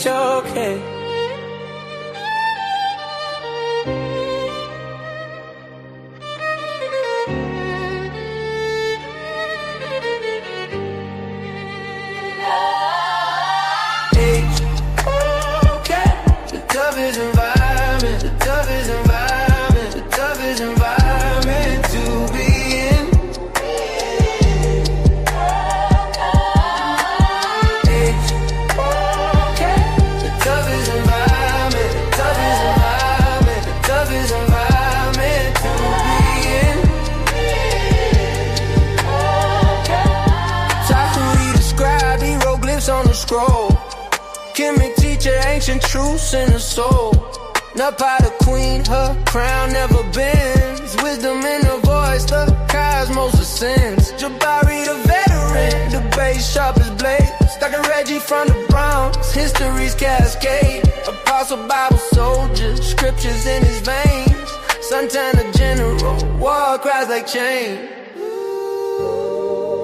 okay. The toughest environment, the toughest environment, the toughest environment to be in. The toughest environment, the toughest environment, the toughest environment to be in. Taught the scribe, hieroglyphs on the scroll. Kemet teacher, ancient truths in the soul. Napa the queen, her crown never bends. Wisdom in her voice, the cosmos ascends. Jabari the veteran, the bass sharp as blades. Dr. Reggie from the Bronx, history's cascade. Apostle Bible soldier, scriptures in his veins. Santana general, war cries like chain.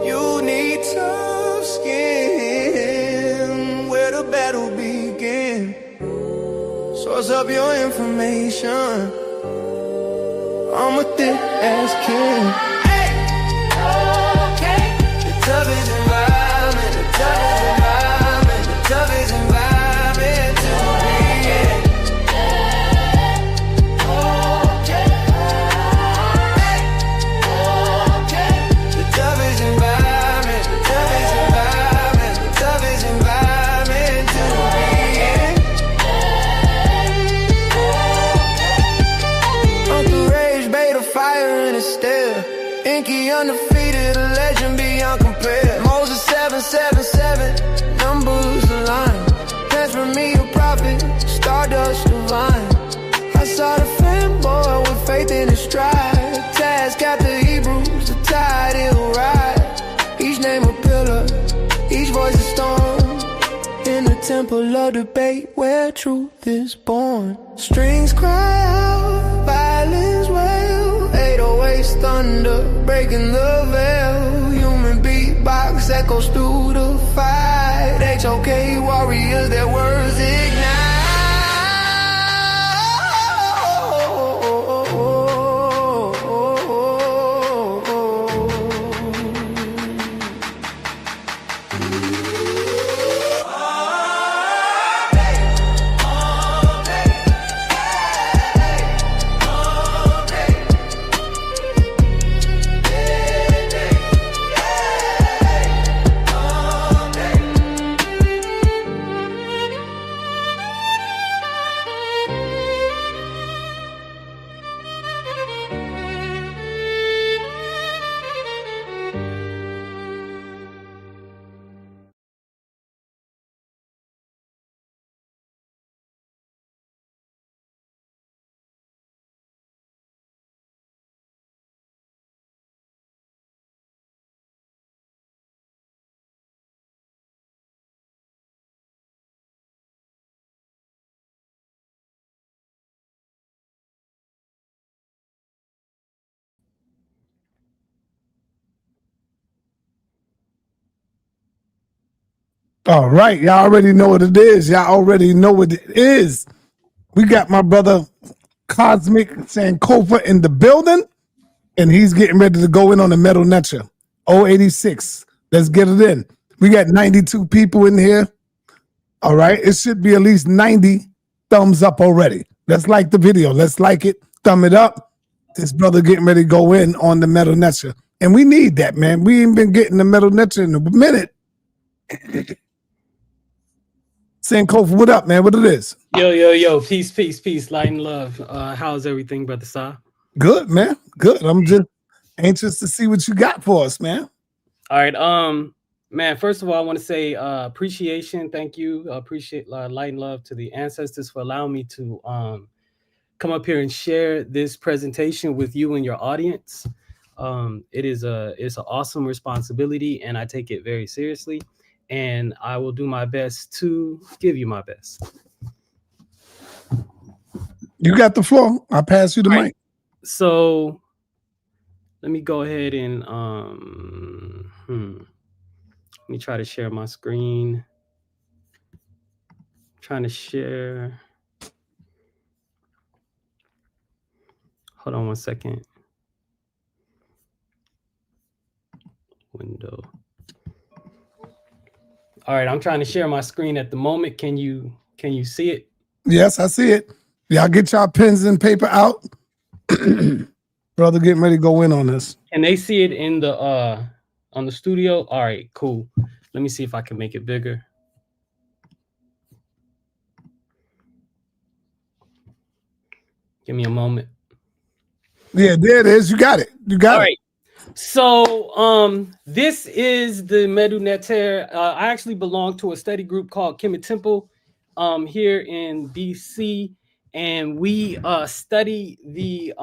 You need tough skin, where the battle begin. Source up your information, I'm a thick ass kid. The toughest environment, the toughest environment, the toughest environment to be in. The toughest environment, the toughest environment, the toughest environment to be in. Uncle Rage made a fire in his stare. Inky undefeated, a legend beyond compare. Moses 777, numbers align. Pants for me a prophet, stardust divine. I saw the fanboy with faith in his stride. Task after Hebrews, the tide he'll ride. Each name a pillar, each voice a storm. In the temple of debate where truth is born. Strings cry out, violence wail. 808's thunder, breaking the veil. Human beatbox echoes through the fight. HOK warriors, their words ignite. All right, y'all already know what it is. Y'all already know what it is. We got my brother Khazmik Sankofa in the building, and he's getting ready to go in on the metal netcher. 086. Let's get it in. We got 92 people in here. All right, it should be at least 90 thumbs up already. Let's like the video. Let's like it. Thumb it up. This brother getting ready to go in on the metal netcher. And we need that, man. We ain't been getting the metal netcher in a minute. Sankofa, what up, man? What it is? Yo. Peace. Light and love. How's everything, Brother Sa? Good, man. Good. I'm just anxious to see what you got for us, man. All right. Man, first of all, I want to say appreciation. Thank you. Appreciate light and love to the ancestors for allowing me to come up here and share this presentation with you and your audience. It's an awesome responsibility, and I take it very seriously. And I will do my best to give you my best. You got the floor. I'll pass you the mic. So let me go ahead and let me try to share my screen. Trying to share. Hold on one second. Window. All right, I'm trying to share my screen at the moment. Can you see it? Yes, I see it. Y'all get y'all pens and paper out. Brother getting ready to go in on this. Can they see it in the on the studio? All right, cool. Let me see if I can make it bigger. Give me a moment. Yeah, there it is. You got it. You got All it. right. So this is the MDW. I actually belong to a study group called Kemet here in DC, and we study the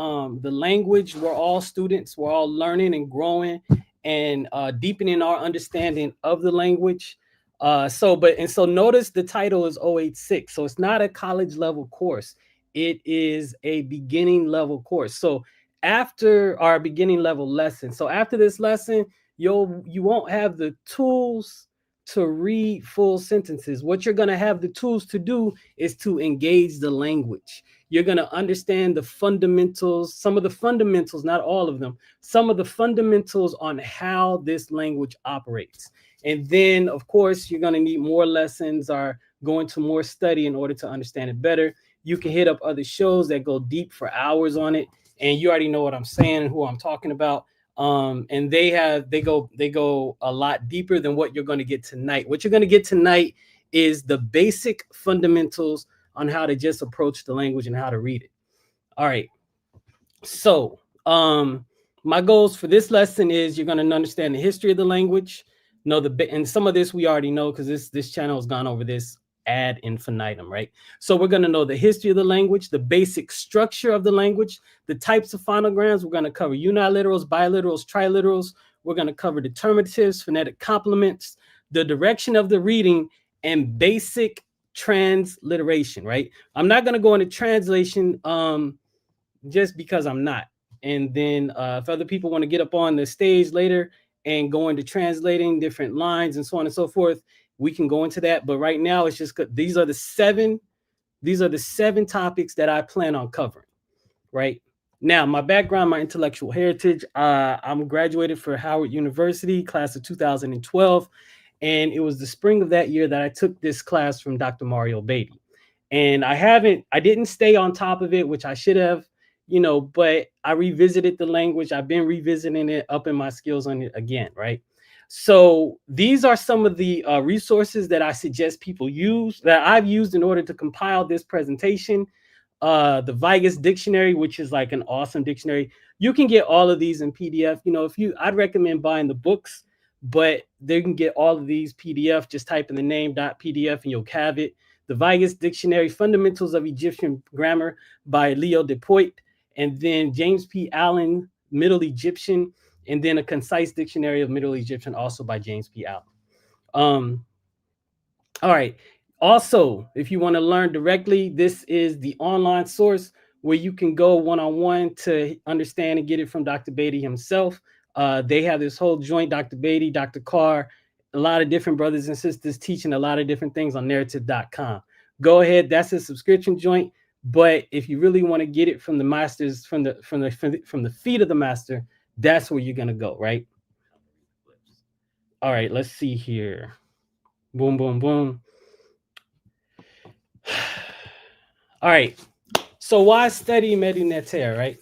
language. We're all students. We're all learning and growing and deepening our understanding of the language. So notice the title is 086. So it's not a college level course. It is a beginning level course. So after our beginning level lesson, so after this lesson, you won't have the tools to read full sentences. What you're going to have the tools to do is to engage the language. You're going to understand the fundamentals, some of the fundamentals, not all of them, some of the fundamentals on how this language operates. And then, of course, you're going to need more lessons or go into more study in order to understand it better. You can hit up other shows that go deep for hours on it. And you already know what I'm saying and who I'm talking about. And they go a lot deeper than what you're going to get tonight. What you're going to get tonight is the basic fundamentals on how to just approach the language and how to read it. All right. So my goals for this lesson is you're going to understand the history of the language. And some of this we already know because this channel has gone over this ad infinitum, right? So we're going to know the history of the language, the basic structure of the language, the types of phonograms. We're going to cover uniliterals, biliterals, triliterals. We're going to cover determinatives, phonetic complements, the direction of the reading, and basic transliteration, right? I'm not going to go into translation just because I'm not. And then if other people want to get up on the stage later and go into translating different lines and so on and so forth, we can go into that. But right now, it's just these are the seven topics that I plan on covering. Right now, my background, my intellectual heritage. I'm graduated for Howard University, class of 2012, and it was the spring of that year that I took this class from Dr. Mario Beatty. And I didn't stay on top of it, which I should have, but I revisited the language. I've been revisiting it, upping my skills on it again, right? So these are some of the resources that I suggest people use, that I've used in order to compile this presentation. The Vigus dictionary, which is like an awesome dictionary. You can get all of these in PDF. I'd recommend buying the books, but they can get all of these PDF. Just type in the name .pdf and you'll have it. The Vigus Dictionary, Fundamentals of Egyptian Grammar by Leo Depoit, and then James P. Allen, Middle Egyptian, and then a concise dictionary of Middle Egyptian, also by James P. Allen. All right. Also, if you want to learn directly, this is the online source where you can go one-on-one to understand and get it from Dr. Beatty himself. They have this whole joint, Dr. Beatty, Dr. Carr, a lot of different brothers and sisters teaching a lot of different things on narrative.com. Go ahead. That's a subscription joint. But if you really want to get it from the masters, from the feet of the master, that's where you're going to go, right? All right, let's see here. Boom, boom, boom. All right. So why study sa.neter, right?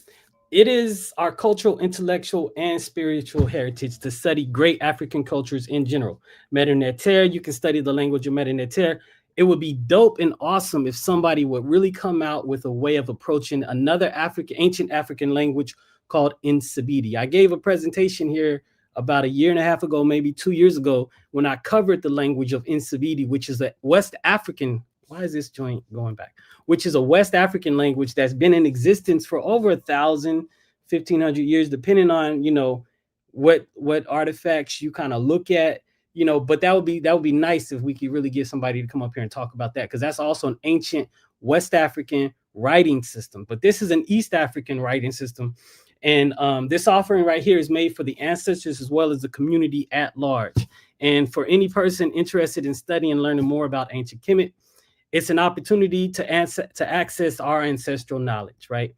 It is our cultural, intellectual, and spiritual heritage to study great African cultures in general. sa.neter, you can study the language of sa.neter. It would be dope and awesome if somebody would really come out with a way of approaching another ancient African language called Nsibidi. I gave a presentation here about a year and a half ago, maybe 2 years ago, when I covered the language of Nsibidi, which is a West African. Why is this joint going back? Which is a West African language that's been in existence for over 1,000, 1,500 years, depending on, what artifacts you kind of look at, but that would be nice if we could really get somebody to come up here and talk about that, because that's also an ancient West African writing system. But this is an East African writing system. And this offering right here is made for the ancestors as well as the community at large. And for any person interested in studying and learning more about ancient Kemet, It's an opportunity to access our ancestral knowledge, right?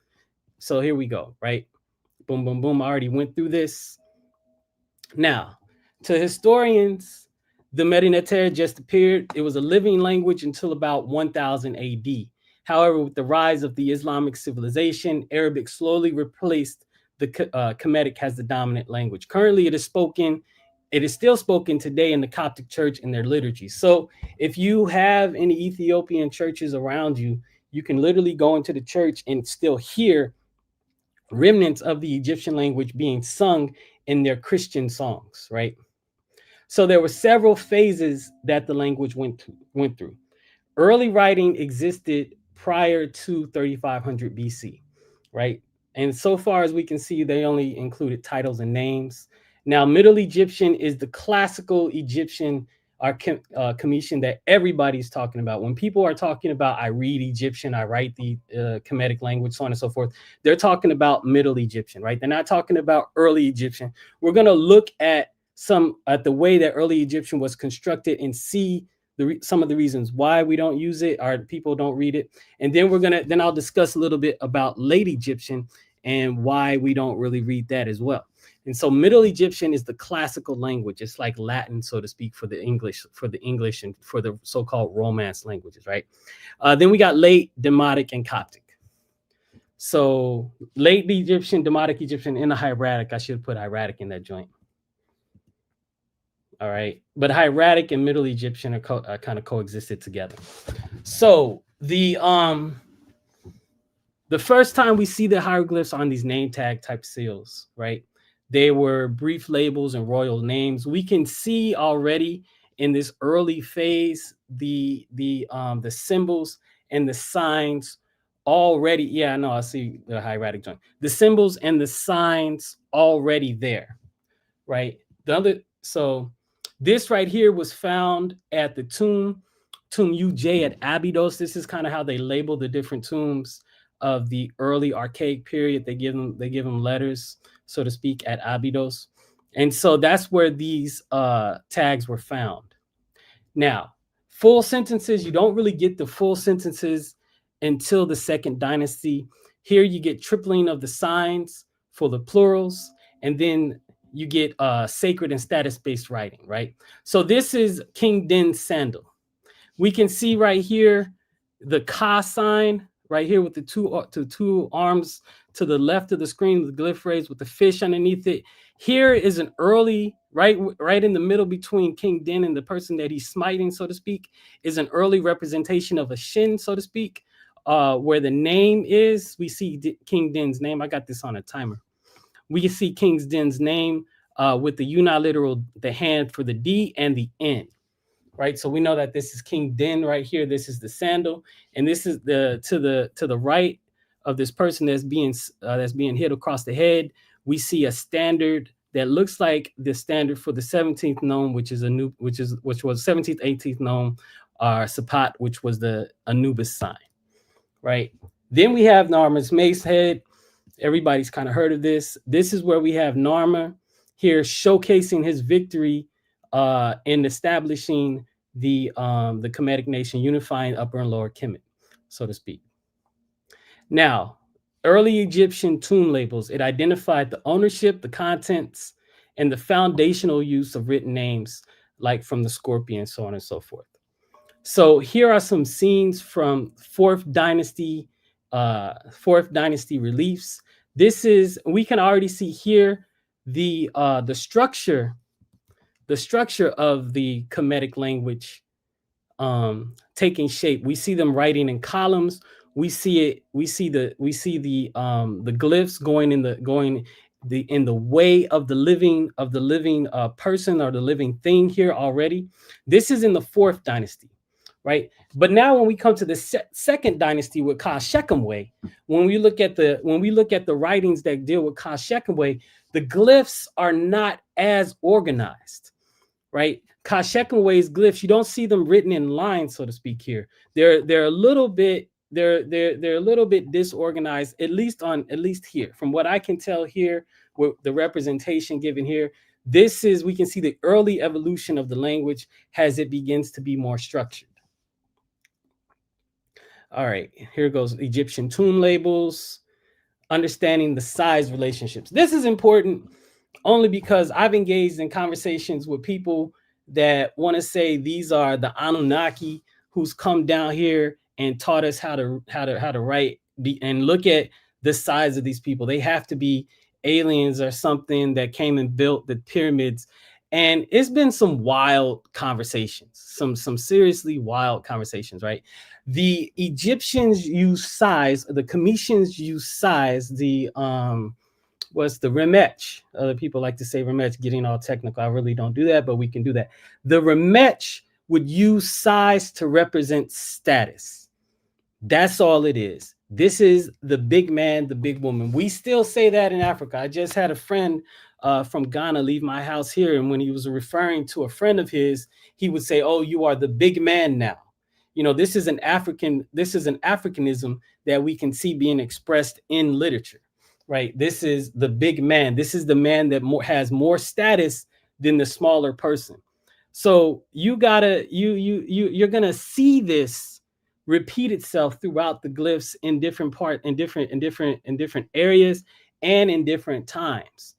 So here we go, right? Boom, boom, boom. I already went through this. Now, to historians, the sa.neter just appeared. It was a living language until about 1000 AD. However, with the rise of the Islamic civilization, Arabic slowly replaced the Kemetic as the dominant language. Currently, it is still spoken today in the Coptic Church in their liturgy. So if you have any Ethiopian churches around you, you can literally go into the church and still hear remnants of the Egyptian language being sung in their Christian songs, right? So there were several phases that the language went through. Early writing existed prior to 3500 BC, right? And so far as we can see, they only included titles and names. Now, Middle Egyptian is the classical Egyptian Commission that everybody's talking about. When people are talking about, I read Egyptian, I write the Kemetic language, so on and so forth, they're talking about Middle Egyptian, right? They're not talking about early Egyptian. We're going to look at the way that early Egyptian was constructed and see some of the reasons why we don't use it, or people don't read it. And then I'll discuss a little bit about late Egyptian and why we don't really read that as well. And so Middle Egyptian is the classical language. It's like Latin, so to speak, for the English and for the so-called Romance languages, right? Then we got late Demotic and Coptic. So late Egyptian, Demotic Egyptian, and the hieratic. I should put hieratic in that joint. All right, but hieratic and Middle Egyptian are kind of coexisted together. So the first time we see the hieroglyphs on these name tag type seals, right? They were brief labels and royal names. We can see already in this early phase the symbols and the signs already. Yeah, no, I see the hieratic joint. The symbols and the signs already there, right? So this right here was found at the tomb UJ at Abydos. This is kind of how they label the different tombs of the early archaic period. They give them letters, so to speak, at Abydos. And so that's where these tags were found. Now, full sentences, you don't really get the full sentences until the Second Dynasty. Here you get tripling of the signs for the plurals, and then you get sacred and status-based writing, right? So this is King Din's sandal. We can see right here the Ka sign right here with the two arms to the left of the screen, the glyph phrase with the fish underneath it. Here is an early, right in the middle between King Din and the person that he's smiting, so to speak, is an early representation of a shin, so to speak, where the name is. We see King Din's name. I got this on a timer. We can see King Din's name with the uniliteral, the hand for the D and the N, right? So we know that this is King Din right here. This is the sandal, and this is to the right of this person that's being hit across the head. We see a standard that looks like the standard for the 17th nome, which was 17th, 18th nome, Sapat, which was the Anubis sign, right? Then we have Narmer's mace head. Everybody's kind of heard of this. This is where we have Narmer here showcasing his victory in establishing the Kemetic nation, unifying Upper and Lower Kemet, so to speak. Now, early Egyptian tomb labels, it identified the ownership, the contents, and the foundational use of written names, like from the scorpion, so on and so forth. So here are some scenes from Fourth Dynasty reliefs. We can already see here the structure of the Kemetic language taking shape. We see them writing in columns. We see the glyphs going in the way of the living person or the living thing here already. This is in the Fourth Dynasty, right? But now when we come to the Second Dynasty with Ka-Shekemwe, when we look at the writings that deal with Ka-Shekemwe, the glyphs are not as organized, right? Ka-Shekemwe's glyphs, you don't see them written in lines, so to speak. Here, they're a little bit disorganized, at least here, from what I can tell here with the representation given here. We can see the early evolution of the language as it begins to be more structured. All right, here goes Egyptian tomb labels, understanding the size relationships. This is important only because I've engaged in conversations with people that want to say these are the Anunnaki who's come down here and taught us how to write and look at the size of these people. They have to be aliens or something that came and built the pyramids. And it's been some wild conversations, some seriously wild conversations, right? The Egyptians use size, the Cometians use size, the was the Remech. Other people like to say Remech, getting all technical. I really don't do that, but we can do that. The Remech would use size to represent status. That's all it is. This is the big man, the big woman. We still say that in Africa. I just had a friend from Ghana leave my house here, and when he was referring to a friend of his, he would say, "Oh, you are the big man now." You know, this is an Africanism that we can see being expressed in literature, right? This is the big man. This is the man that has more status than the smaller person. So you're gonna see this repeat itself throughout the glyphs in different areas and in different times.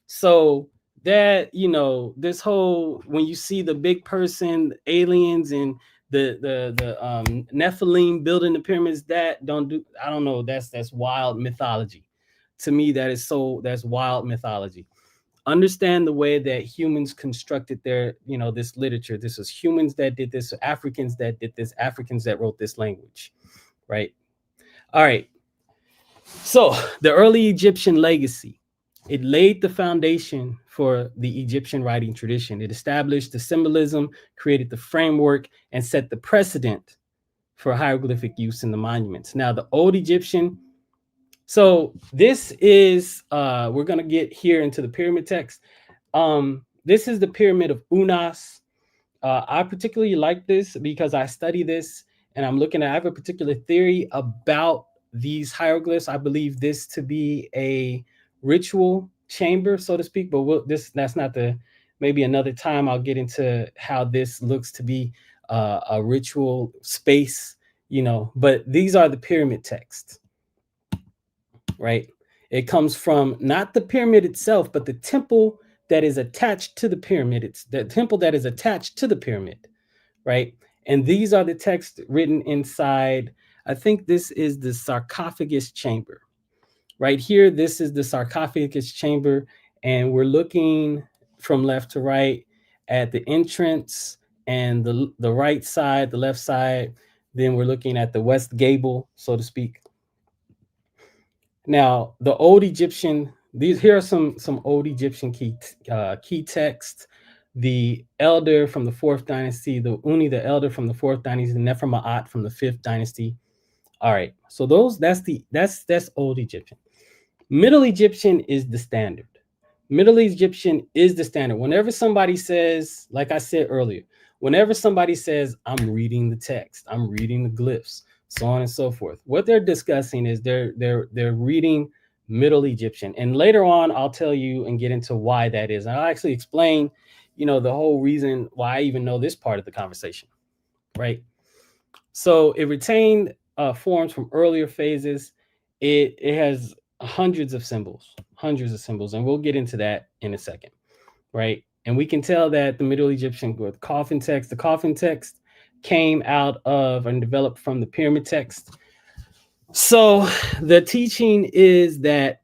So that, you know, this whole, when you see the big person, aliens, and the Nephilim building the pyramids, that I don't know, that's wild mythology. To me, that's wild mythology. Understand the way that humans constructed their, you know, this literature. This is humans that did this, Africans that did this, Africans that wrote this language, right? All right. So the early Egyptian legacy, it laid the foundation for the Egyptian writing tradition. It established the symbolism, created the framework, and set the precedent for hieroglyphic use in the monuments. Now, the old Egyptian, so this is, we're going to get here into the pyramid text. This is the pyramid of Unas. I particularly like this because I study this, and I have a particular theory about these hieroglyphs. I believe this to be a ritual chamber, so to speak, but that's not maybe another time I'll get into how this looks to be a ritual space, you know, but these are the pyramid texts. Right? It comes from not the pyramid itself, but the temple that is attached to the pyramid. It's the temple that is attached to the pyramid, right? And these are the texts written inside. I think this is the sarcophagus chamber. Right here, this is the sarcophagus chamber, and we're looking from left to right at the entrance and the right side, the left side. Then we're looking at the west gable, so to speak. Now, the old Egyptian, here are some old Egyptian key texts. The elder from the 4th dynasty, the Uni, the elder from the 4th dynasty, the Neferma'at from the 5th dynasty. All right, so that's old Egyptian. Middle Egyptian is the standard. Middle Egyptian is the standard. Whenever somebody says, like I said earlier, whenever somebody says, I'm reading the text, I'm reading the glyphs, so on and so forth, what they're discussing is they're reading Middle Egyptian. And later on, I'll tell you and get into why that is. And I'll actually explain, you know, the whole reason why I even know this part of the conversation, right? So it retained forms from earlier phases. It has hundreds of symbols, and we'll get into that in a second, right? And we can tell that the Middle Egyptian with coffin text, the coffin text came out of and developed from the pyramid text. So the teaching is that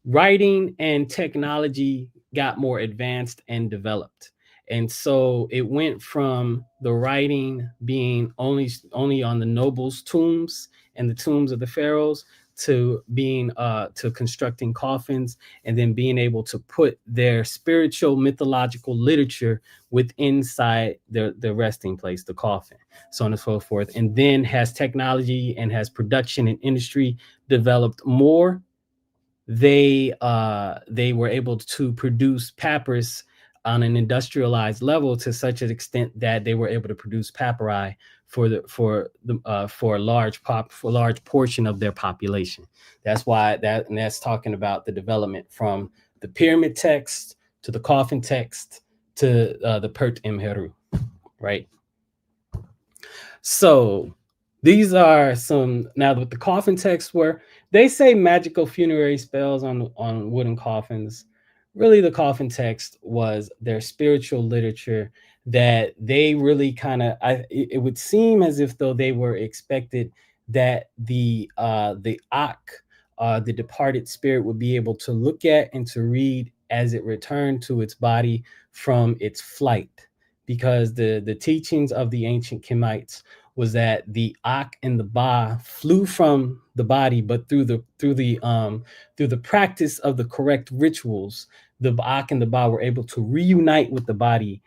writing and technology got more advanced and developed. And so it went from the writing being only on the nobles' tombs and the tombs of the pharaohs to being to constructing coffins, and then being able to put their spiritual mythological literature inside the resting place, the coffin, so on and so forth. And then has technology and has production and industry developed more, they were able to produce papyrus on an industrialized level to such an extent that they were able to produce papyri for a large portion of their population. That's why that's talking about the development from the pyramid text to the coffin text to the Pert Imheru, right? So These are some, now what the coffin texts were. They say magical funerary spells on wooden coffins. Really, the coffin text was their spiritual literature that they really kind of, it would seem as if though they were expected that the Ak, the departed spirit, would be able to look at and to read as it returned to its body from its flight, because the teachings of the ancient Kemites was that the Ak and the Ba flew from the body, but through the practice of the correct rituals, the Ak and the Ba were able to reunite with the body,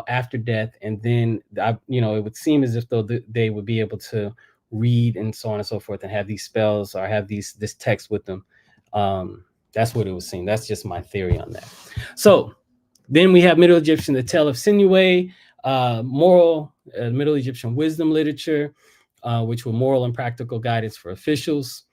after death. And then, it would seem as if though they would be able to read and so on and so forth, and have these spells or have this text with them. That's what it would seem. That's just my theory on that. So then we have Middle Egyptian, the Tale of Sinuhe, moral, Middle Egyptian wisdom literature, which were moral and practical guidance for officials.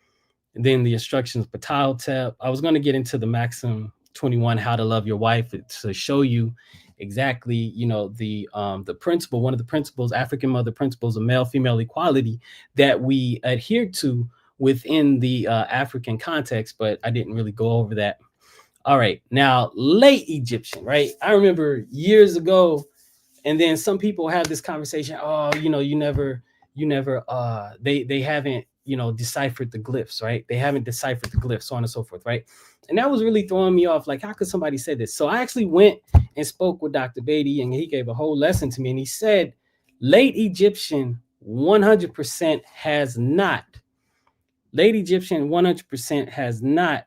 And then the instructions of Ptahhotep. I was going to get into the Maxim 21, how to love your wife, to show you exactly, the principle, one of the principles, African mother principles of male-female equality that we adhere to within the African context, but I didn't really go over that. All right, now late Egyptian, right? I remember years ago, and then some people have this conversation. Oh, you never, they haven't, deciphered the glyphs, right? They haven't deciphered the glyphs, so on and so forth, right? And that was really throwing me off. Like, how could somebody say this? So I actually went and spoke with Dr. Beatty, and he gave a whole lesson to me. And he said, late Egyptian 100% has not. Late Egyptian 100% has not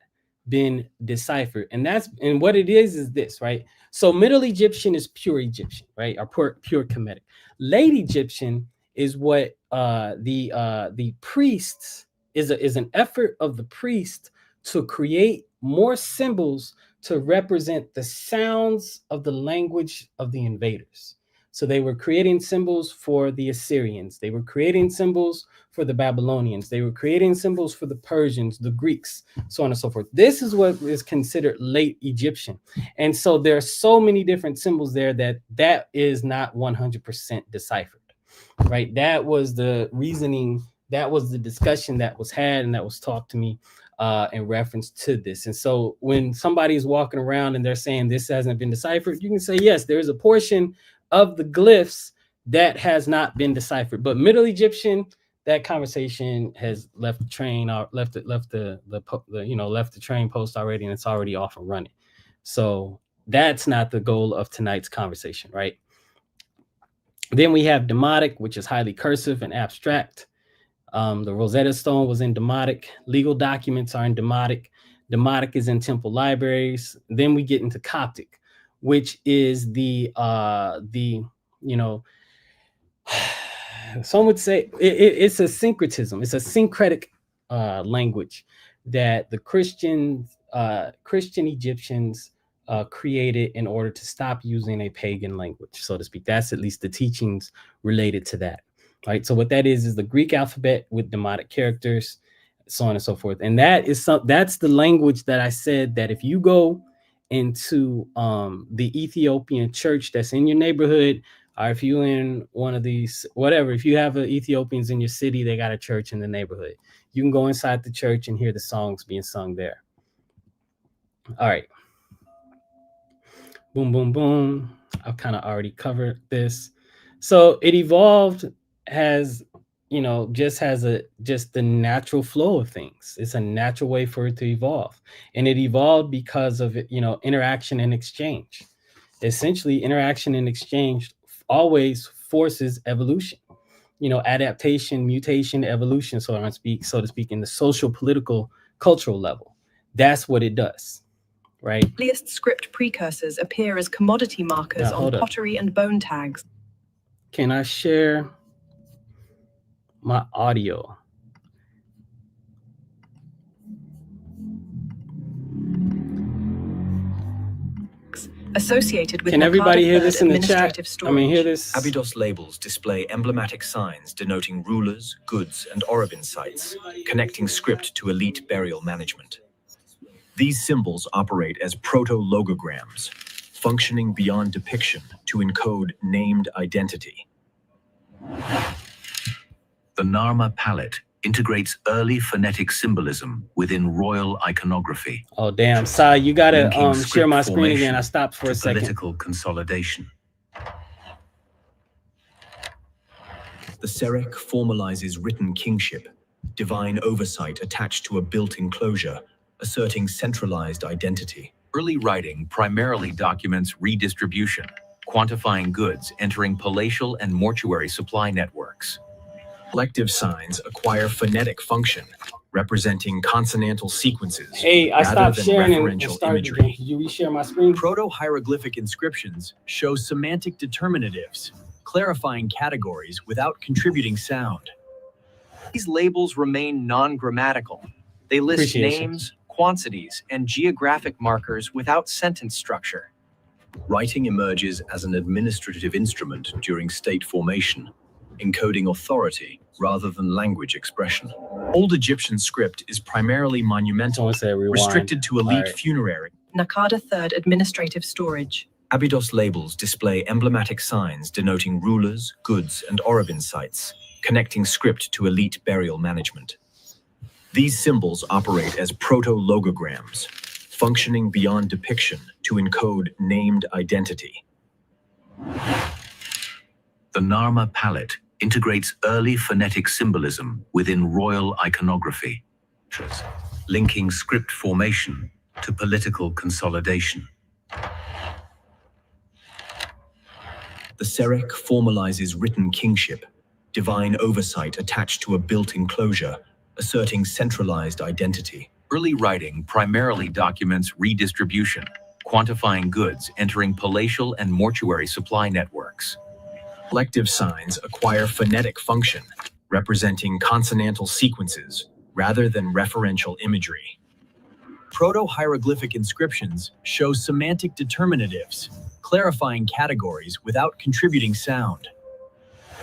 been deciphered. And what it is this, right? So Middle Egyptian is pure Egyptian, right? Or pure Kemetic. Late Egyptian is what the priests is an effort of the priest to create more symbols to represent the sounds of the language of the invaders. So they were creating symbols for the Assyrians. They were creating symbols for the Babylonians. They were creating symbols for the Persians, the Greeks, so on and so forth. This is what is considered late Egyptian. And so there are so many different symbols there that is not 100% deciphered, right? That was the reasoning, that was the discussion that was had and that was talked to me in reference to this. And so when somebody is walking around and they're saying this hasn't been deciphered, you can say, yes, there is a portion of the glyphs that has not been deciphered. But Middle Egyptian, that conversation has left the train, or left the train post already, and it's already off and running. So that's not the goal of tonight's conversation, right? Then we have Demotic, which is highly cursive and abstract. The Rosetta Stone was in Demotic. Legal documents are in Demotic. Demotic is in temple libraries. Then we get into Coptic, which is the some would say it's a syncretism. It's a syncretic language that the Christian Egyptians created in order to stop using a pagan language, so to speak. That's at least the teachings related to that, right? So what that is the Greek alphabet with demotic characters, so on and so forth. And that's the language that I said that if you go into the Ethiopian church that's in your neighborhood, or if you in one of these, whatever, if you have Ethiopians in your city, they got a church in the neighborhood, you can go inside the church and hear the songs being sung there. All right. Boom, boom, boom. I've kind of already covered this. So it evolved as, just the natural flow of things. It's a natural way for it to evolve. And it evolved because of, interaction and exchange. Essentially, interaction and exchange always forces evolution, adaptation, mutation, evolution, so to speak, in the social, political, cultural level. That's what it does, right? Earliest script precursors appear as commodity markers on pottery and bone tags. Can I share my audio? Associated with Can everybody hear this in the chat? Storage. I mean, hear this. Abydos labels display emblematic signs denoting rulers, goods, and orobin sites, connecting script to elite burial management. These symbols operate as proto-logograms, functioning beyond depiction to encode named identity. The Narma palette integrates early phonetic symbolism within royal iconography. Oh, damn. Sa, you gotta linking share my script screen again. formation I stopped for to a second. political consolidation. The Serek formalizes written kingship, divine oversight attached to a built enclosure, asserting centralized identity. Early writing primarily documents redistribution, quantifying goods entering palatial and mortuary supply networks. Collective signs acquire phonetic function, representing consonantal sequences Hey, I rather stopped than sharing and referential started imagery. again. Could you reshare my screen? Proto-hieroglyphic inscriptions show semantic determinatives, clarifying categories without contributing sound. These labels remain non-grammatical. They list Appreciation. names, quantities, and geographic markers without sentence structure. Writing emerges as an administrative instrument during state formation, encoding authority rather than language expression. Old Egyptian script is primarily monumental, Someone say rewind. restricted to elite All right. funerary. Nakada Third Administrative Storage. Abydos labels display emblematic signs denoting rulers, goods, and orobin sites, connecting script to elite burial management. These symbols operate as proto-logograms, functioning beyond depiction to encode named identity. The Narma palette integrates early phonetic symbolism within royal iconography, linking script formation to political consolidation. The Serek formalizes written kingship, divine oversight attached to a built enclosure, asserting centralized identity. Early writing primarily documents redistribution, quantifying goods entering palatial and mortuary supply networks. Collective signs acquire phonetic function, representing consonantal sequences rather than referential imagery. Proto-hieroglyphic inscriptions show semantic determinatives, clarifying categories without contributing sound.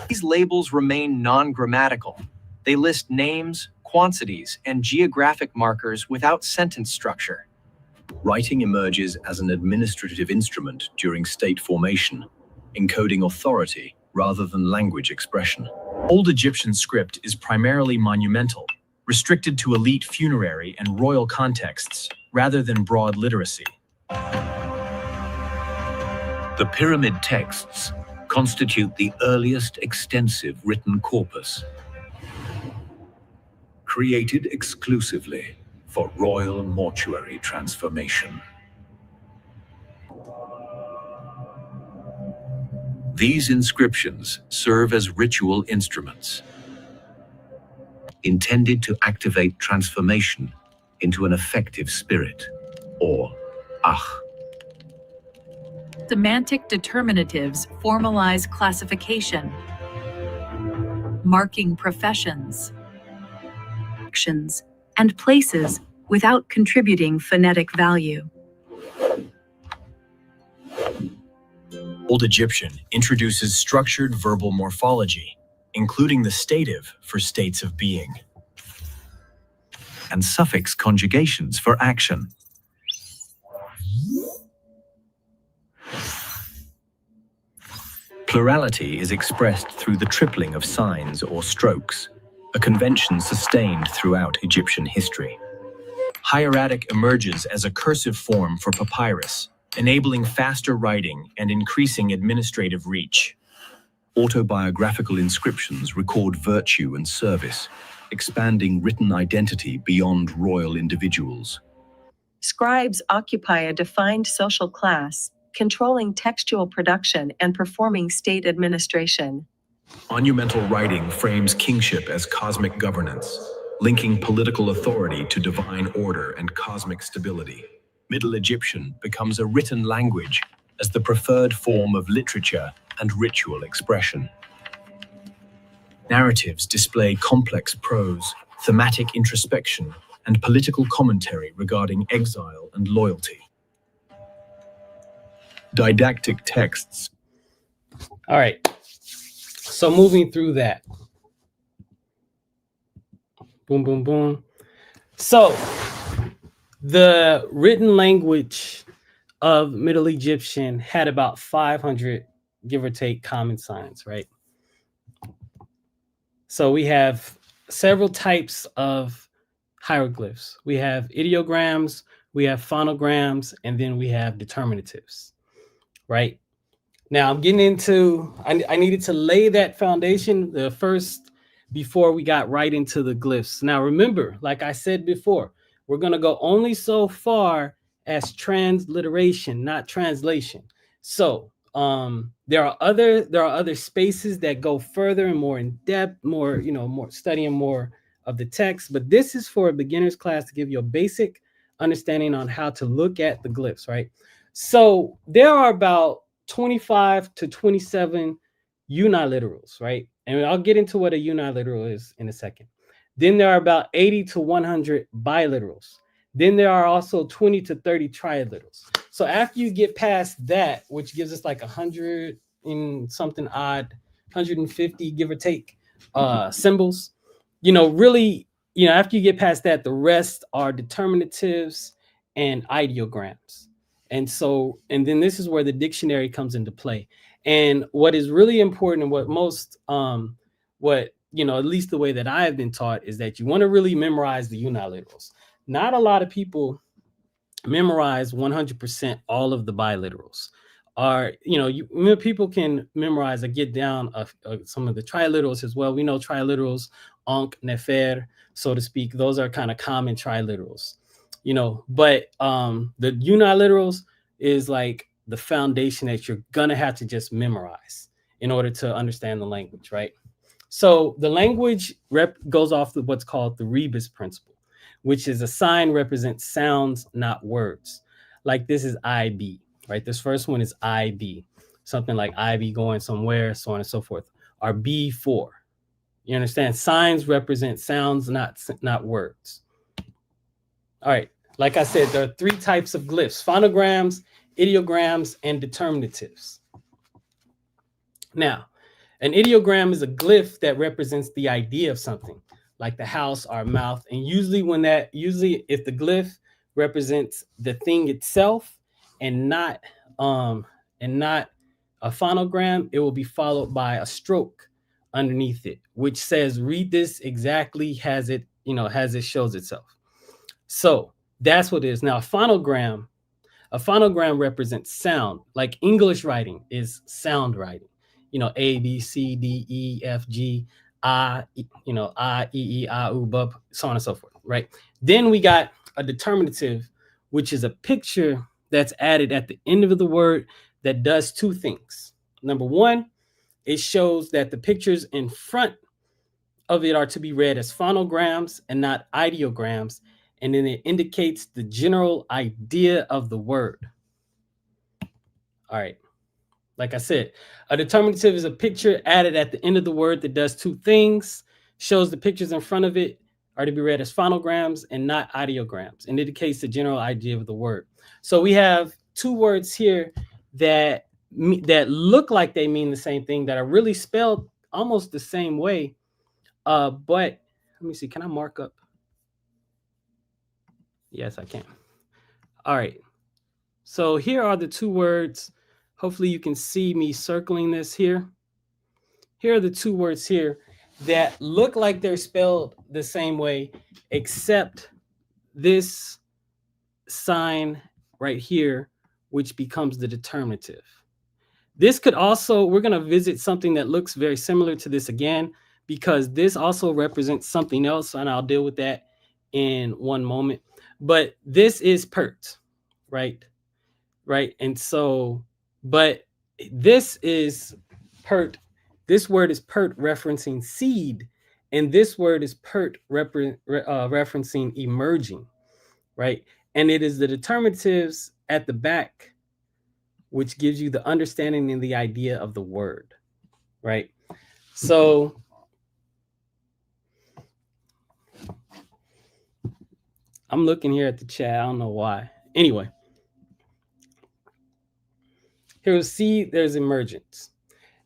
These labels remain non-grammatical. They list names, quantities, and geographic markers without sentence structure. Writing emerges as an administrative instrument during state formation, encoding authority rather than language expression. Old Egyptian script is primarily monumental, restricted to elite funerary and royal contexts, rather than broad literacy. The pyramid texts constitute the earliest extensive written corpus, created exclusively for royal mortuary transformation. These inscriptions serve as ritual instruments, intended to activate transformation into an effective spirit, or Ach. Semantic determinatives formalize classification, marking professions, actions, and places without contributing phonetic value. Old Egyptian introduces structured verbal morphology, including the stative for states of being, and suffix conjugations for action. Plurality is expressed through the tripling of signs or strokes, a convention sustained throughout Egyptian history. Hieratic emerges as a cursive form for papyrus, enabling faster writing and increasing administrative reach. Autobiographical inscriptions record virtue and service, expanding written identity beyond royal individuals. Scribes occupy a defined social class, controlling textual production and performing state administration. Monumental writing frames kingship as cosmic governance, linking political authority to divine order and cosmic stability. Middle Egyptian becomes a written language as the preferred form of literature and ritual expression. Narratives display complex prose, thematic introspection, and political commentary regarding exile and loyalty. Didactic texts. All right. So moving through that. Boom, boom, boom. So the written language of Middle Egyptian had about 500, give or take, common signs, right? So we have several types of hieroglyphs. We have ideograms, we have phonograms, and then we have determinatives, right? Now I'm getting into, I needed to lay that foundation the first before we got right into the glyphs. Now remember, like I said before, we're going to go only so far as transliteration, not translation. So there are other spaces that go further and more in depth, more studying more of the text. But this is for a beginner's class to give you a basic understanding on how to look at the glyphs, right? So there are about 25 to 27 uniliterals, right? And I'll get into what a uniliteral is in a second. Then there are about 80 to 100 biliterals. Then there are also 20 to 30 triliterals. So after you get past that, which gives us like 100 and something odd, 150 give or take symbols, really, after you get past that, the rest are determinatives and ideograms. And then this is where the dictionary comes into play. And what is really important, and what most, at least the way that I have been taught, is that you want to really memorize the uniliterals. Not a lot of people memorize 100% all of the biliterals. People can memorize or get down some of the triliterals as well. We know triliterals, onk, nefer, so to speak. Those are kind of common triliterals. But the uniliterals is like the foundation that you're gonna have to just memorize in order to understand the language, right? So the language goes off of what's called the rebus principle, which is a sign represents sounds, not words. Like this is IB, right? This first one is IB, something like IB going somewhere, so on and so forth. Or B4. You understand? Signs represent sounds, not words. All right. Like I said, there are three types of glyphs: phonograms, ideograms, and determinatives. Now, an ideogram is a glyph that represents the idea of something, like the house or mouth. And usually if the glyph represents the thing itself and not a phonogram, it will be followed by a stroke underneath it, which says, read this exactly as it shows itself. So that's what it is. Now, a phonogram represents sound, like English writing is sound writing. A, B, C, D, E, F, G, I, I, E, I, U, B, so on and so forth, right? Then we got a determinative, which is a picture that's added at the end of the word that does two things. Number one, it shows that the pictures in front of it are to be read as phonograms and not ideograms. And then it indicates the general idea of the word. All right. Like I said, a determinative is a picture added at the end of the word that does two things, shows the pictures in front of it are to be read as phonograms and not ideograms, and indicates the general idea of the word. So we have two words here that look like they mean the same thing, that are really spelled almost the same way. But let me see, can I mark up? Yes, I can. All right. So here are the two words. Hopefully you can see me circling this here. Here are the two words here that look like they're spelled the same way, except this sign right here, which becomes the determinative. This could also, we're going to visit something that looks very similar to this again, because this also represents something else, and I'll deal with that in one moment. But this is pert, right? Right. And so, but this is pert. This word is pert referencing seed, and this word is pert referencing emerging, right? And it is the determinatives at the back which gives you the understanding and the idea of the word, right? So I'm looking here at the chat. I don't know why. Anyway, here we'll see there's emergence.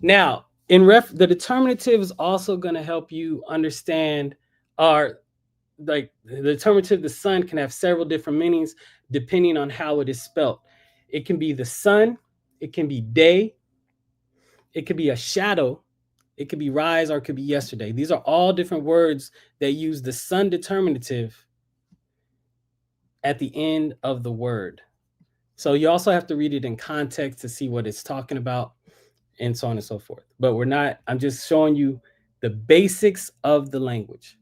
Now, the determinative is also going to help you understand like the determinative, the sun, can have several different meanings depending on how it is spelled. It can be the sun, it can be day, it could be a shadow, It could be rise or it could be yesterday. These are all different words that use the son determinative at the end of the word. So you also have to read it in context to see what it's talking about and so on and so forth. But I'm just showing you the basics of the language.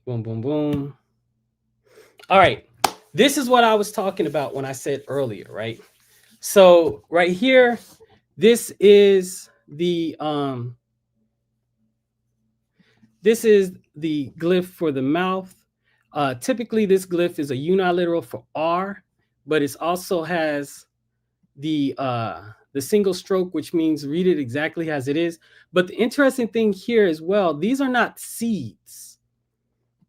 Boom, boom, boom. All right. This is what I was talking about when I said earlier, right? So right here, this is the glyph for the mouth. Typically, this glyph is a unilateral for R, but it also has the single stroke, which means read it exactly as it is. But the interesting thing here as well, these are not seeds,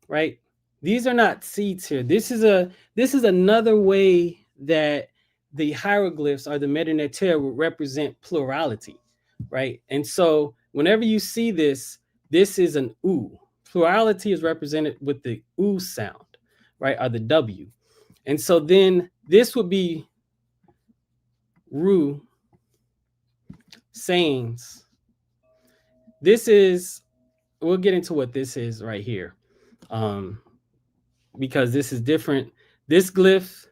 right? These are not seeds here. This is another way that the hieroglyphs or the sa.neter would represent plurality, right? And so whenever you see this, this is an U. Plurality is represented with the U sound, right, or the W. And so then this would be Ru, sayings. This is, we'll get into what this is right here, because this is different. This glyph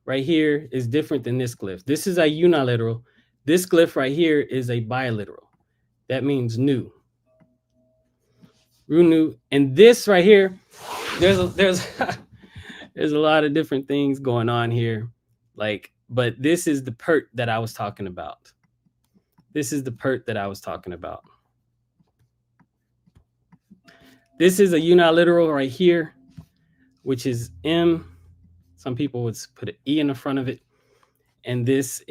right here is different than this glyph. This is a unilateral. This glyph right here is a biliteral. That means new. Runu. And this right here, there's there's a lot of different things going on here. But this is the pert that I was talking about. This is the pert that I was talking about. This is a unilateral right here, which is M. Some people would put an E in the front of it. And these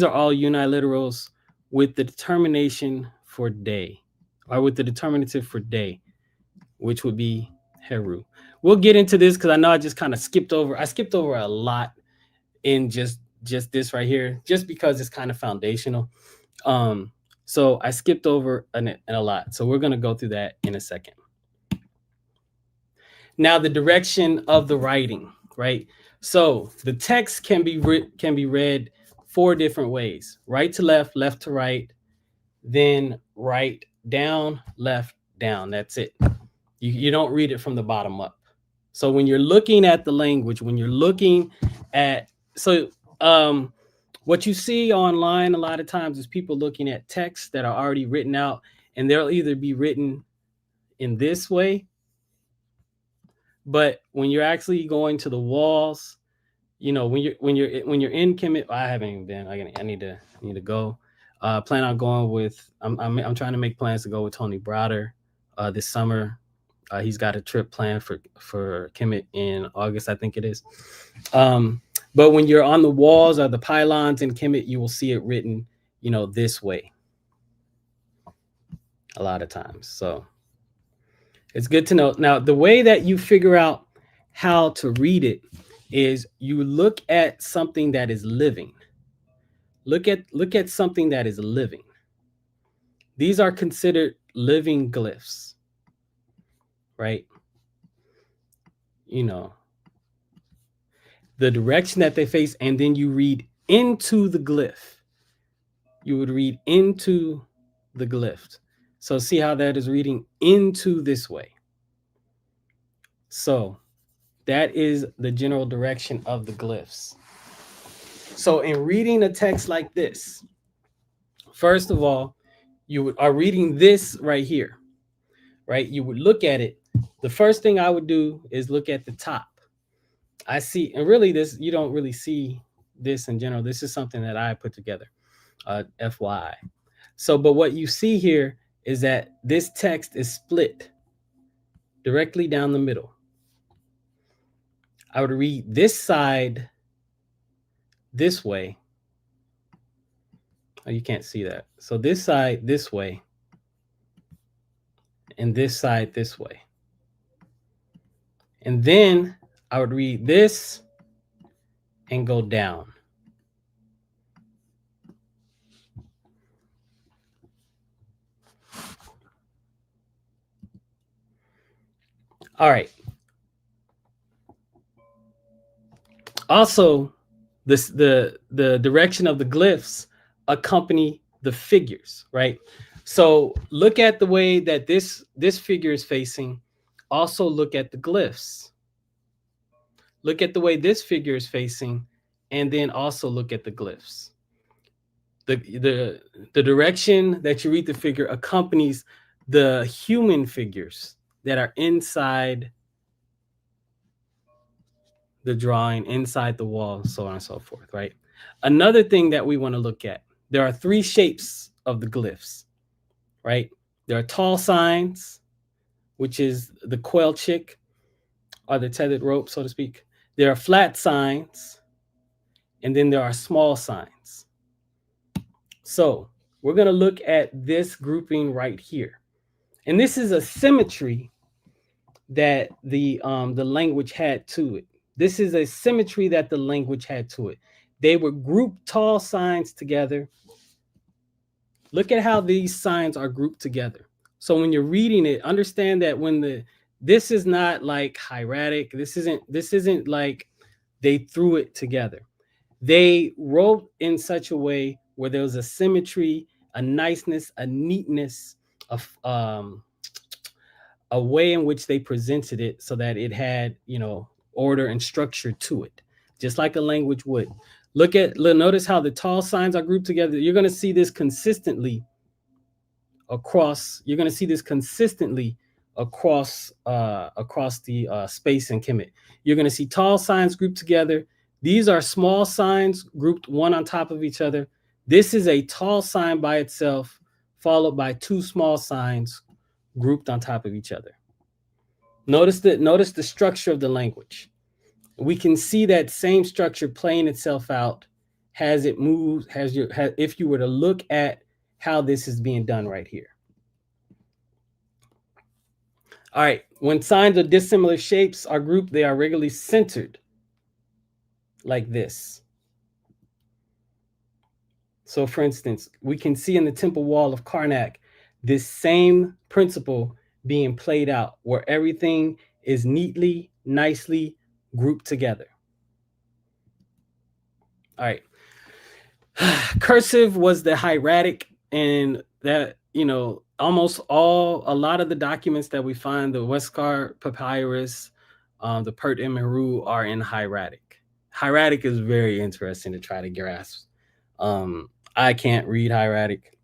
are all unilaterals with the determination for day, or with the determinative for day, which would be Heru. We'll get into this because I know I just kind of skipped over. I skipped over a lot in just this right here, just because it's kind of foundational. So I skipped over a lot. So we're going to go through that in a second. Now, the direction of the writing, right? So the text can be read 4 different ways: right to left, left to right, then right down, left down. That's it. You don't read it from the bottom up. So when you're looking at the language, when you're looking at, what you see online a lot of times is people looking at texts that are already written out, and they'll either be written in this way, but when you're actually going to the walls, you know, when you're in Kemet, I haven't even been. I need to go. Plan on going with. I'm trying to make plans to go with Tony Browder this summer. He's got a trip planned for Kemet in August, I think it is. But when you're on the walls or the pylons in Kemet, you will see it written, you know, this way a lot of times. So it's good to know. Now, the way that you figure out how to read it is you look at something that is living. Look at something that is living. These are considered living glyphs, right? You know, the direction that they face, and then you read into the glyph. You would read into the glyph. So see how that is reading into this way. So that is the general direction of the glyphs. So in reading a text like this, first of all, you are reading this right here, right? You would look at it. The first thing I would do is look at the top. I see, and really this, you don't really see this in general. This is something that I put together, FYI. So, but what you see here is that this text is split directly down the middle. I would read this side this way. Oh, you can't see that. So this side this way, and this side this way. And then I would read this and go down. All right. Also, the direction of the glyphs accompany the figures, right? So look at the way that this figure is facing. Also look at the glyphs. Look at the way this figure is facing, and then also look at the glyphs. The direction that you read the figure accompanies the human figures that are inside the drawing, inside the wall, so on and so forth, right? Another thing that we want to look at, there are 3 shapes of the glyphs, right? There are tall signs, which is the quail chick, or the tethered rope, so to speak. There are flat signs, and then there are small signs. So we're going to look at this grouping right here. And this is a symmetry that the language had to it. This is a symmetry that the language had to it. They would group tall signs together. Look at how these signs are grouped together. So when you're reading it, understand that this is not like hieratic. This isn't like they threw it together. They wrote in such a way where there was a symmetry, a niceness, a neatness, a way in which they presented it so that it had, order and structure to it, just like a language would. Notice how the tall signs are grouped together. You're going to see this consistently across. You're going to see this consistently across the space in Kemet. You're going to see tall signs grouped together. These are small signs grouped one on top of each other. This is a tall sign by itself, followed by 2 small signs grouped on top of each other. Notice the structure of the language. We can see that same structure playing itself out as it moves, if you were to look at how this is being done right here. All right, when signs of dissimilar shapes are grouped, they are regularly centered like this. So for instance, we can see in the temple wall of Karnak this same principle being played out, where everything is neatly, nicely grouped together. All right. Cursive was the hieratic, and that, a lot of the documents that we find, the Westcar Papyrus, the Pert and Meru, are in hieratic. Hieratic is very interesting to try to grasp. I can't read hieratic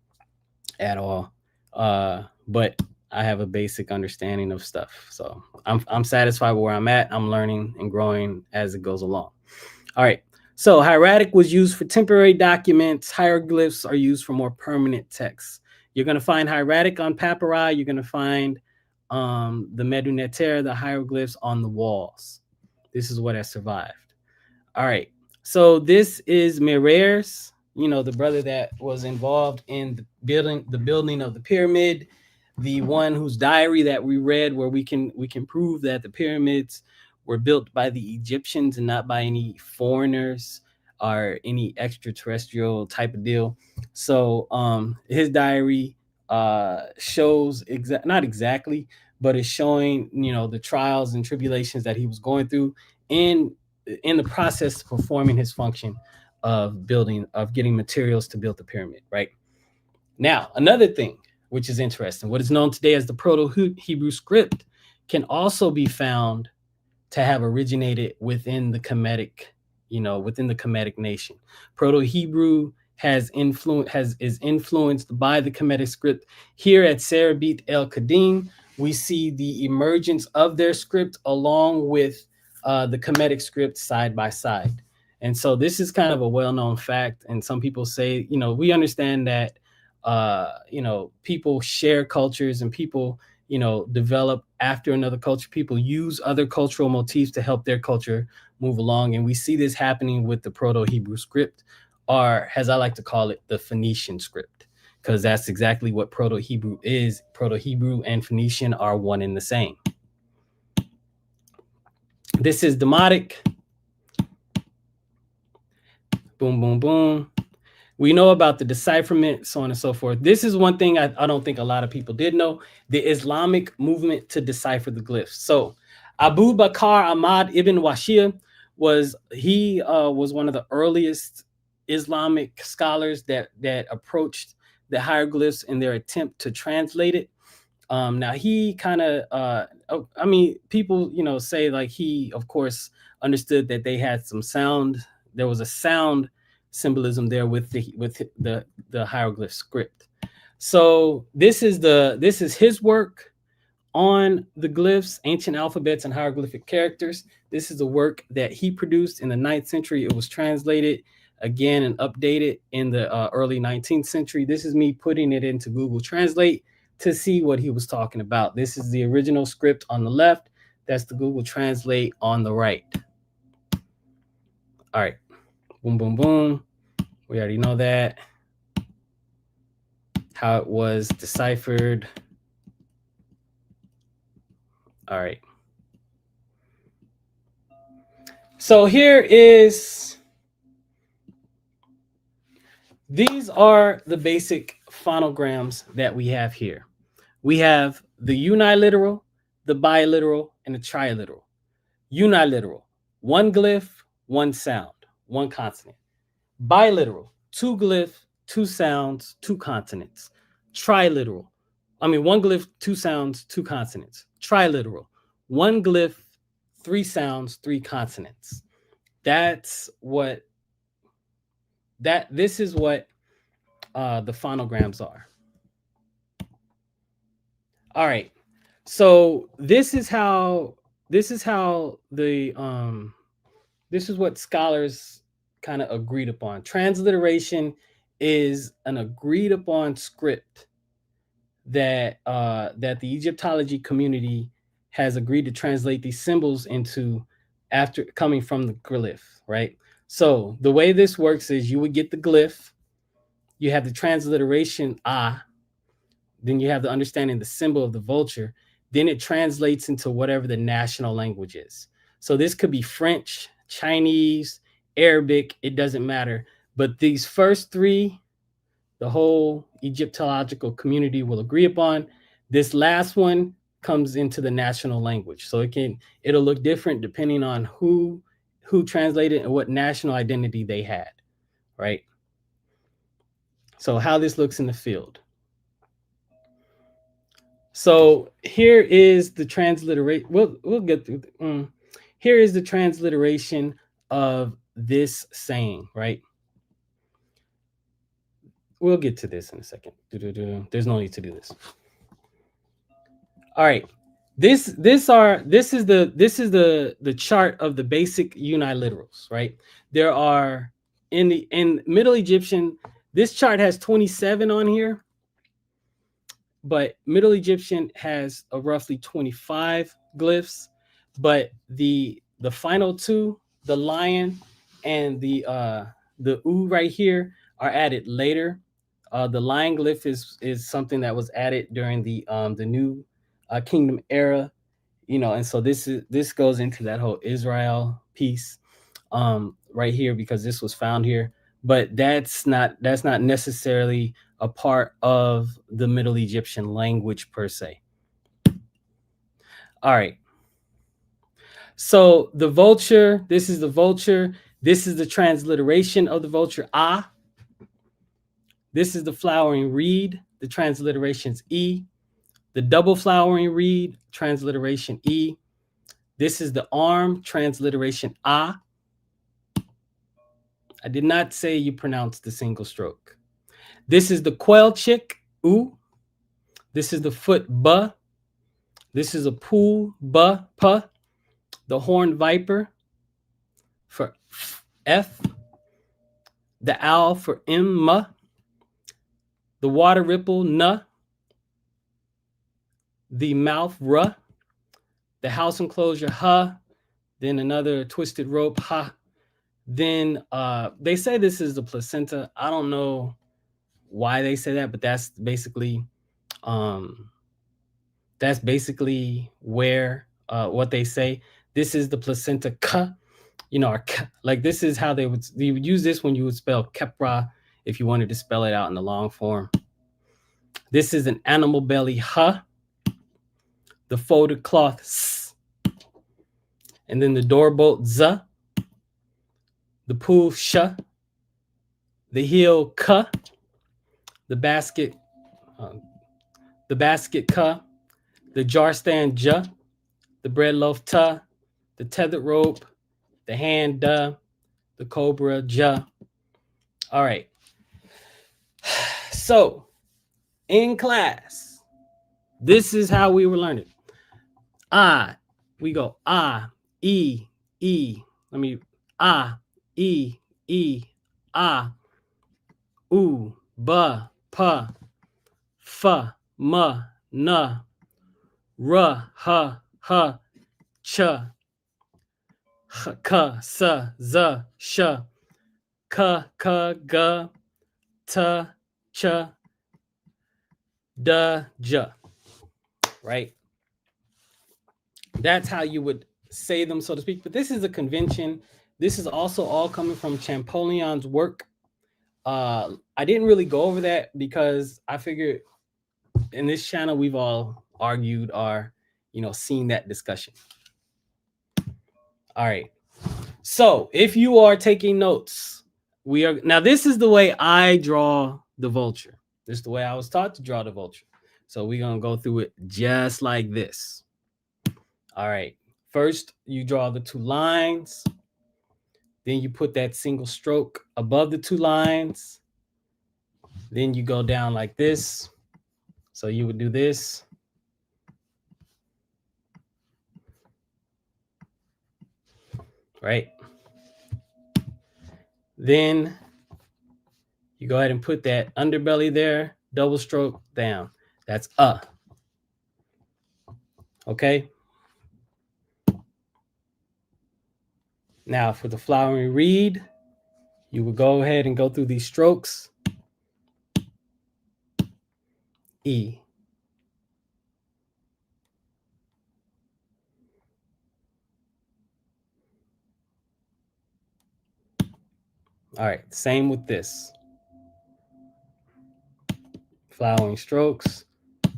at all, but I have a basic understanding of stuff. So I'm satisfied with where I'm at. I'm learning and growing as it goes along. All right. So hieratic was used for temporary documents. Hieroglyphs are used for more permanent texts. You're going to find hieratic on papyri. You're going to find the sa.neter, the hieroglyphs on the walls. This is what has survived. All right. So this is Merer's, the brother that was involved in the building of the pyramid, the one whose diary that we read, where we can prove that the pyramids were built by the Egyptians and not by any foreigners or any extraterrestrial type of deal. So his diary shows not exactly, but it's showing, the trials and tribulations that he was going through in the process of performing his function of getting materials to build the pyramid, right? Now, another thing which is interesting, what is known today as the Proto-Hebrew script can also be found to have originated within the Kemetic, within the Kemetic nation. Proto-Hebrew is influenced by the Kemetic script. Here at Serabit El Kadim, we see the emergence of their script along with the Kemetic script side by side. And so this is kind of a well-known fact. And some people say, we understand that, people share cultures and people, develop after another culture. People use other cultural motifs to help their culture move along. And we see this happening with the Proto-Hebrew script, or as I like to call it, the Phoenician script, because that's exactly what Proto-Hebrew is. Proto-Hebrew and Phoenician are one and the same. This is Demotic. Boom, boom, boom. We know about the decipherment, so on and so forth. This is one thing I don't think a lot of people did know: the Islamic movement to decipher the glyphs. So Abu Bakr Ahmad ibn Washia was one of the earliest Islamic scholars that approached the hieroglyphs in their attempt to translate it. Now he kind of, I mean, people, you know, say like he, of course, understood that they had some sound. There was a sound symbolism there with the hieroglyph script. So this is his work on the glyphs, ancient alphabets, and hieroglyphic characters. This is a work that he produced in the 9th century. It was translated again and updated in the early 19th century. This is me putting it into Google Translate to see what he was talking about. This is the original script on the left. That's the Google Translate on the right. All right. Boom, boom, boom. We already know that. How it was deciphered. All right. So here is, these are the basic phonograms that we have here. We have the uniliteral, the biliteral, and the triliteral. Uniliteral, one glyph, one sound, one consonant. Biliteral, two glyph, two sounds, two consonants. Triliteral, one glyph, two sounds, two consonants. Triliteral, one glyph, three sounds, three consonants. This is what the phonograms are. All right. So this is what scholars kind of agreed upon. Transliteration is an agreed upon script that the Egyptology community has agreed to translate these symbols into after coming from the glyph, right? So the way this works is you would get the glyph, you have the transliteration then you have the understanding the symbol of the vulture, then it translates into whatever the national language is. So this could be French, Chinese, Arabic, it doesn't matter. But these first three, the whole Egyptological community will agree upon. This last one comes into the national language. So it'll look different depending on who translated and what national identity they had, right? So how this looks in the field. So here is the transliteration. We'll get through. Here is the transliteration of this saying, right? We'll get to this in a second. There's no need to do this. All right. This is the chart of the basic uniliterals, right? There are in Middle Egyptian, this chart has 27 on here. But Middle Egyptian has a roughly 25 glyphs, but the final two, the lion and the U right here, are added later. The lion glyph is something that was added during the New Kingdom era, you know, and so this goes into that whole Israel piece right here because this was found here. But that's not necessarily a part of the Middle Egyptian language per se. All right. So the vulture, this is the vulture. This is the transliteration of the vulture, ah. This is the flowering reed. The transliteration is E. The double flowering reed, transliteration E. This is the arm, transliteration ah. I did not say you pronounce the single stroke. This is the quail chick, oo. This is the foot, ba. This is a pool, ba, pa. The horned viper for F. The owl for M, ma. The water ripple, na. The mouth, ra. The house enclosure, ha. Then another twisted rope, ha. Then they say this is the placenta. I don't know why they say that, but that's basically where what they say. This is the placenta, ka, you know, or ka, like this is how they would use this when you would spell kepra if you wanted to spell it out in the long form. This is an animal belly, ha. The folded cloth, s. And then the doorbolt, za. The pool, sha. The heel, ka. the basket ka, the jar stand ja, the bread loaf ta, the tethered rope, the hand da, the cobra ja. All right. So in class, this is how we were learning. We go e, let me e, oo, ba, pa, fa, ma, na, ra, ha, cha, ka, sa, za, sha, ka, ga, ta, cha, da, ja. Right? That's how you would say them, so to speak. But this is a convention. This is also all coming from Champollion's work. I didn't really go over that because I figured in this channel we've all argued or seen that discussion. All right. So if you are taking notes, now this is the way I draw the vulture. This is the way I was taught to draw the vulture. So we're gonna go through it just like this. All right. First, you draw the two lines. Then you put that single stroke above the two lines. Then you go down like this. So you would do this. Right? Then you go ahead and put that underbelly there, double stroke down. That's okay? Now for the flowering reed, you would go ahead and go through these strokes. E. All right, same with this. Flowering strokes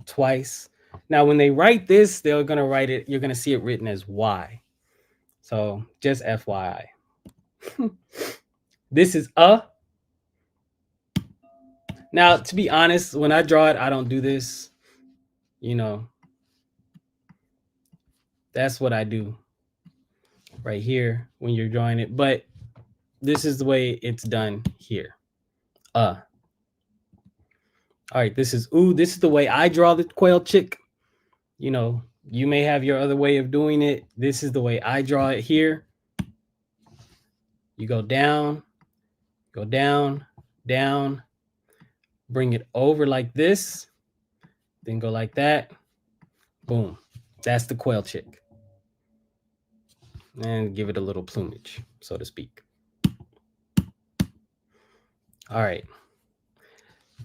twice. Now, when they write this, they're going to write it, you're going to see it written as Y. So just FYI. This is Now, to be honest, when I draw it, I don't do this. That's what I do right here when you're drawing it. But this is the way it's done here. All right, this is ooh. This is the way I draw the quail chick. You may have your other way of doing it. This is the way I draw it here. You go down, down, bring it over like this, then go like that. Boom. That's the quail chick. And give it a little plumage, so to speak. All right.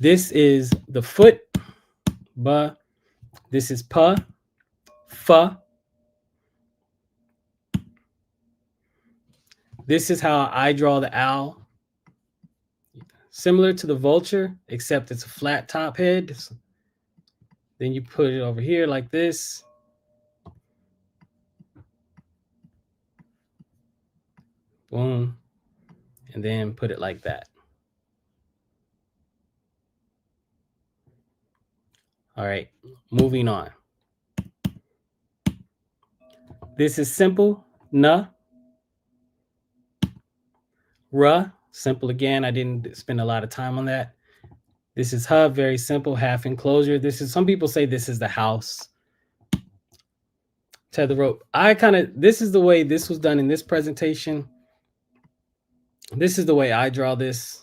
This is the foot, ba. This is pa, fa. This is how I draw the owl. Similar to the vulture, except it's a flat top head. Then you put it over here like this. Boom. And then put it like that. All right, moving on. This is simple, na. Ra, simple again. I didn't spend a lot of time on that. This is ha, very simple, half enclosure. Some people say this is the house. Tether rope. This is the way this was done in this presentation. This is the way I draw this.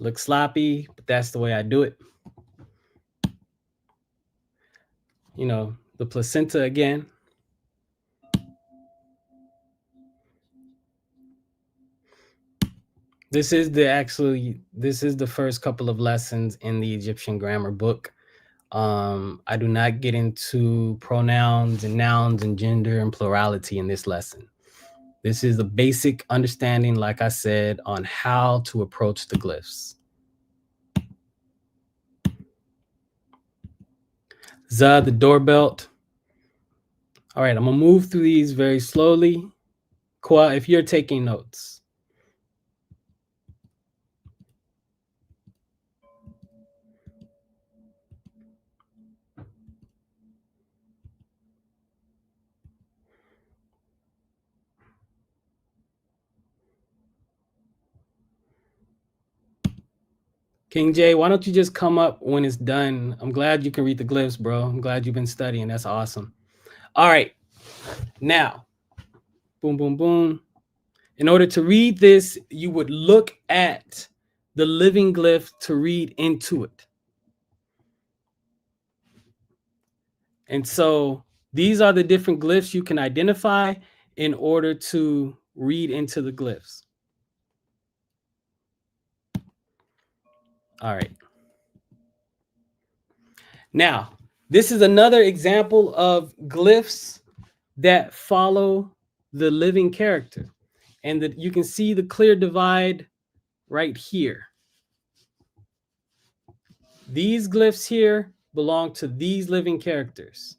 Looks sloppy, but that's the way I do it. The placenta again. This is the first couple of lessons in the Egyptian grammar book. I do not get into pronouns and nouns and gender and plurality in this lesson. This is the basic understanding, like I said, on how to approach the glyphs. Za, the door belt. All right, I'm gonna move through these very slowly. Kwa, if you're taking notes. King J, why don't you just come up when it's done? I'm glad you can read the glyphs, bro. I'm glad you've been studying. That's awesome. All right. Now, boom, boom, boom. In order to read this, you would look at the living glyph to read into it. And so these are the different glyphs you can identify in order to read into the glyphs. All right. Now, this is another example of glyphs that follow the living character. And that you can see the clear divide right here. These glyphs here belong to these living characters.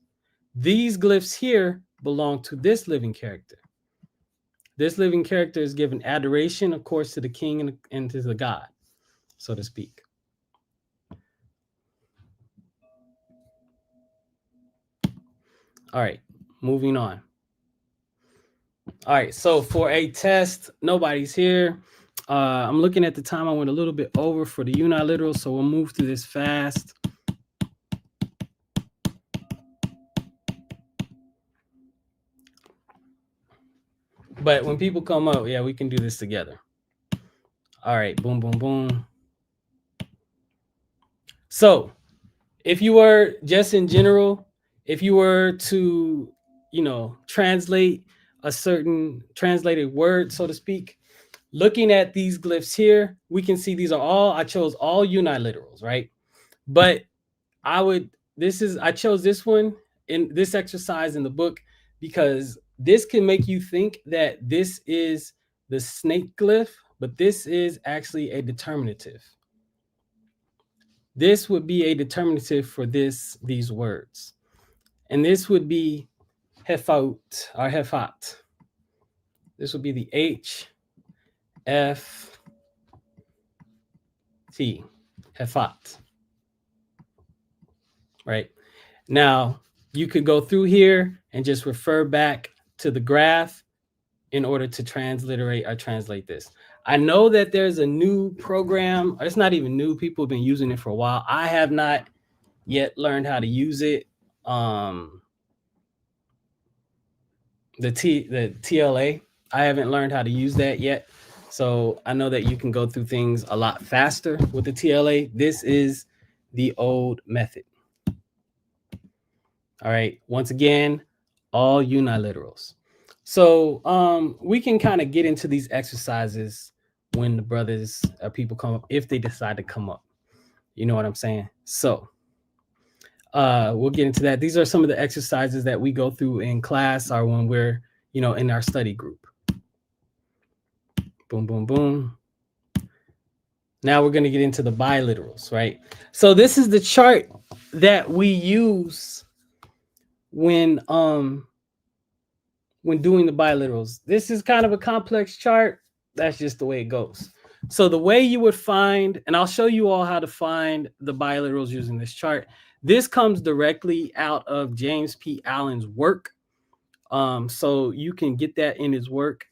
These glyphs here belong to this living character. This living character is given adoration, of course, to the king and to the god, so to speak. All right, moving on. All right, so for a test, nobody's here. I'm looking at the time. I went a little bit over for the uniliteral, so we'll move through this fast. But when people come up, yeah, we can do this together. All right, boom, boom, boom. So if you were just in general, if you were to, translate a certain translated word, so to speak, looking at these glyphs here, we can see these are all, I chose all uniliterals, right? But I chose this one in this exercise in the book because this can make you think that this is the snake glyph, but this is actually a determinative. This would be a determinative for these words. And this would be hefaut or hefat. This would be the H, F, T, hefat. Right? Now, you could go through here and just refer back to the graph in order to transliterate or translate this. I know that there's a new program. It's not even new. People have been using it for a while. I have not yet learned how to use it. The TLA, I haven't learned how to use that yet. So I know that you can go through things a lot faster with the TLA. This is the old method. All right. Once again, all uniliterals. So we can kind of get into these exercises when the brothers or people come up, if they decide to come up. You know what I'm saying? So we'll get into that. These are some of the exercises that we go through in class or when we're, in our study group. Boom, boom, boom. Now we're going to get into the biliterals, right? So this is the chart that we use when doing the biliterals. This is kind of a complex chart. That's just the way it goes. So the way you would find, and I'll show you all how to find the biliterals using this chart. This comes directly out of James P. Allen's work. So you can get that in his work.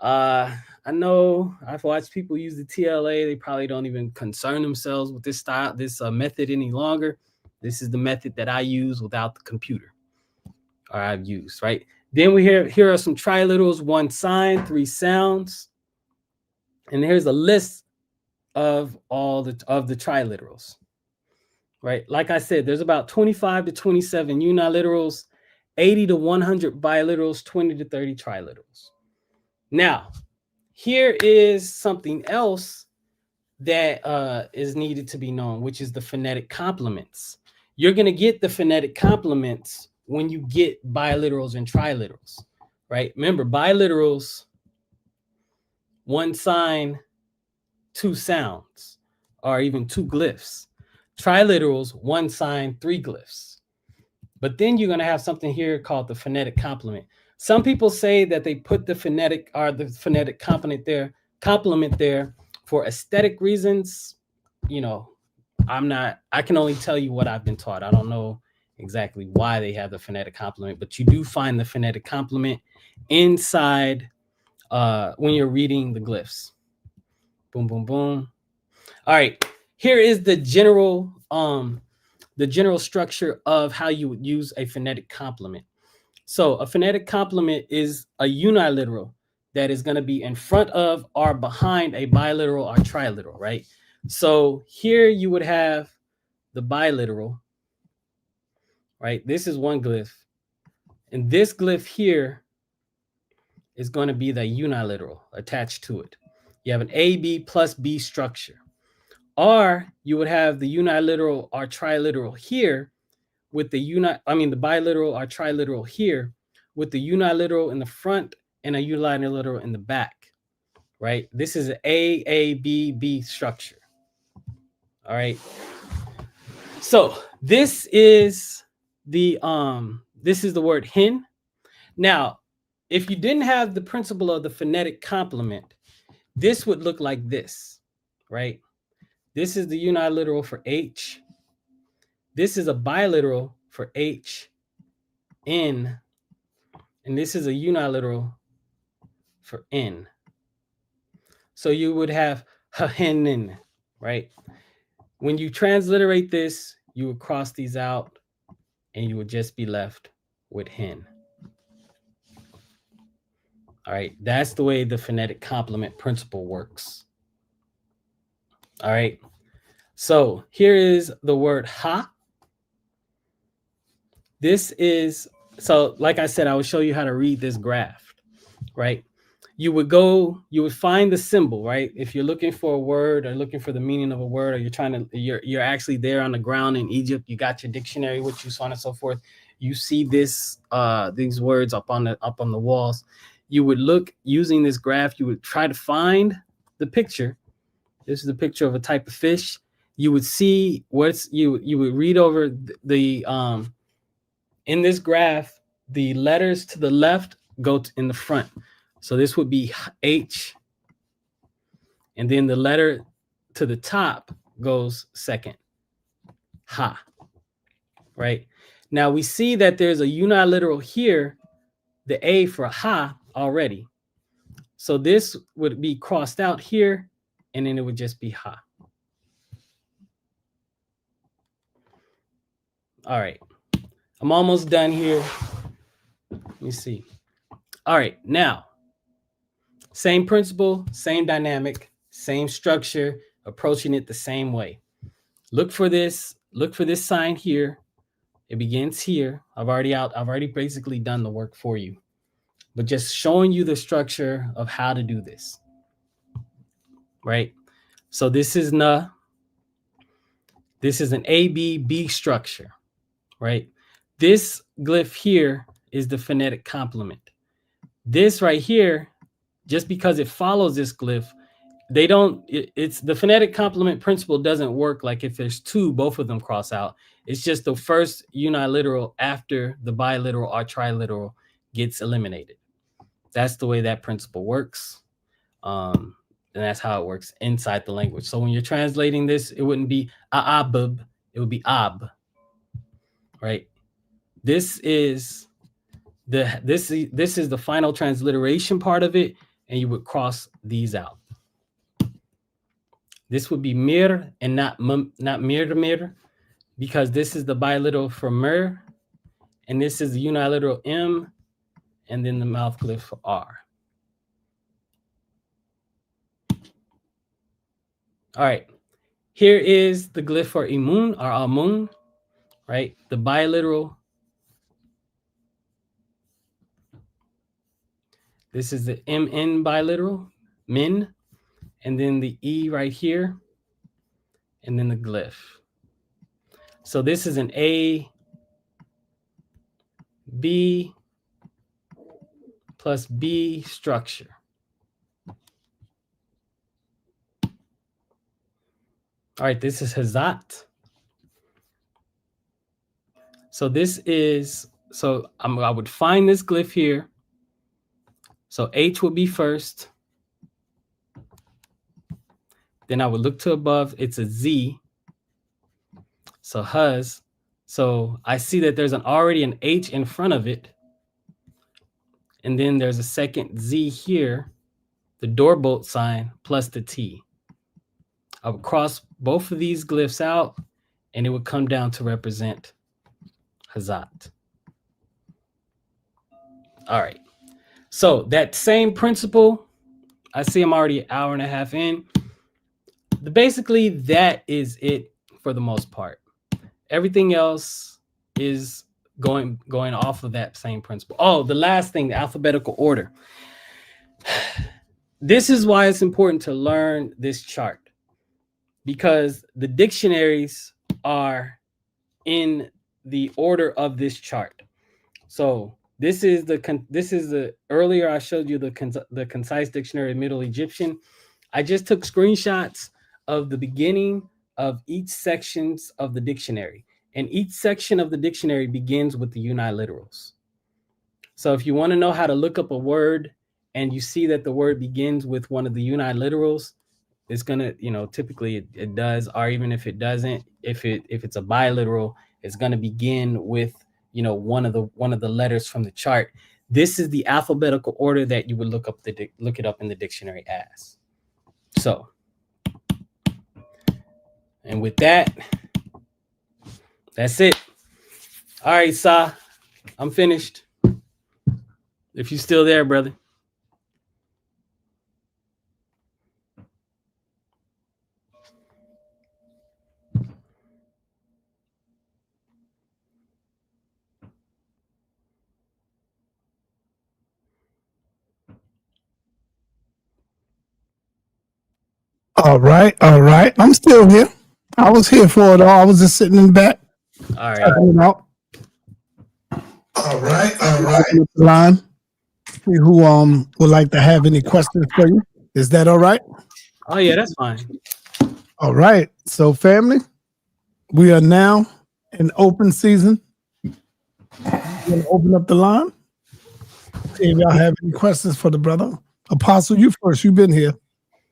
I know I've watched people use the TLA. They probably don't even concern themselves with this style, this method any longer. This is the method that I use without the computer, or I've used, right? Then here are some triliterals, 1 sign, 3 sounds. And here's a list of all the triliterals, right? Like I said, there's about 25 to 27 uniliterals, 80 to 100 biliterals, 20 to 30 triliterals. Now, here is something else that is needed to be known, which is the phonetic complements. You're going to get the phonetic complements when you get biliterals and triliterals, right? Remember, biliterals, 1 sign, 2 sounds, or even 2 glyphs. Triliterals, 1 sign, 3 glyphs. But then you're going to have something here called the phonetic complement. Some people say that they put the phonetic complement there for aesthetic reasons. I can only tell you what I've been taught. I don't know exactly why they have the phonetic complement, but you do find the phonetic complement inside when you're reading the glyphs. Boom, boom, boom. All right. here is the general structure of how you would use a phonetic complement. So a phonetic complement is a uniliteral that is going to be in front of or behind a biliteral or triliteral, right? So here you would have the biliteral, right? This is one glyph. And this glyph here is going to be the unilateral attached to it. You have an AB plus B structure. Or you would have the unilateral or triliteral here with the biliteral or triliteral here with the unilateral in the front and a unilateral in the back, right? This is an AABB structure. All right. So this is the word hen. Now, if you didn't have the principle of the phonetic complement, this would look like this, right? This is the unilateral for H. This is a biliteral for H, N, and this is a unilateral for N. So you would have hen, right? When you transliterate this, you would cross these out and you would just be left with hen. All right, that's the way the phonetic complement principle works. All right, so here is the word ha. This is, so like I said, I will show you how to read this graph, right? You would find the symbol, right? If you're looking for a word or looking for the meaning of a word, or you're actually there on the ground in Egypt, you got your dictionary with you, so on and so forth. You see these words up on the walls. You would look using this graph, you would try to find the picture. This is the picture of a type of fish. You would see you would read over in this graph, the letters to the left go in the front. So this would be H, and then the letter to the top goes second, ha, right? Now we see that there's a unilateral here, the A for ha already. So this would be crossed out here, and then it would just be ha. All right, I'm almost done here. Let me see. All right, now, same principle, same dynamic, same structure, approaching it the same way. Look for this sign here. It begins here. I've already basically done the work for you, but just showing you the structure of how to do this, right? So this is na. This is an ABB structure, right? This glyph here is the phonetic complement. This right here, just because it follows this glyph, it's the phonetic complement principle doesn't work like if there's two, both of them cross out. It's just the first unilateral after the biliteral or triliteral gets eliminated. That's the way that principle works. And that's how it works inside the language. So when you're translating this, it wouldn't be aabub, it would be ab, right? This is the final transliteration part of it, and you would cross these out. This would be mir and not mir, because this is the biliteral for mir, and this is the unilateral M, and then the mouth glyph for R. All right, here is the glyph for imun or amun, right? The biliteral. This is the MN biliteral, min, and then the E right here, and then the glyph. So this is an A, B plus B structure. All right, this is Hazat. So this is, I would find this glyph here. So H would be first. Then I would look to above, it's a Z. So Huz. So I see that there's already an H in front of it. And then there's a second Z here, the door bolt sign plus the T. I would cross both of these glyphs out, and it would come down to represent Hazat. All right. So that same principle, I see I'm already an hour and a half in. Basically, that is it for the most part. Everything else is going off of that same principle. Oh, the last thing, the alphabetical order. This is why it's important to learn this chart, because the dictionaries are in the order of this chart. So this is the earlier I showed you the concise dictionary of Middle Egyptian. I just took screenshots of the beginning of each sections of the dictionary, and each section of the dictionary begins with the uniliterals. So if you want to know how to look up a word and you see that the word begins with one of the uniliterals, it's gonna, typically it does, or even if it doesn't, if it's a biliteral, it's gonna begin with one of the letters from the chart. This is the alphabetical order that you would look it up in the dictionary as. So, and with that, that's it. All right, Sa, I'm finished. If you're still there, brother. All right. I'm still here. I was here for it all. I was just sitting in the back. All right. All right. Line. See who would like to have any questions for you. Is that all right? Oh yeah, that's fine. All right. So family, we are now in open season. I'm gonna open up the line. See if y'all have any questions for the brother. Apostle, you first. You've been here,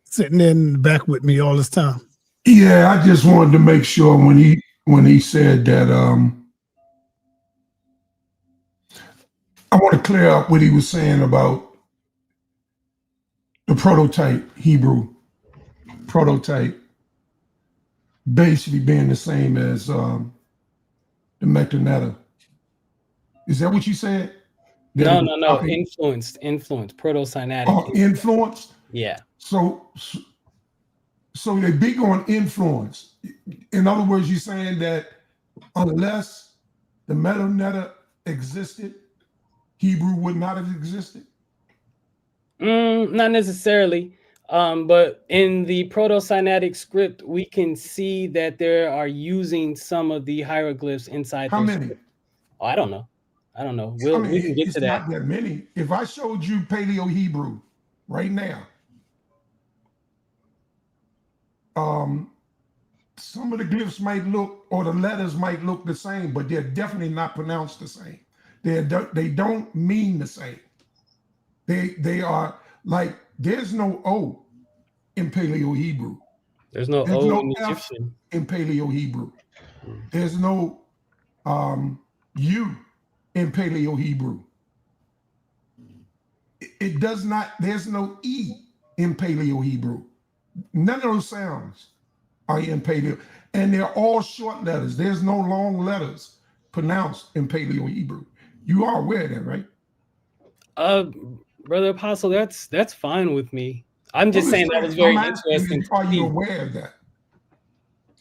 sitting in the back with me all this time. Yeah, I just wanted to make sure when he said that, I want to clear up what he was saying about the prototype Hebrew prototype basically being the same as the sa.neter. Is that what you said? No. Influenced. Proto-Sinaitic. Oh, influenced? Yeah. So they big on influence. In other words, you're saying that unless the sa.neter existed, Hebrew would not have existed? Not necessarily. But in the Proto-Sinaitic script, we can see that they are using some of the hieroglyphs inside. How many? Script. Oh, I don't know. We can get to that. It's not that many. If I showed you Paleo-Hebrew right now, some of the glyphs might look, or the letters might look the same, but they're definitely not pronounced the same. They don't mean the same. They are like, there's no O in Paleo-Hebrew. There's no O in F Egyptian. in Paleo-Hebrew. There's no U in Paleo-Hebrew. It does not, there's no E in Paleo-Hebrew. None of those sounds are in Paleo, and they're all short letters. There's no long letters pronounced in Paleo-Hebrew. You are aware of that, right? Brother Apostle, that's fine with me. I'm just saying that was very interesting. Are you aware of that?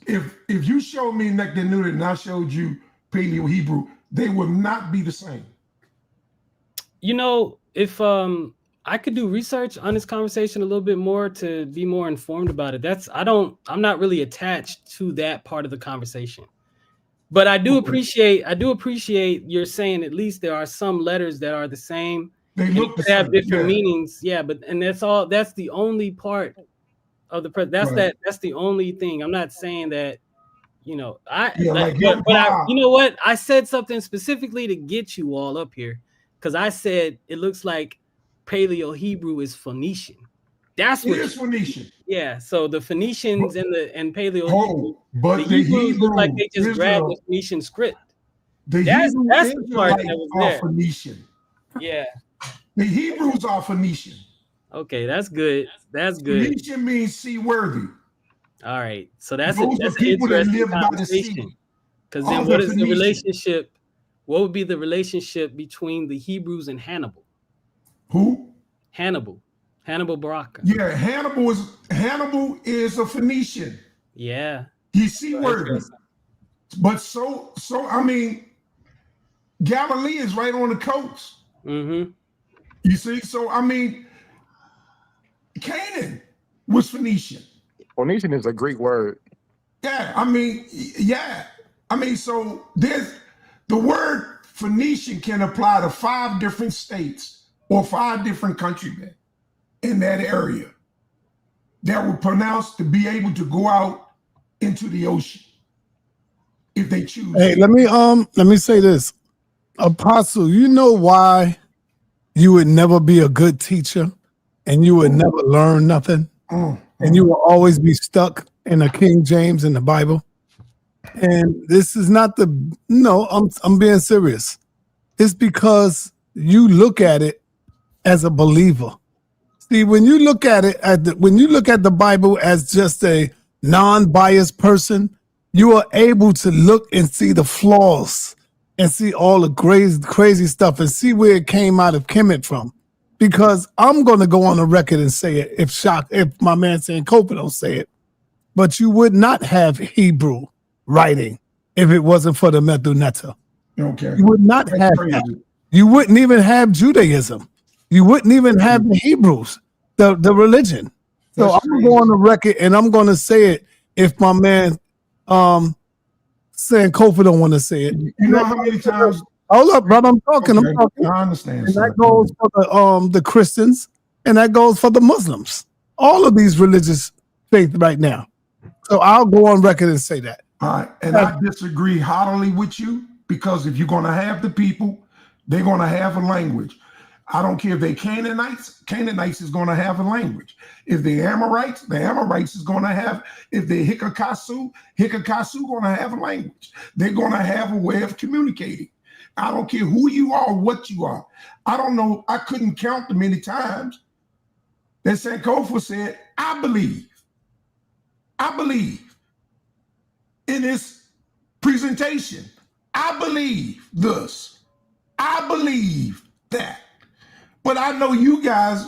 If you showed me sa.neter and I showed you Paleo-Hebrew, they would not be the same. If I could do research on this conversation a little bit more to be more informed about it. I'm not really attached to that part of the conversation. But I do appreciate you're saying at least there are some letters that are the same. They look the have same, different yeah. meanings. Yeah, and that's the only part of the that's the only thing. I'm not saying that, you know what? I said something specifically to get you all up here, because I said it looks like Paleo-Hebrew is Phoenician. That's what it is Phoenician. Yeah, so the Phoenicians and Paleo-Hebrew, but the Hebrews look like they just grabbed the Phoenician script. That's the part that was there. Phoenician. Yeah. The Hebrews are Phoenician. Okay, that's good. That's good. Phoenician means seaworthy. All right. So that's Those an are people that interesting live by the conversation. sea. Because All then the what is the Phoenicians. relationship? What would be the relationship between the Hebrews and Hannibal? Who? Hannibal Baraka. Yeah, Hannibal is a Phoenician. Yeah. He's seaworthy. But so I mean, Galilee is right on the coast. Mm-hmm. You see, so I mean, Canaan was Phoenician. Phoenician is a Greek word. Yeah, I mean, so there's the word Phoenician can apply to 5 different states or 5 different countrymen in that area that were pronounced to be able to go out into the ocean if they choose. Hey, let me say this. Apostle, you know why you would never be a good teacher and you would never learn nothing? And you will always be stuck in a King James in the Bible. And this is not I'm being serious. It's because you look at it as a believer. See, when you look at it when you look at the Bible as just a non-biased person, you are able to look and see the flaws and see all the crazy stuff and see where it came out of Kemet from. Because I'm going to go on the record and say it if my man Sankofa don't say it. But you would not have Hebrew writing if it wasn't for the sa.neter. Okay. You would not have that. You wouldn't even have Judaism. You wouldn't even have the Hebrews, the religion. So I'm going to go on the record and I'm going to say it if my man Sankofa don't want to say it. You know how many times? Hold up, brother. I'm talking. I understand. And that goes for the Christians, and that goes for the Muslims. All of these religious faith right now. So I'll go on record and say that. All right, and I disagree heartily with you because if you're going to have the people, they're going to have a language. I don't care if they're Canaanites is going to have a language. If they're Amorites, the Amorites is going to have. If they're Hikakasu going to have a language. They're going to have a way of communicating. I don't care who you are or what you are. I don't know. I couldn't count the many times that Sankofa said, I believe in this presentation. I believe this. I believe that. But I know you guys,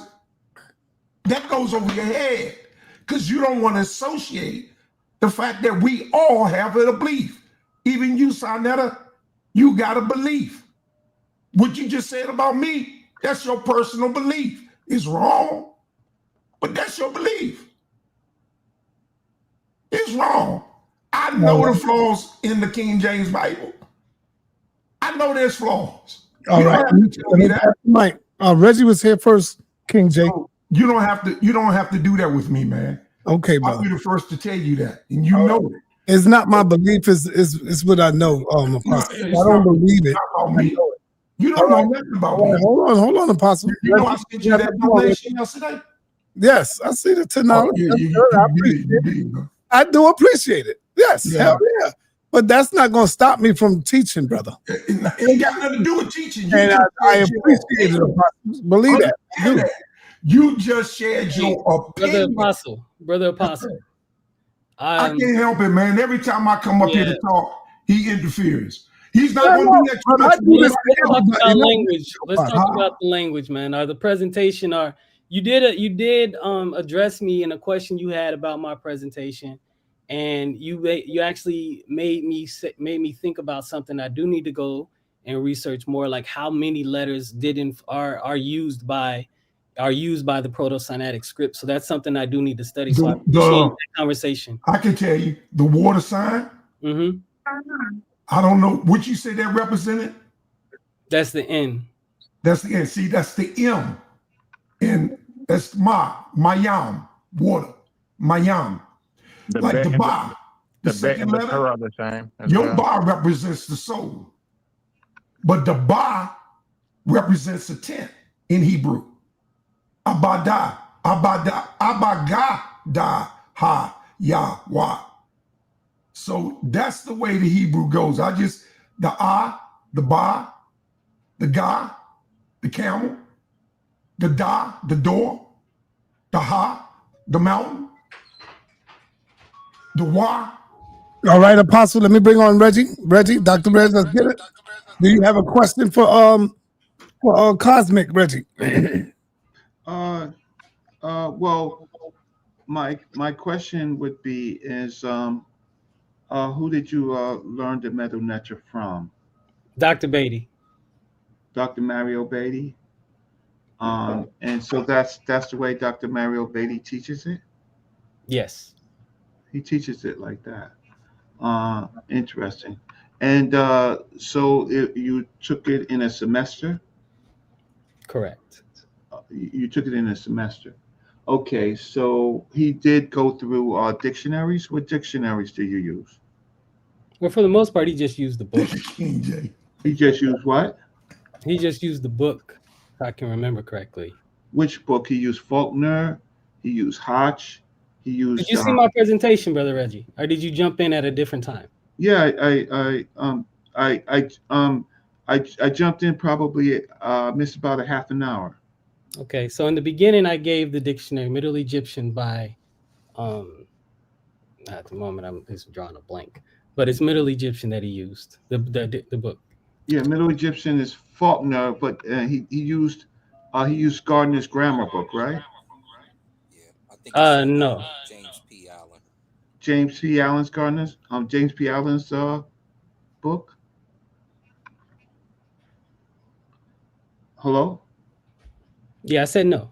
that goes over your head because you don't want to associate the fact that we all have a belief. Even you, sa.neter, you got a belief. What you just said about me, that's your personal belief. It's wrong, but that's your belief. It's wrong. I know the flaws in the King James Bible. I know there's flaws. All right. Mike, Reggie was here first, King J. So you don't have to do that with me, man. Okay, brother. I'll be the first to tell you that, and you know it. It's not my belief. It's what I know. Apostle. I don't believe it. You don't know nothing about me. Hold on, Apostle. You know I sent you that donation yesterday? Yes, I see the technology. I do appreciate it. Yes, hell yeah. But that's not going to stop me from teaching, brother. It ain't got nothing to do with teaching. And I appreciate it. Believe that. You just shared your opinion. Brother Apostle. I can't help it, man. Every time I come up here to talk, he interferes. He's not going to do that too much. Let's talk about the language, man. The presentation you did address me in a question you had about my presentation, and you actually made me think about something I do need to go and research more, like how many letters are used by the Proto-Sinaitic script. So that's something I do need to study. So I appreciate that conversation. I can tell you the water sign. Mm-hmm. I don't know what you said that represented. That's the N. That's the N. See, that's the M. And that's Mayam, water. Mayam. Like the Ba. The second letter are the same. Your Ba represents the soul. But the Ba represents the tent in Hebrew. Abada, abagada, ha, ya, wa. So that's the way the Hebrew goes. The Ba, the Ga, the camel, the Da, the door, the Ha, the mountain. The why? All right, Apostle. Let me bring on Reggie. Reggie, Dr. Reg, let's get it. Do you have a question for Khazmik, Reggie? Well, my question would be is who did you learn the sa.neter from? Dr. Beatty. Dr. Mario Beatty. And so that's the way Dr. Mario Beatty teaches it. Yes. He teaches it like that. Interesting. And so you took it in a semester? Correct. You took it in a semester. Okay, so he did go through dictionaries. What dictionaries do you use? Well, for the most part, he just used the book. King J. He just used what? He just used the book, if I can remember correctly. Which book? He used Faulkner. He used Hodge. He used. Did you see my presentation, Brother Reggie, or did you jump in at a different time? Yeah, I jumped in probably missed about a half an hour. Okay, so in the beginning, I gave the dictionary Middle Egyptian by, at the moment I'm just drawing a blank, but it's Middle Egyptian that he used the book. Yeah, Middle Egyptian is Faulkner, but he used Gardner's grammar book, right? No. James P. Allen. James P. Allen's James P. Allen's book. Hello? Yeah, I said no.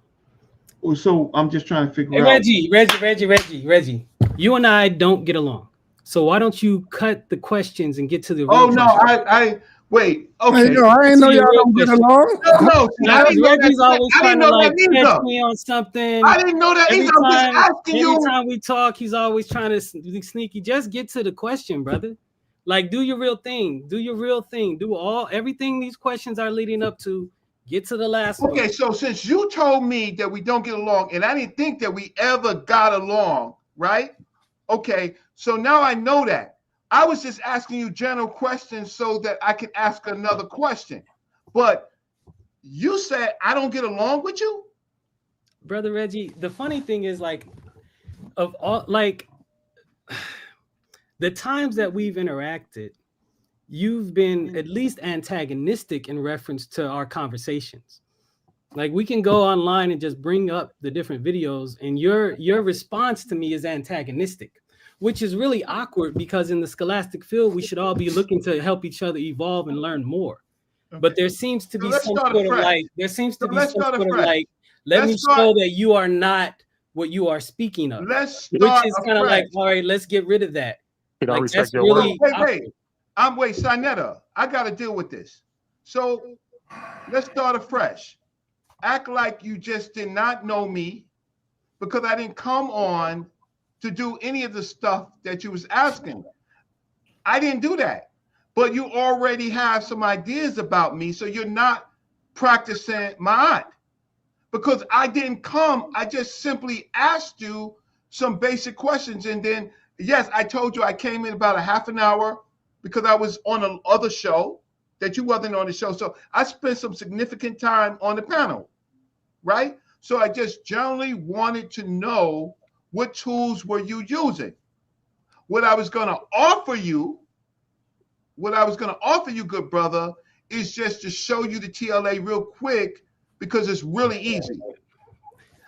So I'm just trying to figure out. Reggie. You and I don't get along. So why don't you cut the questions and get to the real Oh no, question? I wait. Okay. Hey, yo, I ain't know y'all don't get along. No, I didn't know Reggie's always that. I trying didn't know to that either. catch me on something. I didn't know that either. I'm just asking you. Every time we talk, he's always trying to be sneaky. Just get to the question, brother. Like, do your real thing. Do your real thing. Do everything these questions are leading up to. Get to the last one. Okay, so since you told me that we don't get along, and I didn't think that we ever got along, right? Okay, so now I know that. I was just asking you general questions so that I could ask another question. But you said I don't get along with you? Brother Reggie, the funny thing is, like, of all, like, the times that we've interacted, you've been at least antagonistic in reference to our conversations. Like, we can go online and just bring up the different videos, and your response to me is antagonistic, which is really awkward because in the scholastic field, we should all be looking to help each other evolve and learn more. Okay. But there seems to be some sort of like, let me show that you are not what you are speaking of. Which is kind of like, all right, let's get rid of that. Like, that's really wait, sa.neter, I got to deal with this. So let's start afresh. Act like you just did not know me because I didn't come on to do any of the stuff that you was asking. I didn't do that, but you already have some ideas about me, so you're not practicing ma'at. Because I didn't come, I just simply asked you some basic questions, and then, yes, I told you I came in about a half an hour because I was on another show that you wasn't on the show. So I spent some significant time on the panel, right? So I just generally wanted to know what tools were you using. What I was going to offer you, good brother, is just to show you the TLA real quick because it's really easy.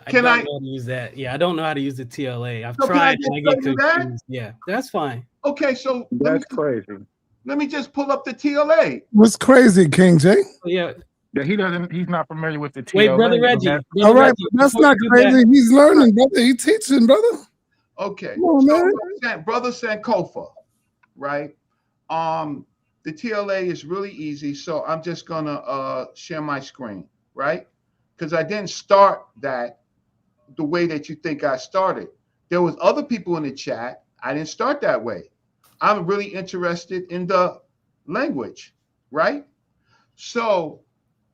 I don't know how to use that. Yeah, I don't know how to use the TLA. I've tried and I get confused. Yeah, that's fine. Okay, so that's crazy. Let me just pull up the TLA. What's crazy, King J? Yeah. Yeah, he's not familiar with the TLA. Wait, Brother Reggie. All right, that's not crazy. He's learning, brother. He's teaching, brother. Okay. Come on, man. Brother Sankofa, right? The TLA is really easy. So I'm just gonna share my screen, right? Because I didn't start that the way that you think I started. There was other people in the chat. I didn't start that way. I'm really interested in the language, right? So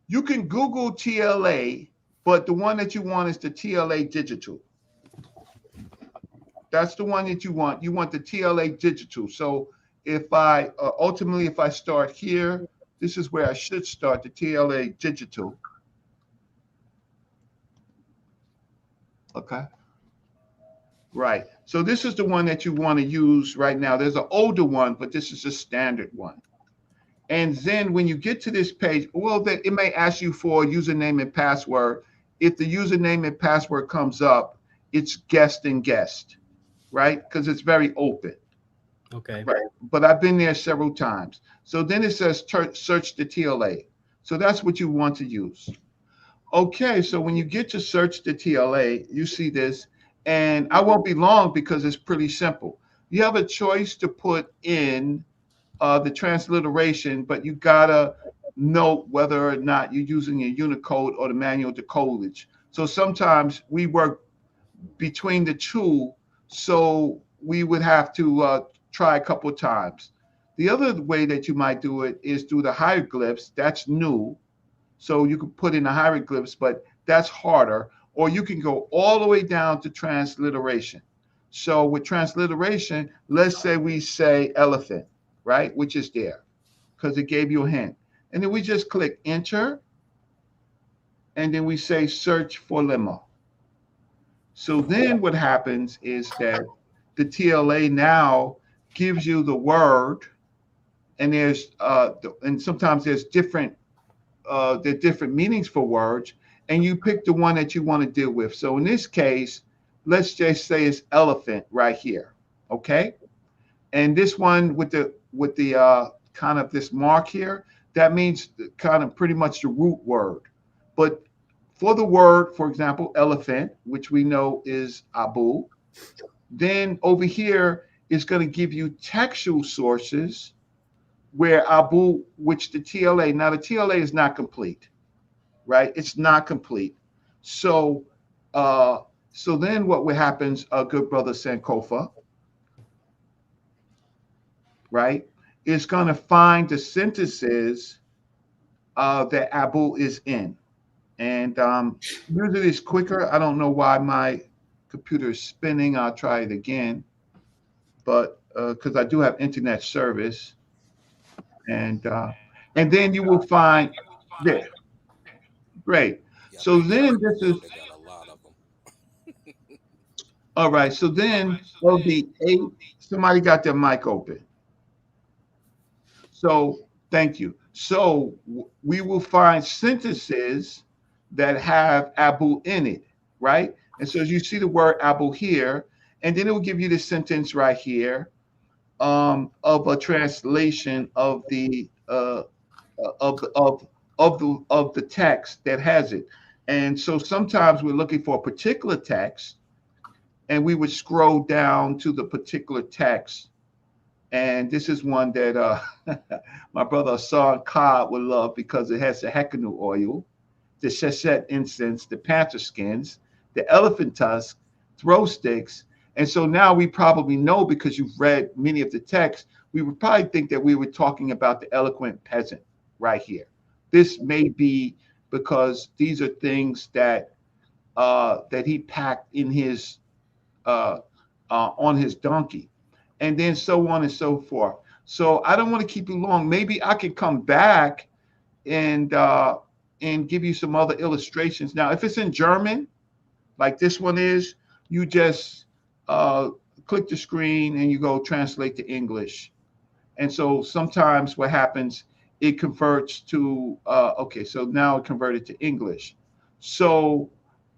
you can Google TLA, but the one that you want is the TLA digital. That's the one that you want. You want the TLA digital. So if I ultimately, if I start here, this is where I should start, the TLA digital. Okay. Right. So this is the one that you want to use right now. There's an older one, but this is a standard one. And then when you get to this page, well, it may ask you for a username and password. If the username and password comes up, it's guest and guest, right? Because it's very open. Okay. Right. But I've been there several times. So then it says search the TLA. So that's what you want to use. Okay, so when you get to search the TLA, you see this, and I won't be long because it's pretty simple. You have a choice to put in the transliteration, but you gotta note whether or not you're using a Unicode or the manual decodage. So sometimes we work between the two, so we would have to try a couple of times. The other way that you might do it is through the hieroglyphs. That's new. So you can put in the hieroglyphs, but that's harder. Or you can go all the way down to transliteration. So with transliteration, let's say we say elephant, right? Which is there because it gave you a hint. And then we just click enter. And then we say search for lemma. So then what happens is that the TLA now gives you the word, and there's and sometimes there's different meanings for words, and you pick the one that you want to deal with. So in this case, let's just say it's elephant right here, okay? And this one with the kind of this mark here, that means kind of pretty much the root word. But for the word, for example, elephant, which we know is Abu, then over here is going to give you textual sources where Abu, which the TLA, now the TLA is not complete, right? It's not complete. So so then what happens, good brother Sankofa, right, is going to find the sentences that Abu is in. And usually it's quicker. I don't know why my computer is spinning. I'll try it again. But because I do have internet service. And then you will find this. Great. So then this is all right. So then of the 8, somebody got their mic open. So thank you. So we will find sentences that have Abu in it, right? And so you see the word Abu here, and then it will give you the sentence right here of a translation of the text that has it. And so sometimes we're looking for a particular text, and we would scroll down to the particular text. And this is one that my brother Sankofa would love because it has the Hekanu oil, the Sheshet incense, the panther skins, the elephant tusk, throw sticks. And so now we probably know, because you've read many of the texts, we would probably think that we were talking about the eloquent peasant right here. This may be because these are things that that he packed in his on his donkey, and then so on and so forth. So I don't want to keep you long. Maybe I can come back and give you some other illustrations. Now, if it's in German, like this one is, you just click the screen and you go translate to English. And so sometimes what happens, it converts to, okay, so now it converted to English. So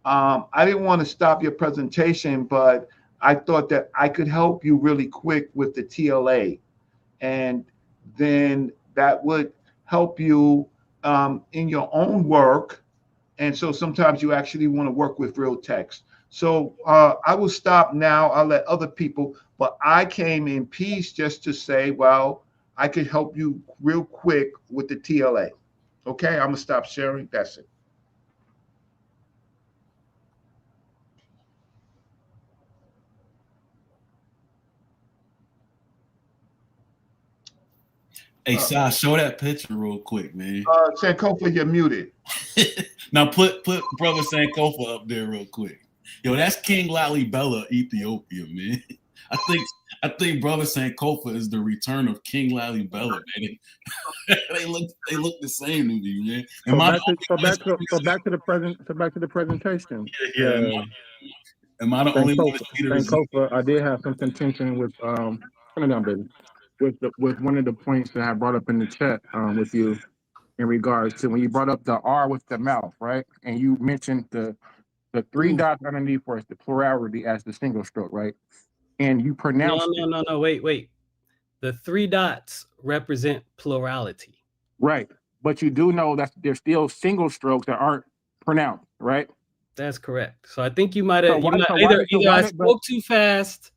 I didn't want to stop your presentation, but I thought that I could help you really quick with the TLA. And then that would help you in your own work. And so sometimes you actually want to work with real text. So I will stop now. I'll let other people, but I came in peace just to say, well, I could help you real quick with the TLA. Okay, I'm gonna stop sharing. That's it. Hey, Sai, show that picture real quick, man. Sankofa, you're muted. Now put brother Sankofa up there real quick. Yo, that's King Lalibela, Ethiopia, man. I think brother Sankofa is the return of King Lalibela, man. They look the same to me, man. And so back to the presentation. Yeah. Am I the only one that see the result? Sankofa, I did have some contention with turn it down, baby. With one of the points that I brought up in the chat with you in regards to when you brought up the R with the mouth, right? And you mentioned the three dots underneath for the plurality as the single stroke, right? And you pronounced no, wait. The 3 dots represent plurality. Right. But you do know that there's still single strokes that aren't pronounced, right? That's correct. So I think you might have either I spoke too fast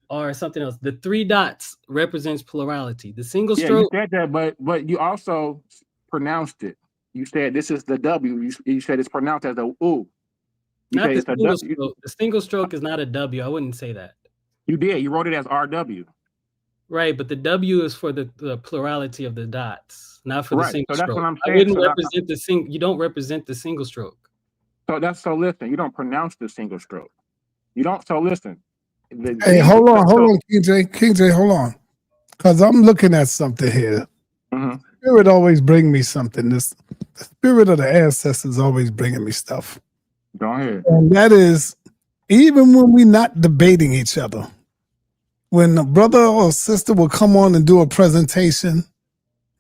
or something else. The 3 dots represents plurality. The single stroke. You said that, but you also pronounced it. You said this is the W. You said it's pronounced as a U. Not the single stroke. The single stroke is not a W. I wouldn't say that. You did. You wrote it as RW. Right, but the W is for the plurality of the dots, not for the single so that's stroke. What I'm saying. I wouldn't represent you don't represent the single stroke. So listen, you don't pronounce the single stroke. You don't. So listen. Hey, hold on, King J, hold on, because I'm looking at something here. Spirit always bring me something. The spirit of the ancestors always bringing me stuff. Go ahead. And that is, even when we're not debating each other, when a brother or sister will come on and do a presentation,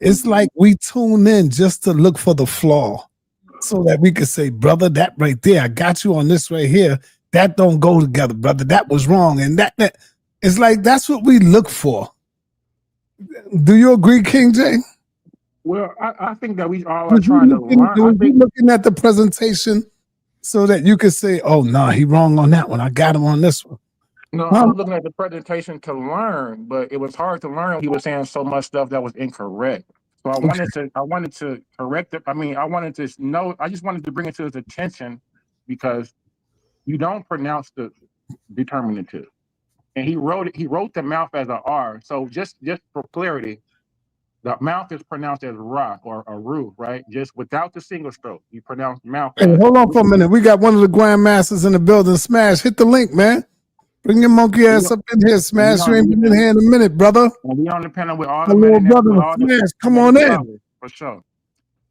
it's like we tune in just to look for the flaw so that we could say, brother, that right there, I got you on this right here. That don't go together, brother. That was wrong. And that it's like, that's what we look for. Do you agree, King J? Well, I think that we all are trying to learn. Looking at the presentation so that you could say, oh, no, he wrong on that one. I got him on this one. No, I was looking at the presentation to learn, but it was hard to learn. He was saying so much stuff that was incorrect. So I wanted to correct it. I mean, I wanted to know. I just wanted to bring it to his attention because you don't pronounce the determinative, and he wrote the mouth as a R. So just for clarity, the mouth is pronounced as ra or a ru, right? Just without the single stroke, you pronounce mouth. Hey, hold on for a minute. We got one of the grandmasters in the building. Smash, hit the link, man. Bring your monkey ass up in here, Smash. You ain't been in here in a minute, brother. We on the panel with all the little brother, Smash. Come on in. For sure.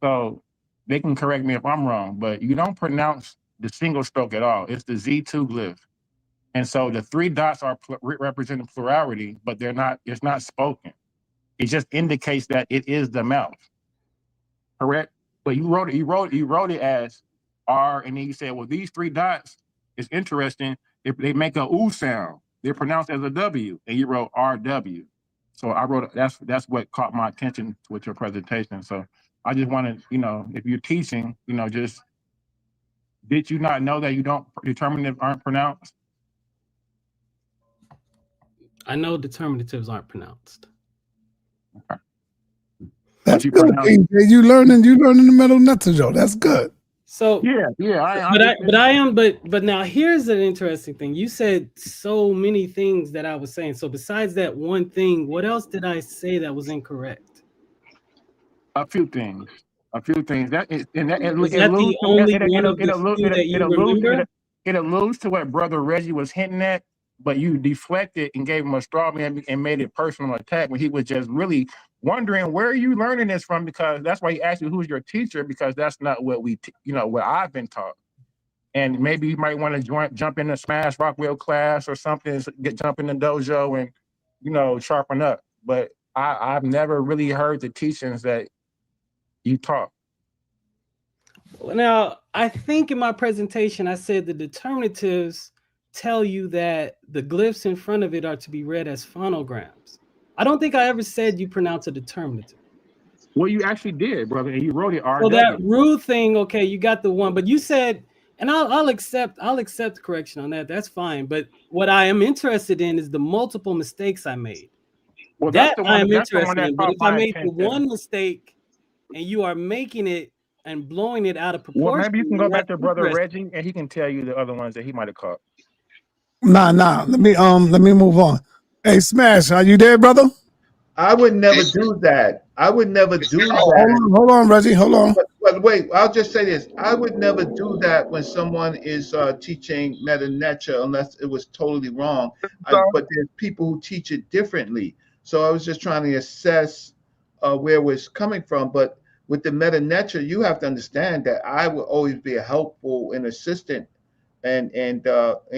So they can correct me if I'm wrong, but you don't pronounce the single stroke at all. It's the Z2 glyph. And so the 3 dots are representing plurality, but it's not spoken. It just indicates that it is the mouth. Correct? But you wrote it as R, and then you said, well, these 3 dots is interesting. If they make a U sound, they're pronounced as a W, and you wrote RW. So I wrote that's what caught my attention with your presentation. So I just wanted, if you're teaching, just did you not know that you don't determinative aren't pronounced? I know determinatives aren't pronounced. Okay. That's good. You learning the metal nuts, Joe. That's good. So yeah. But now here's an interesting thing. You said so many things that I was saying. So besides that one thing, what else did I say that was incorrect? A few things. It alludes to what Brother Reggie was hinting at, but you deflected and gave him a straw man and made it personal attack when he was just really wondering where are you learning this from, because that's why he asked you who's your teacher, because that's not what what I've been taught. And maybe you might want to jump in a Smash Rockwell class or something, jump in the dojo and sharpen up. But I've never really heard the teachings that you taught. Well, now I think in my presentation I said the determinatives tell you that the glyphs in front of it are to be read as phonograms. I don't think I ever said you pronounce a determinative. Well, you actually did, brother, and you wrote it RW. So that rude thing, okay, you got the one, but you said, and I'll accept the correction on that. That's fine. But what I am interested in is the multiple mistakes I made. Well, that I am interested in. But if I made the one mistake and you are making it and blowing it out of proportion, well, maybe you can go back to Brother Reggie and he can tell you the other ones that he might have caught. Nah. Let me move on. Hey, Smash, are you there, brother? I would never do that. I would never do that. Hold on, Reggie. Hold on. But wait, I'll just say this. I would never do that when someone is teaching meta nature unless it was totally wrong. But there's people who teach it differently. So I was just trying to assess where it was coming from. But with the meta nature, you have to understand that I will always be a helpful and assistant and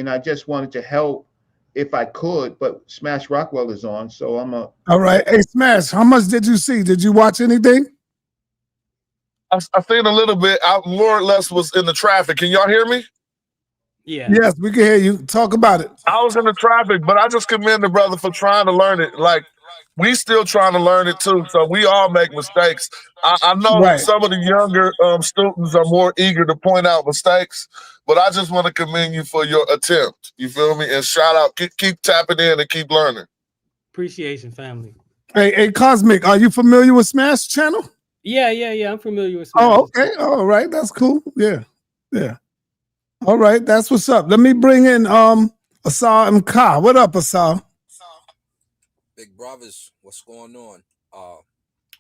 I just wanted to help if I could. But Smash Rockwell is on, so I'm a. All right. Hey, Smash, how much did you see? Did you watch anything? I seen a little bit. I more or less was in the traffic. Can y'all hear me? Yeah. Yes, we can hear you. Talk about it. I was in the traffic, but I just commend the brother for trying to learn it. Like, we still trying to learn it too, so we all make mistakes. I know Right. some of the younger students are more eager to point out mistakes, but I just want to commend you for your attempt. You feel me? And shout out, keep tapping in and keep learning. Appreciation, family. Hey, Khazmik, are you familiar with Smash Channel? Yeah. I'm familiar with Smash. Oh, okay. All right. That's cool. Yeah. All right. That's what's up. Let me bring in Asar and Ka. What up, Asar? Big brothers, what's going on?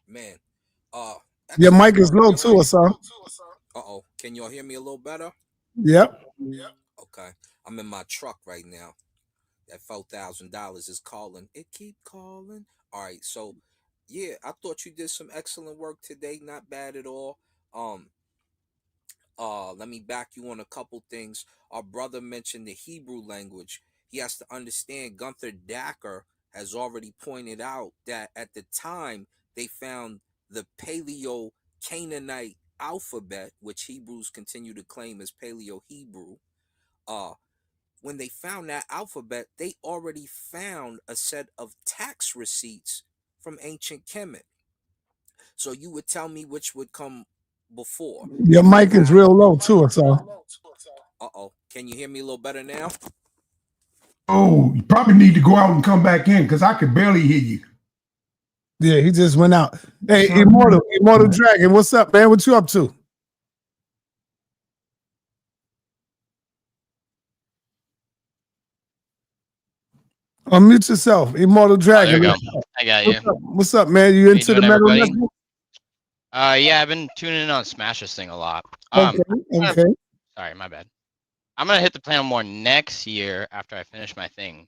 Man. Your mic is low too, Asar. Uh-oh. Can y'all hear me a little better? Yep. Okay. I'm in my truck right now. That $4,000 is calling. It keep calling. All right. So, yeah, I thought you did some excellent work today. Not bad at all. Let me back you on a couple things. Our brother mentioned the Hebrew language. He has to understand Gunther Dacker has already pointed out that at the time they found the Paleo-Canaanite alphabet, which Hebrews continue to claim as Paleo-Hebrew. When they found that alphabet, they already found a set of tax receipts from ancient Kemet. So you would tell me which would come before. Your mic is real low too, Asar. Uh-oh. Can you hear me a little better now? Oh, you probably need to go out and come back in because I could barely hear you. Yeah, he just went out. Hey, Immortal Dragon, what's up, man? What you up to? Unmute yourself, Immortal Dragon. There we go. I got you. What's up, man? You into the metal network? Yeah, I've been tuning in on Smash this thing a lot. Okay. Sorry, my bad. I'm gonna hit the plan more next year after I finish my thing,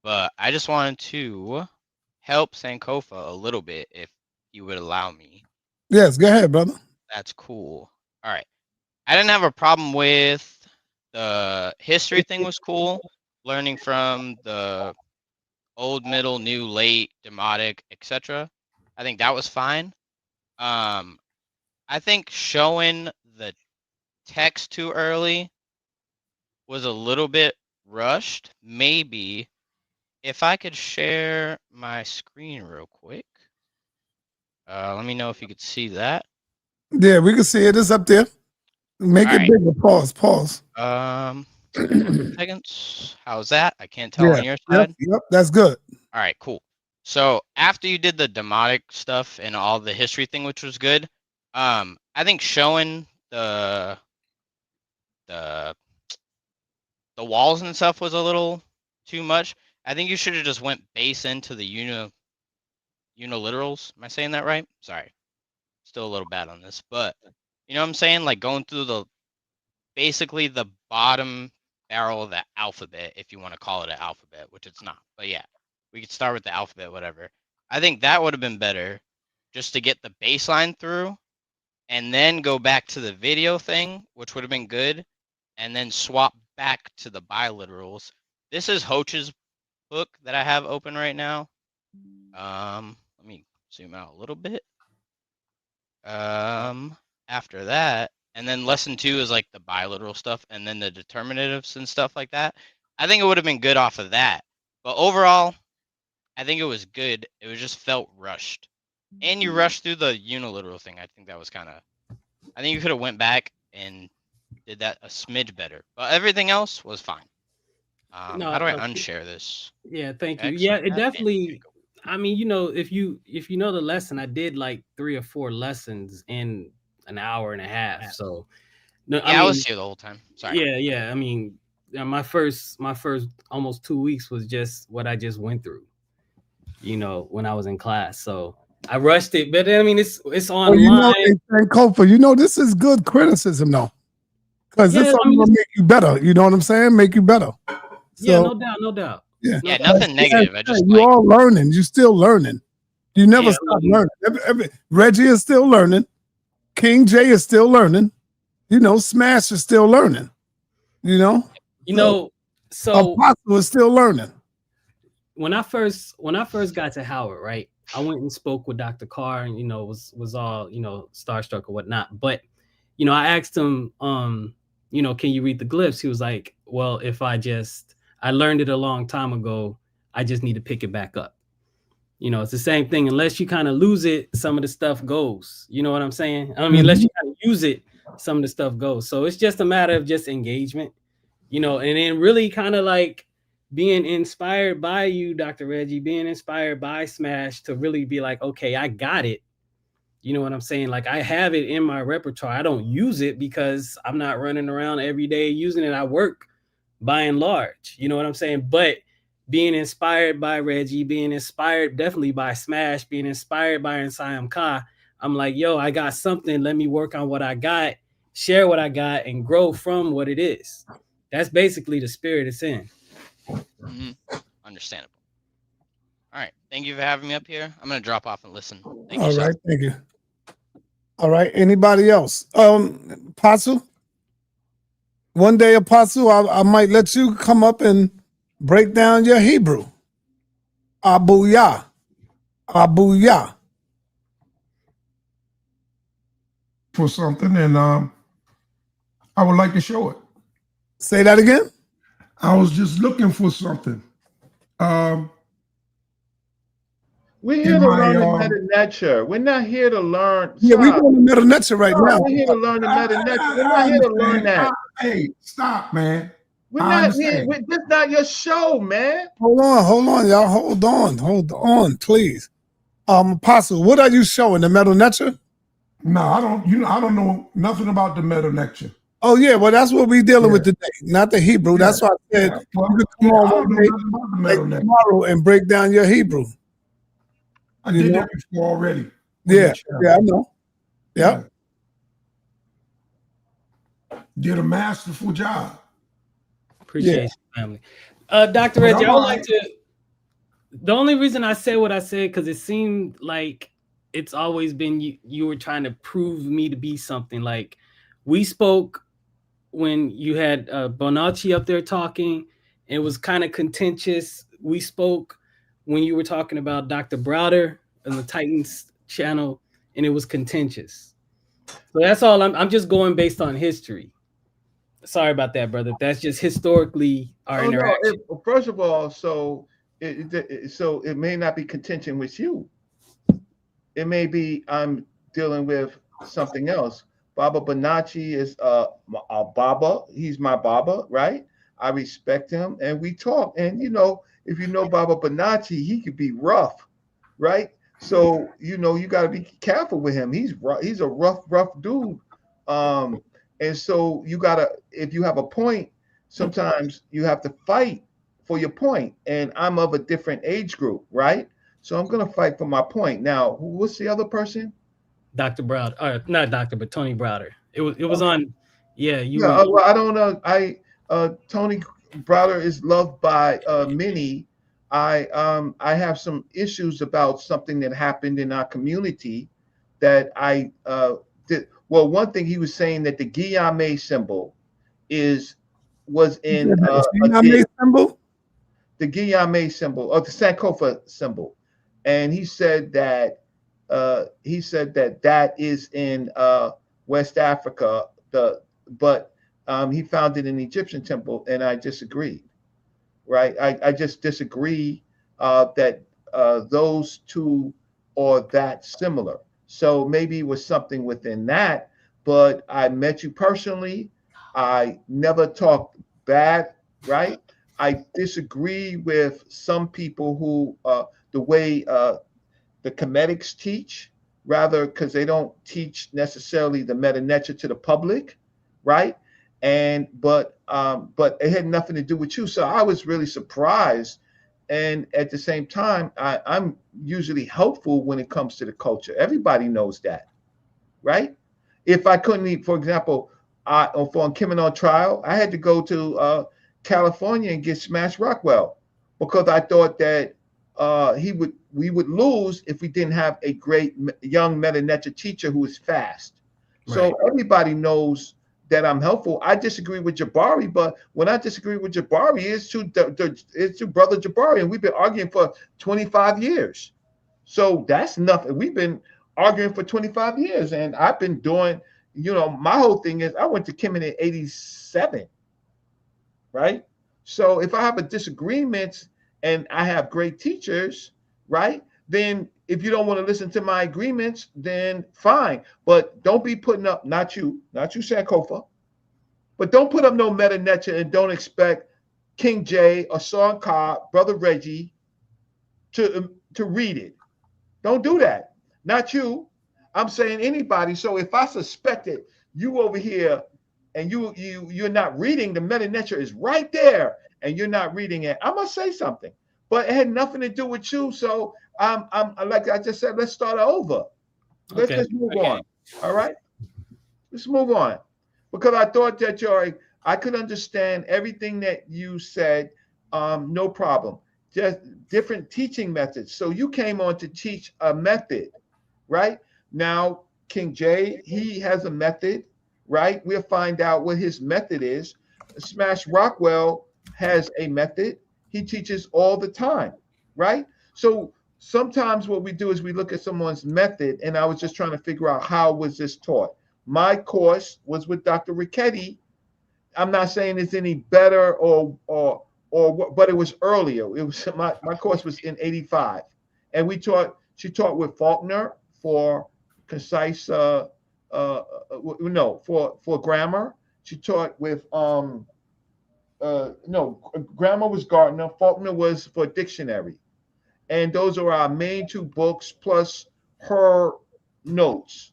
but I just wanted to help Sankofa a little bit if you would allow me. Yes, go ahead, brother. That's cool. All right. I didn't have a problem with the history thing. Was cool. Learning from the old, middle, new, late, demotic, etc. I think that was fine. I think showing the text too early was a little bit rushed. Maybe if I could share my screen real quick. Let me know if you could see that. Yeah, we can see it. It's up there. Make it bigger. Pause. 2 seconds. How's that? I can't tell on your side. Yep, that's good. All right, cool. So after you did the demotic stuff and all the history thing, which was good, I think showing the walls and stuff was a little too much. I think you should have just went base into the uniliterals. Am I saying that right? Sorry. Still a little bad on this, but you know what I'm saying? Like going through basically the bottom barrel of the alphabet, if you want to call it an alphabet, which it's not. But yeah, we could start with the alphabet, whatever. I think that would have been better just to get the baseline through and then go back to the video thing, which would have been good, and then swap back to the biliterals. This is Hoch's book that I have open right now. Let me zoom out a little bit. After that, and then lesson 2 is like the biliteral stuff and then the determinatives and stuff like that. I think it would have been good off of that. But overall, I think it was good. It was just felt rushed. And you rushed through the uniliteral thing. I think that was kind of, I think you could have went back and did that a smidge better. But everything else was fine. How do I unshare this? Yeah, thank you. Yeah, it definitely, I mean, you know, if you know the lesson, I did like 3 or 4 lessons in an hour and a half. So no, yeah, I was here the whole time. Sorry. Yeah. I mean, my first almost 2 weeks was just what I just went through, you know, when I was in class. So I rushed it, but I mean, it's online. You know, Sankofa, you know, this is good criticism though, because this is going to make you better. You know what I'm saying? Make you better. So, yeah, no doubt. Yeah, nothing negative. I just you're all learning. You're still learning. You never stop learning. Reggie is still learning. King J is still learning. You know, Smash is still learning. You know, You know, so Apostle is still learning. when I first got to Howard, right, I went and spoke with Dr. Carr, and was all starstruck or whatnot. But I asked him, can you read the glyphs? He was like, well, if I learned it a long time ago, I just need to pick it back up. It's the same thing. Unless you kind of lose it, some of the stuff goes. You know what I'm saying? I mean, unless you kind of use it, some of the stuff goes. So it's just a matter of just engagement, and then really kind of like being inspired by you, Dr. Reggie, being inspired by Smash to really be like, okay, I got it. You know what I'm saying? Like, I have it in my repertoire. I don't use it because I'm not running around every day using it. I work by and large. You know what I'm saying? But being inspired by Reggie, being inspired definitely by Smash, being inspired by Nsayam Ka, I'm like, yo, I got something. Let me work on what I got, share what I got, and grow from what it is. That's basically the spirit it's in. Understandable. All right. Thank you for having me up here. I'm going to drop off and listen. Thank All you, right. sir. Thank you. All right. Anybody else? Apostle? One day, Apostle, I might let you come up and break down your Hebrew. Abuya. Abuya. For something, and I would like to show it. Say that again? I was just looking for something. We're here to learn the meta-nature. We're not here to learn. Yeah, we're doing the meta-nature right now. We're here to learn the meta-nature. We're not here to learn that. Hey, stop, man. We're not here. This is not your show, man. Hold on, y'all. Hold on, please. Apostle, what are you showing? The meta-nature? No, I don't. I don't know nothing about the meta-nature. Oh yeah, well that's what we're dealing with today, not the Hebrew. That's why I said you could come on one day, like tomorrow, and break down your Hebrew. I did that before already. Yeah, I know. Yeah. Did a masterful job. Appreciate you, family. Dr. Reggie, I would like to. The only reason I said what I said because it seemed like it's always been you were trying to prove me to be something. Like we spoke when you had Bonacci up there talking. It was kind of contentious. We spoke when you were talking about Dr. Browder on the Titans channel, and it was contentious. So that's all. I'm just going based on history. Sorry about that, brother. That's just historically our interaction. No, first of all, so it may not be contention with you. It may be I'm dealing with something else. Baba Bonacci is a Baba. He's my Baba, right? I respect him, and we talk. And if you know Baba Bonacci, he could be rough, right? So you got to be careful with him. He's a rough dude. And so you gotta, if you have a point, sometimes you have to fight for your point. And I'm of a different age group, right? So I'm gonna fight for my point. Now, what's the other person? Dr. Browder, not Dr., but Tony Browder. It was on. Yeah, well, I don't know. Tony Browder is loved by many. I have some issues about something that happened in our community that I did. Well, one thing he was saying that the Guillaume symbol was in the Guillaume symbol or the Sankofa symbol, and he said that that is in West Africa. But he found it in the Egyptian temple, and I disagreed. Right, I just disagree that those two are that similar. So maybe it was something within that. But I met you personally. I never talked bad. Right. I disagree with some people who the way the Kemetics teach, rather, because they don't teach necessarily the meta-nature to the public, right? But it had nothing to do with you. So I was really surprised. And at the same time, I'm usually helpful when it comes to the culture. Everybody knows that, right? If I couldn't, for example, for Kemet on trial, I had to go to California and get Smash Rockwell because I thought that we would lose if we didn't have a great young meta-nature teacher who is fast. Right. So everybody knows that I'm helpful. I disagree with Jabari, but when I disagree with Jabari, it's to brother Jabari, and we've been arguing for 25 years. So that's nothing. We've been arguing for 25 years, and I've been doing, my whole thing is I went to Kemet in 87, right? So if I have a disagreement and I have great teachers, right, then if you don't want to listen to my agreements, then fine. But don't be putting up, not you, Sankofa, but don't put up no meta-netter and don't expect King J or Son Cobb, Brother Reggie, to read it. Don't do that. Not you. I'm saying anybody. So if I suspected you over here and you're not reading, the meta-netter is right there and you're not reading it, I'm gonna say something. But it had nothing to do with you. So I'm like I just said, let's start over. Let's move on. All right. Let's move on. Because I thought that I could understand everything that you said. No problem. Just different teaching methods. So you came on to teach a method, right? Now, King J, he has a method, right? We'll find out what his method is. Smash Rockwell has a method. He teaches all the time, right? So sometimes what we do is we look at someone's method, and I was just trying to figure out how was this taught. My course was with Dr. Ricchetti. I'm not saying it's any better but it was earlier. It was my course was in 85, and she taught with Faulkner for concise for grammar. She taught with grammar was Gardner, Faulkner was for dictionary. And those are our main two books plus her notes,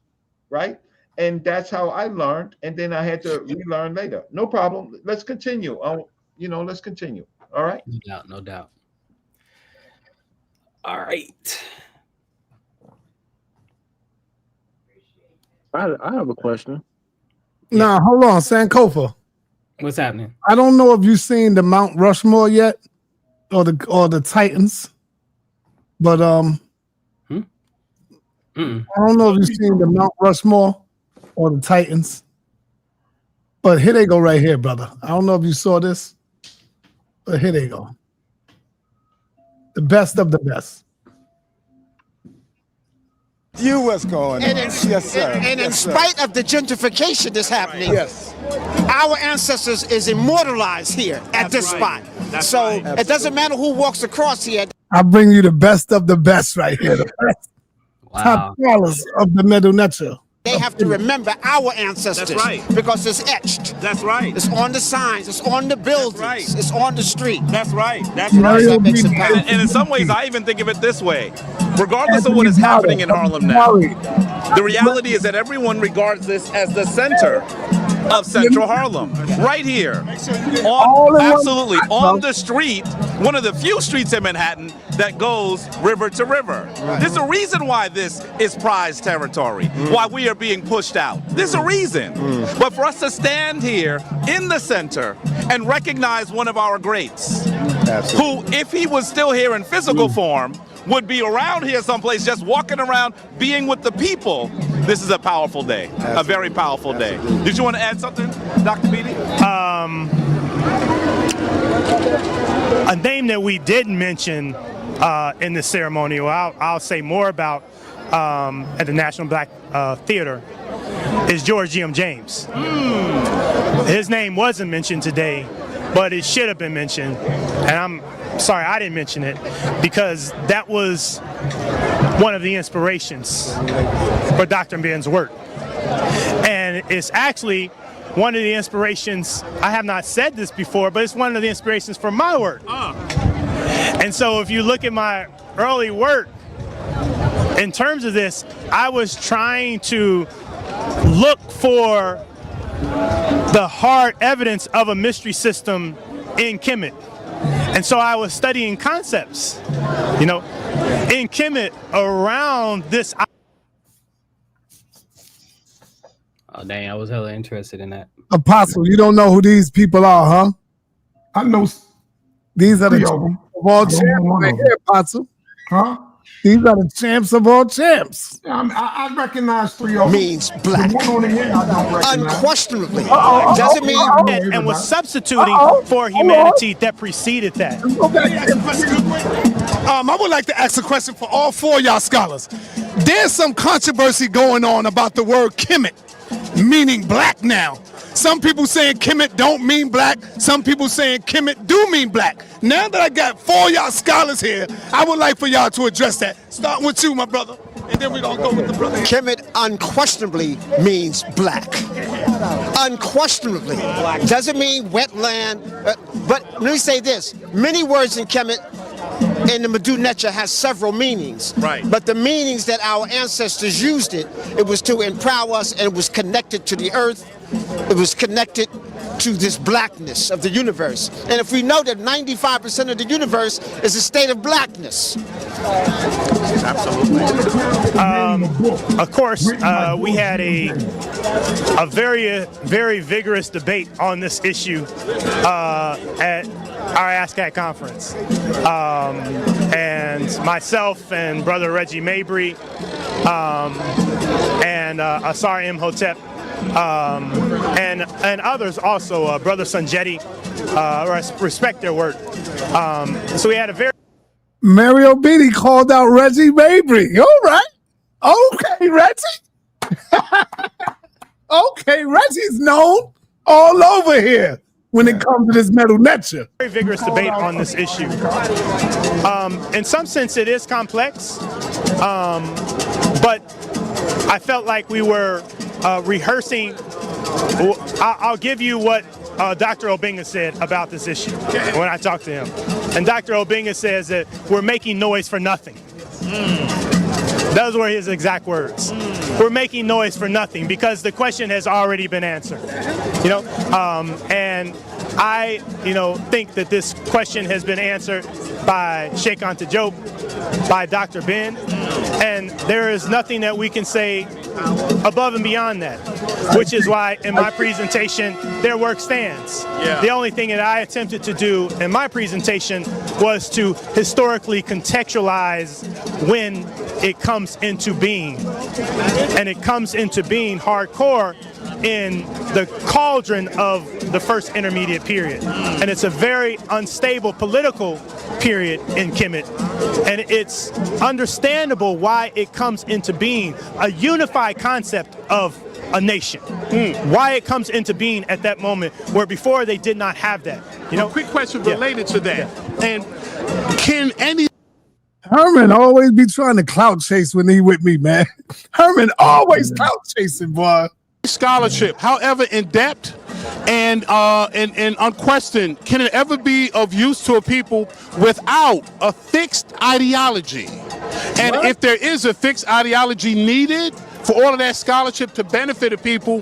right? And that's how I learned. And then I had to relearn later. No problem. Let's continue. Let's continue. All right. No doubt. All right. I have a question. Now, hold on, Sankofa. What's happening? I don't know if you've seen the Mount Rushmore yet, or the Titans, but I don't know if you've seen the Mount Rushmore or the Titans. But here they go right here, brother. I don't know if you saw this, but here they go. The best of the best. You what's going on? Yes, sir. And in spite of the gentrification that's happening, yes, our ancestors is immortalized here at this spot. So it doesn't matter who walks across here. I bring you the best of the best right here. The best top scholars of the meta-netter. They have to remember our ancestors. That's right. Because it's etched. That's right. It's on the signs. It's on the buildings. That's right. It's on the street. That's right. That's right. That makes it powerful. And in some ways, I even think of it this way. Regardless of what is happening in Harlem now, the reality is that everyone regards this as the center of Central Harlem, right here, absolutely on the street, one of the few streets in Manhattan that goes river to river. There's a reason why this is prized territory, why we are being pushed out. There's a reason. But for us to stand here in the center and recognize one of our greats, who, if he was still here in physical form, would be around here someplace, just walking around, being with the people. This is a powerful day, a very powerful day. Did you want to add something, Dr. Beatty? A name that we didn't mention in the ceremonial, I'll say more about at the National Black Theater, is George G.M. James. His name wasn't mentioned today, but it should have been mentioned, and I'm sorry I didn't mention it, because that was one of the inspirations for Dr. Ben's work. And it's actually one of the inspirations, I have not said this before, but it's one of the inspirations for my work. And so if you look at my early work, in terms of this, I was trying to look for the hard evidence of a mystery system in Kemet. And so I was studying concepts, in Kemet around this. Oh, dang, I was hella interested in that. Apostle, you don't know who these people are, huh? I know. These are the of them. of all champions right here, Apostle. Huh? These are the champs of all champs. I recognize 3 of them. Means black. The one on the end I don't recognize. Unquestionably. Doesn't mean And was substituting for humanity that preceded that. I would like to ask a question for all 4 of y'all scholars. There's some controversy going on about the word Kemet, meaning black now. Some people saying Kemet don't mean black. Some people saying Kemet do mean black. Now that I got 4 of y'all scholars here, I would like for y'all to address that. Starting with you, my brother, and then we're going to go with the brother. Kemet unquestionably means black. Unquestionably. Doesn't mean wetland. But let me say this. Many words in Kemet in the sa.neter has several meanings. Right. But the meanings that our ancestors used it was to empower us, and it was connected to the earth. It was connected to this blackness of the universe. And if we know that 95% of the universe is a state of blackness. Absolutely. Of course, we had a very vigorous debate on this issue at our ASCAT conference. And myself and Brother Reggie Mabry and Asar Imhotep and others also, Brother Sanjetti, respect their work. So we had a very... Mario Beatty called out Reggie Mabry. All right. Okay, Reggie. Okay, Reggie's known all over here when it comes to this sa.neter. Very vigorous debate on this issue. In some sense, it is complex, but I felt like we were rehearsing. I'll give you what Dr. Obinga said about this issue when I talked to him. And Dr. Obinga says that we're making noise for nothing. Those were his exact words. We're making noise for nothing because the question has already been answered. And I, think that this question has been answered by Sheikh Anta Diop, by Dr. Ben, and there is nothing that we can say above and beyond that, which is why in my presentation, their work stands. Yeah. The only thing that I attempted to do in my presentation was to historically contextualize when it comes into being. And it comes into being hardcore in the cauldron of the first intermediate period. And it's a very unstable political period in Kemet. And it's understandable why it comes into being, a unified concept of a nation. Why it comes into being at that moment where before they did not have that. Quick question related to that. And can any... Herman always be trying to clout chase when he with me, man. Herman always clout chasing, boy. Scholarship, however in depth and unquestioned, can it ever be of use to a people without a fixed ideology? And if there is a fixed ideology needed for all of that scholarship to benefit the people,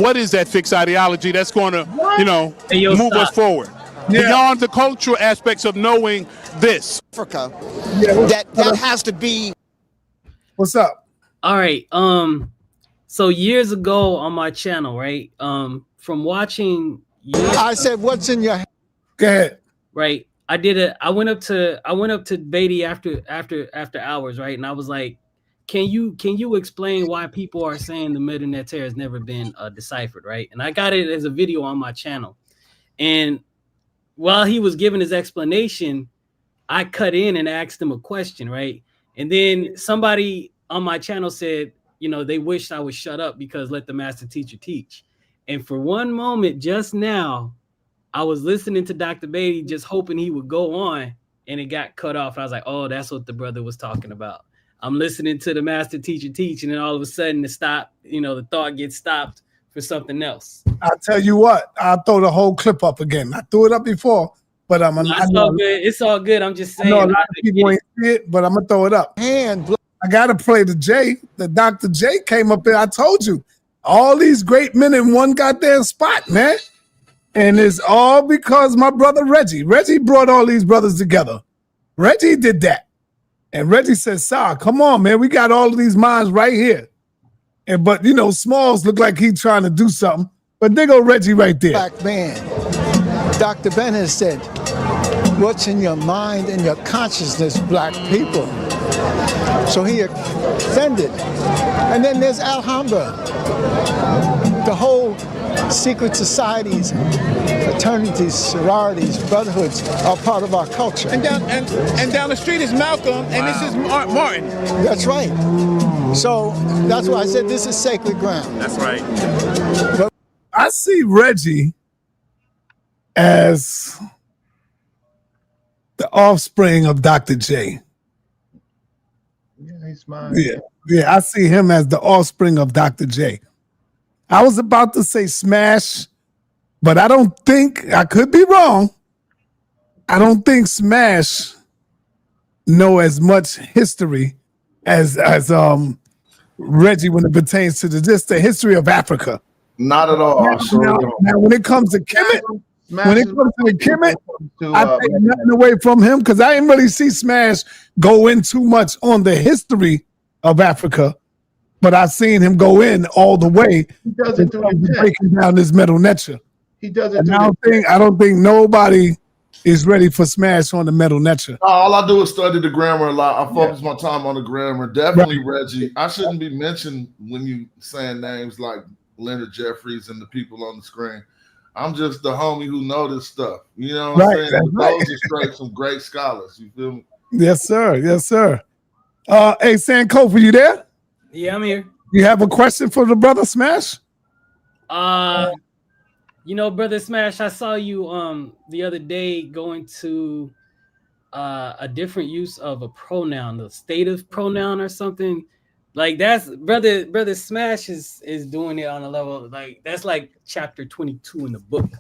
what is that fixed ideology that's going to, move us forward? Beyond the cultural aspects of knowing this. Africa, that has to be. What's up? All right. So years ago on my channel, right? From watching. I said, "What's in your?" Go ahead. Right. I went up to Beatty after hours, right? And I was like, "Can you explain why people are saying the sa.neter has never been deciphered?" Right. And I got it as a video on my channel, and while he was giving his explanation, I cut in and asked him a question, right? And then somebody on my channel said, they wished I would shut up because let the master teacher teach. And for one moment just now, I was listening to Dr. Beatty, just hoping he would go on, and it got cut off. I was like, oh, that's what the brother was talking about. I'm listening to the master teacher teach, and then all of a sudden it stopped, the thought gets stopped for something else. I'll tell you what, I'll throw the whole clip up again. I threw it up before, but it's all good. It's all good. I'm just saying. I know a lot of people ain't see it, but I'm gonna throw it up. I gotta play the J. The Dr. J came up there. I told you, all these great men in one goddamn spot, man. And it's all because my brother Reggie brought all these brothers together. Reggie did that. And Reggie said, come on, man. We got all of these minds right here. But Smalls looked like he's trying to do something. But there go Reggie right there. Black man. Dr. Ben has said, what's in your mind and your consciousness, black people. So he offended. And then there's Alhambra. The whole secret societies, fraternities, sororities, brotherhoods are part of our culture. And down the street is Malcolm, and this is Martin. That's right. So that's why I said this is sacred ground. That's right. But I see Reggie as the offspring of Dr. J. Yeah, he's mine. Yeah, I see him as the offspring of Dr. J. I was about to say Smash, but I don't think, I could be wrong. I don't think Smash know as much history as Reggie when it pertains to the history of Africa. Not at all. Now, when it comes to Kemet, I take nothing away from him because I didn't really see Smash go in too much on the history of Africa, but I've seen him go in all the way. He does it through the breaking down this metal netter. He does it. I don't think nobody is ready for Smash on the metal netter. All I do is study the grammar a lot. I focus my time on the grammar. Definitely Reggie. I shouldn't be mentioned when you saying names like Leonard Jeffries and the people on the screen. I'm just the homie who know this stuff. You know what I'm saying? Those are straight some great scholars. You feel me? Yes, sir. Yes, sir. Hey, Sankofa, you there? Yeah, I'm here. You have a question for the brother Smash? You know, brother Smash, I saw you the other day going to a different use of a pronoun, the stative pronoun or something. Like that's brother Smash is doing it on a level like that's like chapter 22 in the book.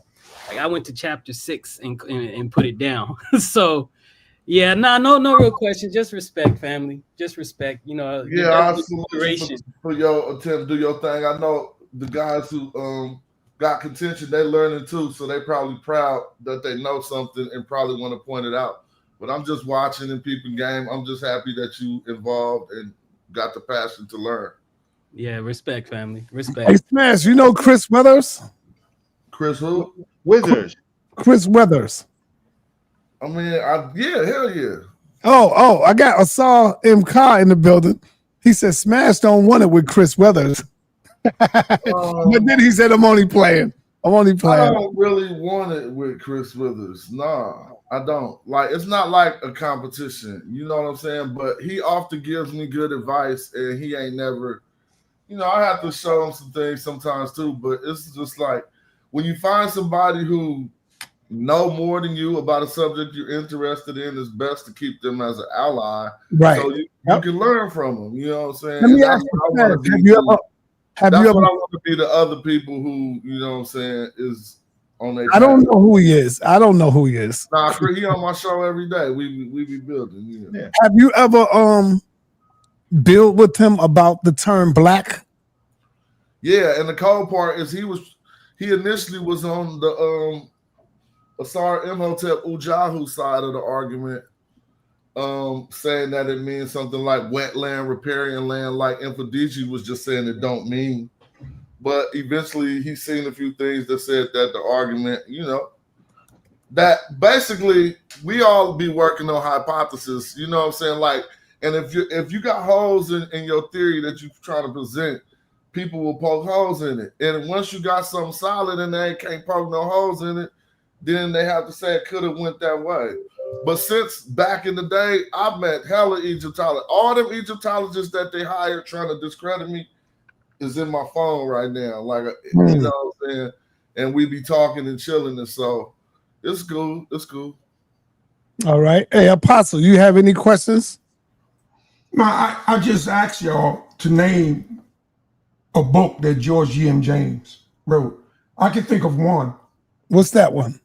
Like I went to chapter 6 and put it down. So yeah, no real question. Just respect, family. Just respect. You know. Yeah, I salute you for your attempt to do your thing. I know the guys who got contention, they learning too, so they probably proud that they know something and probably want to point it out. But I'm just watching and peeping game. I'm just happy that you involved and got the passion to learn. Yeah, respect, family. Respect. Hey, Smash, you know Chris Weathers? Chris who? Withers. Chris Weathers. I mean, yeah, hell yeah. Oh, I saw MK in the building. He said Smash don't want it with Chris Weathers. But then he said, I'm only playing. I don't really want it with Chris Withers. Nah, I don't. Like, it's not like a competition. You know what I'm saying? But he often gives me good advice, and he ain't never, I have to show him some things sometimes too. But it's just like when you find somebody who know more than you about a subject you're interested in, it's best to keep them as an ally. Right. So you can learn from them. You know what I'm saying? Let me ask you, have you ever I want to be the other people who, you know what I'm saying, is on their I don't know who he is. Nah, he on my show every day. We be building. Yeah. Have you ever build with him about the term black? Yeah, and the cold part is he initially was on the Asar Imhotep Ujahu side of the argument, saying that it means something like wetland, riparian land, like Infodigi was just saying it don't mean. But eventually he's seen a few things that said that the argument, that basically we all be working on hypothesis, you know what I'm saying? Like, and if you got holes in your theory that you're trying to present, people will poke holes in it. And once you got something solid and they can't poke no holes in it, then they have to say it could have went that way. But since back in the day, I've met hella Egyptologists. All them Egyptologists that they hired trying to discredit me is in my phone right now. Like, you know what I'm saying? And we be talking and chilling, and so it's cool. It's cool. All right. Hey, Apostle, you have any questions? No, I just asked y'all to name a book that George G.M. James wrote. I can think of one. What's that one?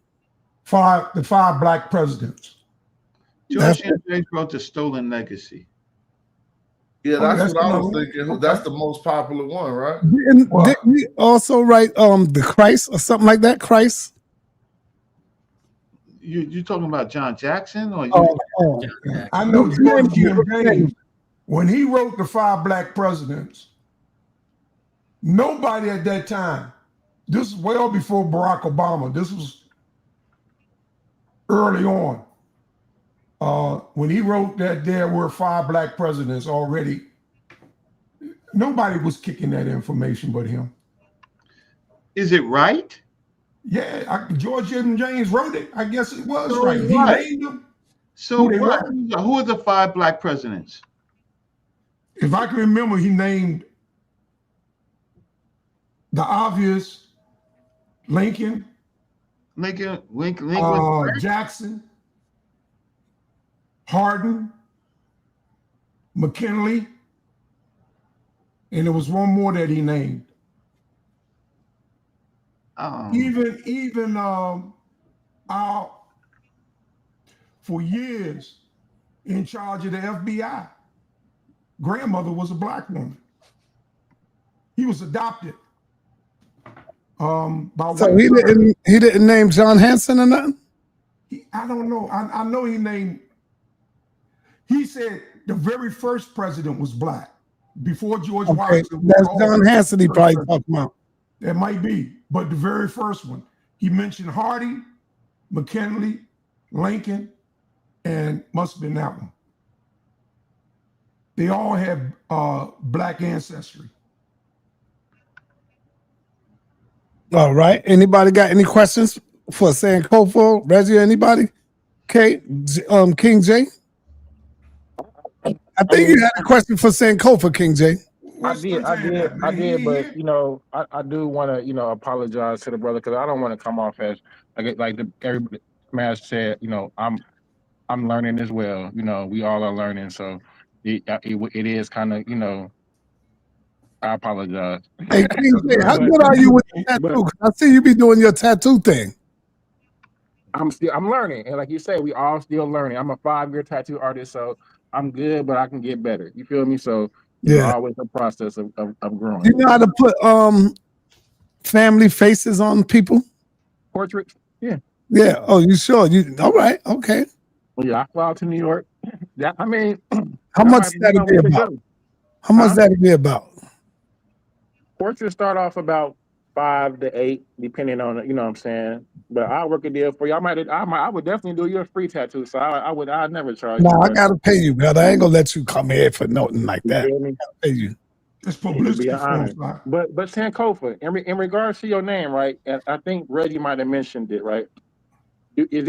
The Five Black Presidents. George G.M. James wrote The Stolen Legacy. Yeah, that's what I was thinking. Okay. That's the most popular one, right? Didn't he also write the Christ or something like that? Christ? You talking about John Jackson? Or I know George G.M. James, when he wrote The Five Black Presidents, nobody at that time, this is well before Barack Obama, this was early on, when he wrote that there were 5 black presidents already, nobody was kicking that information but him. Is it right? Yeah, George M. James wrote it. I guess it was So right. He what? named them. So Who they what? were. Who are the 5 black presidents? If I can remember, he named the obvious Lincoln, Jackson, Hardin, McKinley, and there was one more that he named. Even for years in charge of the FBI, grandmother was a black woman. He was adopted. By So he didn't name John Hanson or nothing? I don't know. I know he named. He said the very first president was black before George Washington. That's John Hanson he probably talking about. That might be, but the very first one, he mentioned Harding, McKinley, Lincoln, and must have been that one. They all had black ancestry. All right. Anybody got any questions for Sankofa, Reggie? Anybody? Okay. King J. I think you had a question for Sankofa, King J. I did, but you know, I do want to, you know, apologize to the brother because I don't want to come off as like everybody Smash said. You know, I'm learning as well. You know, we all are learning, so it is kind of, you know. I apologize. Hey, King J, how good are you with the tattoo? I see you be doing your tattoo thing. I'm learning, and like you say, we all still learning. I'm a 5-year tattoo artist, so I'm good, but I can get better. You feel me? So it's always a process of growing. Do you know how to put family faces on people? Portraits? Yeah. Yeah. Oh, you sure? You all right? Okay. Well, yeah, I fly out to New York. Yeah, I mean, how much that'd be about? How much that'd be about? Portraits start off about 5 to 8, depending on, you know what I'm saying. But I'll work a deal for you. I would definitely do you a free tattoo. So I'd never charge you. No, I gotta pay you, brother. I ain't gonna let you come here for nothing like that. You feel me? I gotta pay you. It's publicity. But Sankofa, in regards to your name, right? And I think Reggie might have mentioned it, right? Is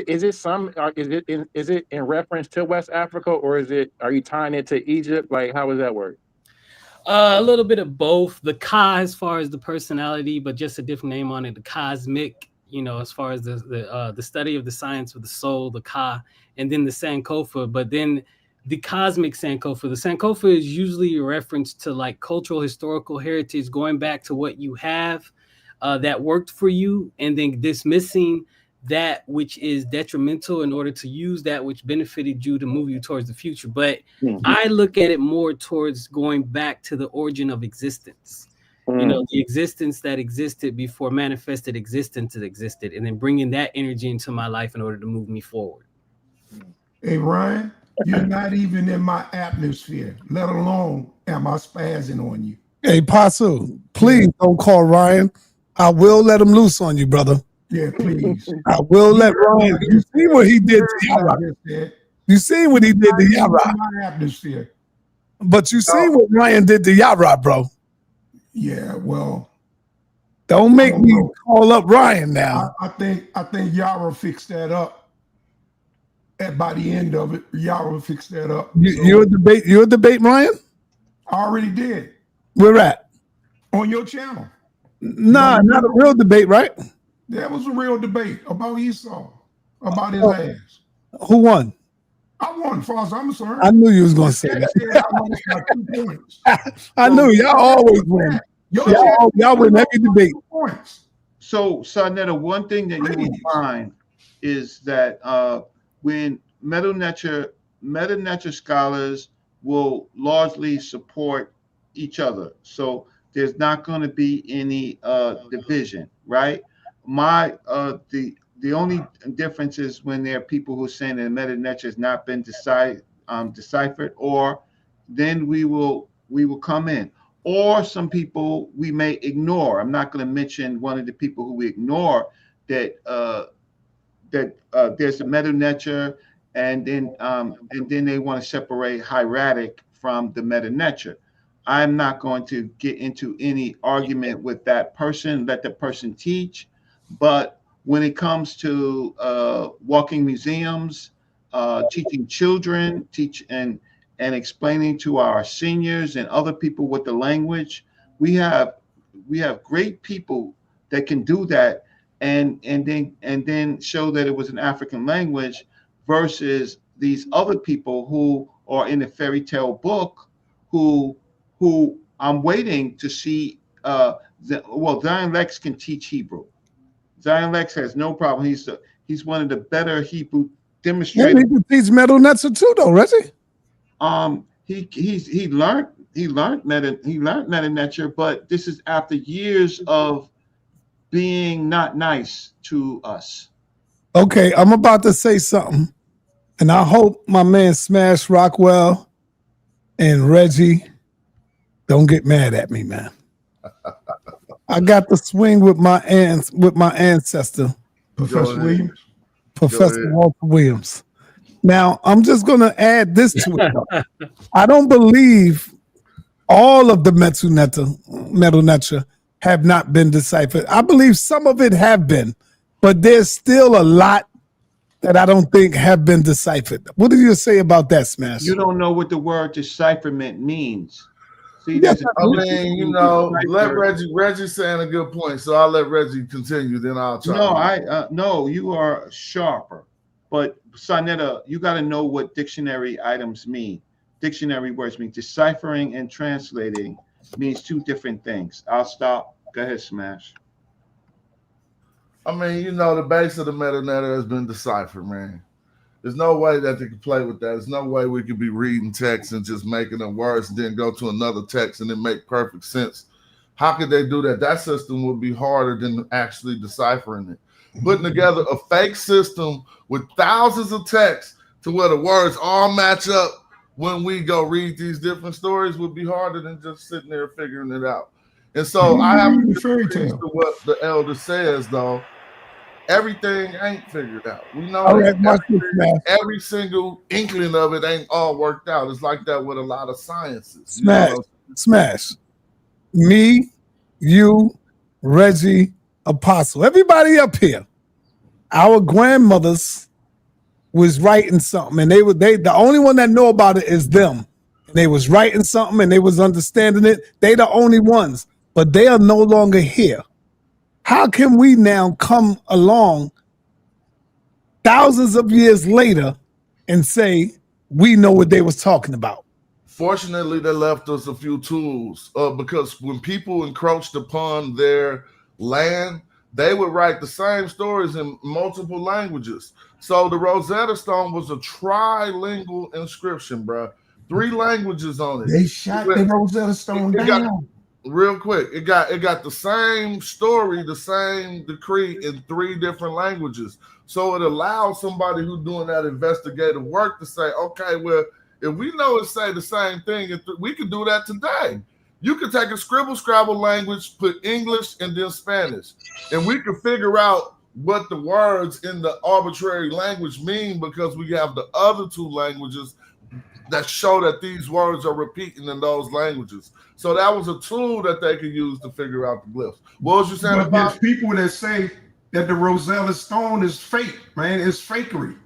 it in reference to West Africa, or are you tying it to Egypt? Like, how does that work? A little bit of both. The Ka as far as the personality, but just a different name on it. The Khazmik, you know, as far as the study of the science of the soul, the Ka, and then the Sankofa. But then the cosmic Sankofa. The Sankofa is usually a reference to like cultural, historical heritage, going back to what you have that worked for you, and then dismissing that which is detrimental in order to use that which benefited you to move you towards the future. But I look at it more towards going back to the origin of existence. You know, the existence that existed before manifested existence that existed, and then bringing that energy into my life in order to move me forward. Hey, Ryan, you're not even in my atmosphere, let alone am I spazzing on you. Hey, Pasu, please don't call Ryan. I will let him loose on you, brother. Yeah, please. I will let Ryan. You see what he did to Yara. You see what he did to Yara. My atmosphere. But you see what Ryan did to Yara, bro. Yeah, well. Don't make me call up Ryan now. I think Yara fixed that up. By the end of it, Yara fixed that up. You're a debate, Ryan? I already did. Where at? On your channel. Nah, not a real debate, right? That was a real debate about Esau, about his ass. Who won? I won, as far as I'm concerned. I knew you was gonna say that. I lost by 2 points. I knew y'all always win. Y'all win every debate. So, sa.neter, one thing that you will find is that when meta-nature scholars will largely support each other, so there's not going to be any division, right? The only difference is when there are people who are saying that meta-nature has not been deciphered, or then we will come in, or some people we may ignore. I'm not going to mention one of the people who we ignore that there's a meta-nature and then they want to separate hieratic from the meta-neter. I'm not going to get into any argument with that person. Let the person teach. But when it comes to walking museums, teaching children, and explaining to our seniors and other people with the language, we have great people that can do that, and then show that it was an African language, versus these other people who are in the fairy tale book, who I'm waiting to see. Zion Lex can teach Hebrew. Zion Lex has no problem. He's one of the better Hebrew Yeah, demonstrators. he can teach meta-neter too, though, Reggie. He learned meta-neter, but this is after years of being not nice to us. Okay, I'm about to say something, and I hope my man Smash Rockwell and Reggie don't get mad at me, man. I got to swing with my ancestor, Professor Williams. Professor Walter Williams. Now, I'm just going to add this to it. I don't believe all of the meta-neter have not been deciphered. I believe some of it have been, but there's still a lot that I don't think have been deciphered. What do you say about that, Smash? You don't know what the word decipherment means. See, I mean, let Reggie's saying a good point, so I'll let Reggie continue, then I'll try. No, you are sharper. But sa.neter, you got to know what dictionary items mean. Dictionary words mean. Deciphering and translating means two different things. I'll stop. Go ahead, Smash. I mean, the base of the meta-neter has been deciphered, man. There's no way that they can play with that. There's no way we could be reading text and just making them words and then go to another text and then make perfect sense. How could they do that? That system would be harder than actually deciphering it. Putting together a fake system with thousands of texts to where the words all match up when we go read these different stories would be harder than just sitting there figuring it out. And so I have to fairy tale. to what the elder says, though. Everything ain't figured out. We know every single inkling of it ain't all worked out. It's like that with a lot of sciences. Smash. Me, you, Reggie, Apostle, everybody up here. Our grandmothers was writing something, and they the only one that know about it is them. They was writing something and they was understanding it. They the only ones, but they are no longer here. How can we now come along thousands of years later and say we know what they was talking about? Fortunately, they left us a few tools because when people encroached upon their land, they would write the same stories in multiple languages. So the Rosetta Stone was a trilingual inscription, bro. 3 languages on it. They shot the Rosetta Stone down. Real quick, it got the same story, the same decree in 3 different languages. So it allows somebody who's doing that investigative work to say, okay, well, if we know it say the same thing, we could do that today. You could take a scribble-scrabble language, put English and then Spanish, and we could figure out what the words in the arbitrary language mean because we have the other 2 languages that show that these words are repeating in those languages. So that was a tool that they could use to figure out the glyphs. What was you saying but about? There's people that say that the Rosetta Stone is fake, man. It's fakery.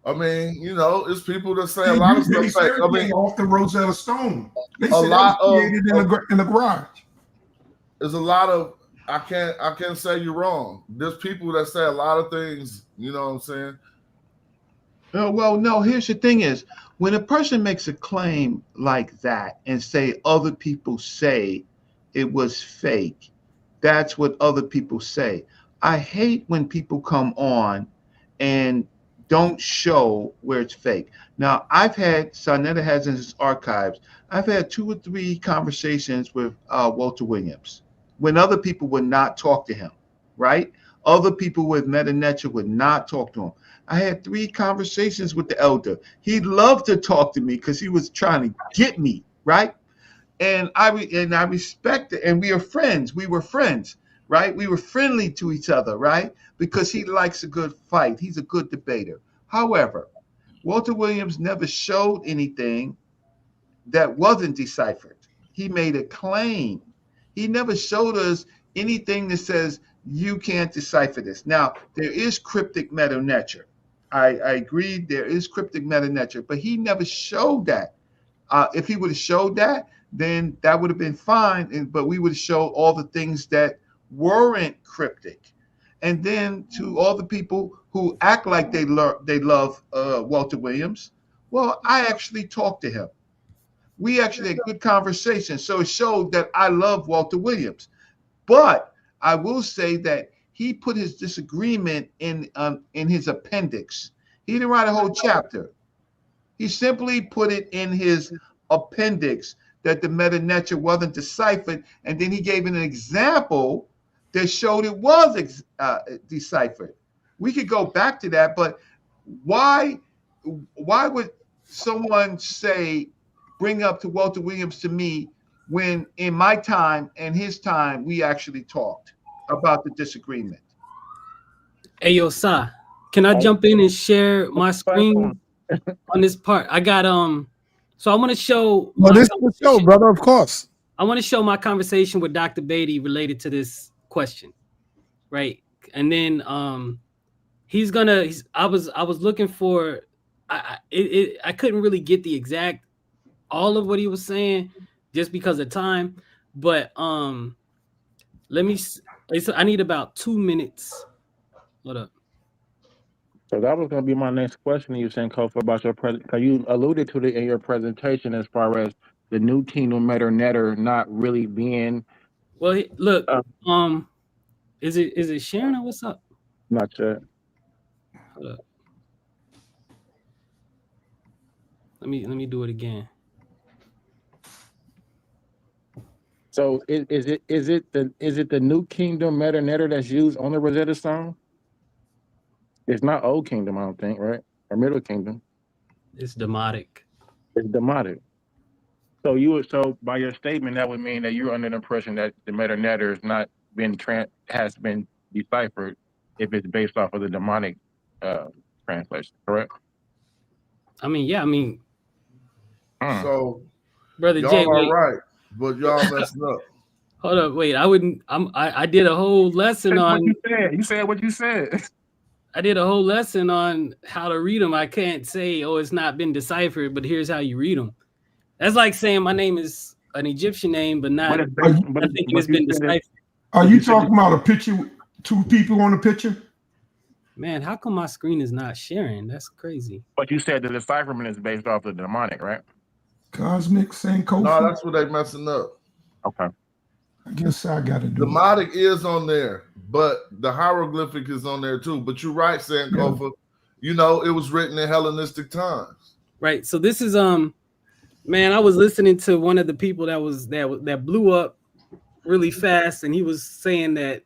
I mean, it's people that say a lot of stuff fake. I mean, off the Rosetta Stone. They a said lot it was created in the garage. There's a lot of I can't say you're wrong. There's people that say a lot of things. You know what I'm saying? Well, no. Here's the thing: is when a person makes a claim like that and say other people say it was fake, that's what other people say. I hate when people come on and don't show where it's fake. Now, I've had, sa.neter has in his archives, I've had 2 or 3 conversations with Walter Williams when other people would not talk to him, right? Other people with meta-neter would not talk to him. I had 3 conversations with the elder. He loved to talk to me because he was trying to get me, right? And I respect it, and we are friends. We were friends, right? We were friendly to each other, right? Because he likes a good fight. He's a good debater. However, Walter Williams never showed anything that wasn't deciphered. He made a claim. He never showed us anything that says you can't decipher this. Now, there is cryptic meta-nature. I agree there is cryptic meta-nature, but he never showed that. If he would have showed that, then that would have been fine, but we would show all the things that weren't cryptic. And then to all the people who act like they love Walter Williams, well, I actually talked to him. We actually had good conversation. So it showed that I love Walter Williams. But I will say that he put his disagreement in his appendix. He didn't write a whole chapter. He simply put it in his appendix that the meta-nature wasn't deciphered, and then he gave an example that showed it was deciphered. We could go back to that, but why would someone bring up to Walter Williams to me when in my time and his time we actually talked about the disagreement? Hey, yo, Sa, can I jump in and share my screen on this part? I got so I want to show. Well, this is the show, brother. Of course. I want to show my conversation with Dr. Beatty related to this question, right? And then I was looking for. I couldn't really get the exact all of what he was saying just because of time, but let me. I need about 2 minutes. Hold up. So that was going to be my next question to you, Sankofa, about your because you alluded to it in your presentation as far as the new kingdom meta-nature not really being. Well, look, is it sharing or what's up? Not sure. Hold up. Let me do it again. So is it the new kingdom meta-nature that's used on the Rosetta Stone? It's not Old Kingdom, I don't think, right? Or Middle Kingdom. It's demotic. It's demotic. So by your statement, that would mean that you're under the impression that the meta-nature has not been has been deciphered if it's based off of the demonic translation, correct? I mean, yeah, So, brother y'all Jay, are right, but y'all messing up. Hold up, wait. I did a whole lesson That's on. What you said. You said what you said. I did a whole lesson on how to read them. I can't say, oh, it's not been deciphered, but here's how you read them. That's like saying my name is an Egyptian name, but not. I think it's been deciphered. Are you talking about a picture with 2 people on the picture? Man, how come my screen is not sharing? That's crazy. But you said the decipherment is based off the demonic, right? Khazmik, Sankofa. No, that's what they messing up. Okay. I guess I got to do Demotic is on there, but the hieroglyphic is on there too. But you're right, Sankofa. Yeah. You know, it was written in Hellenistic times. Right. So this is man, I was listening to one of the people that blew up really fast, and he was saying that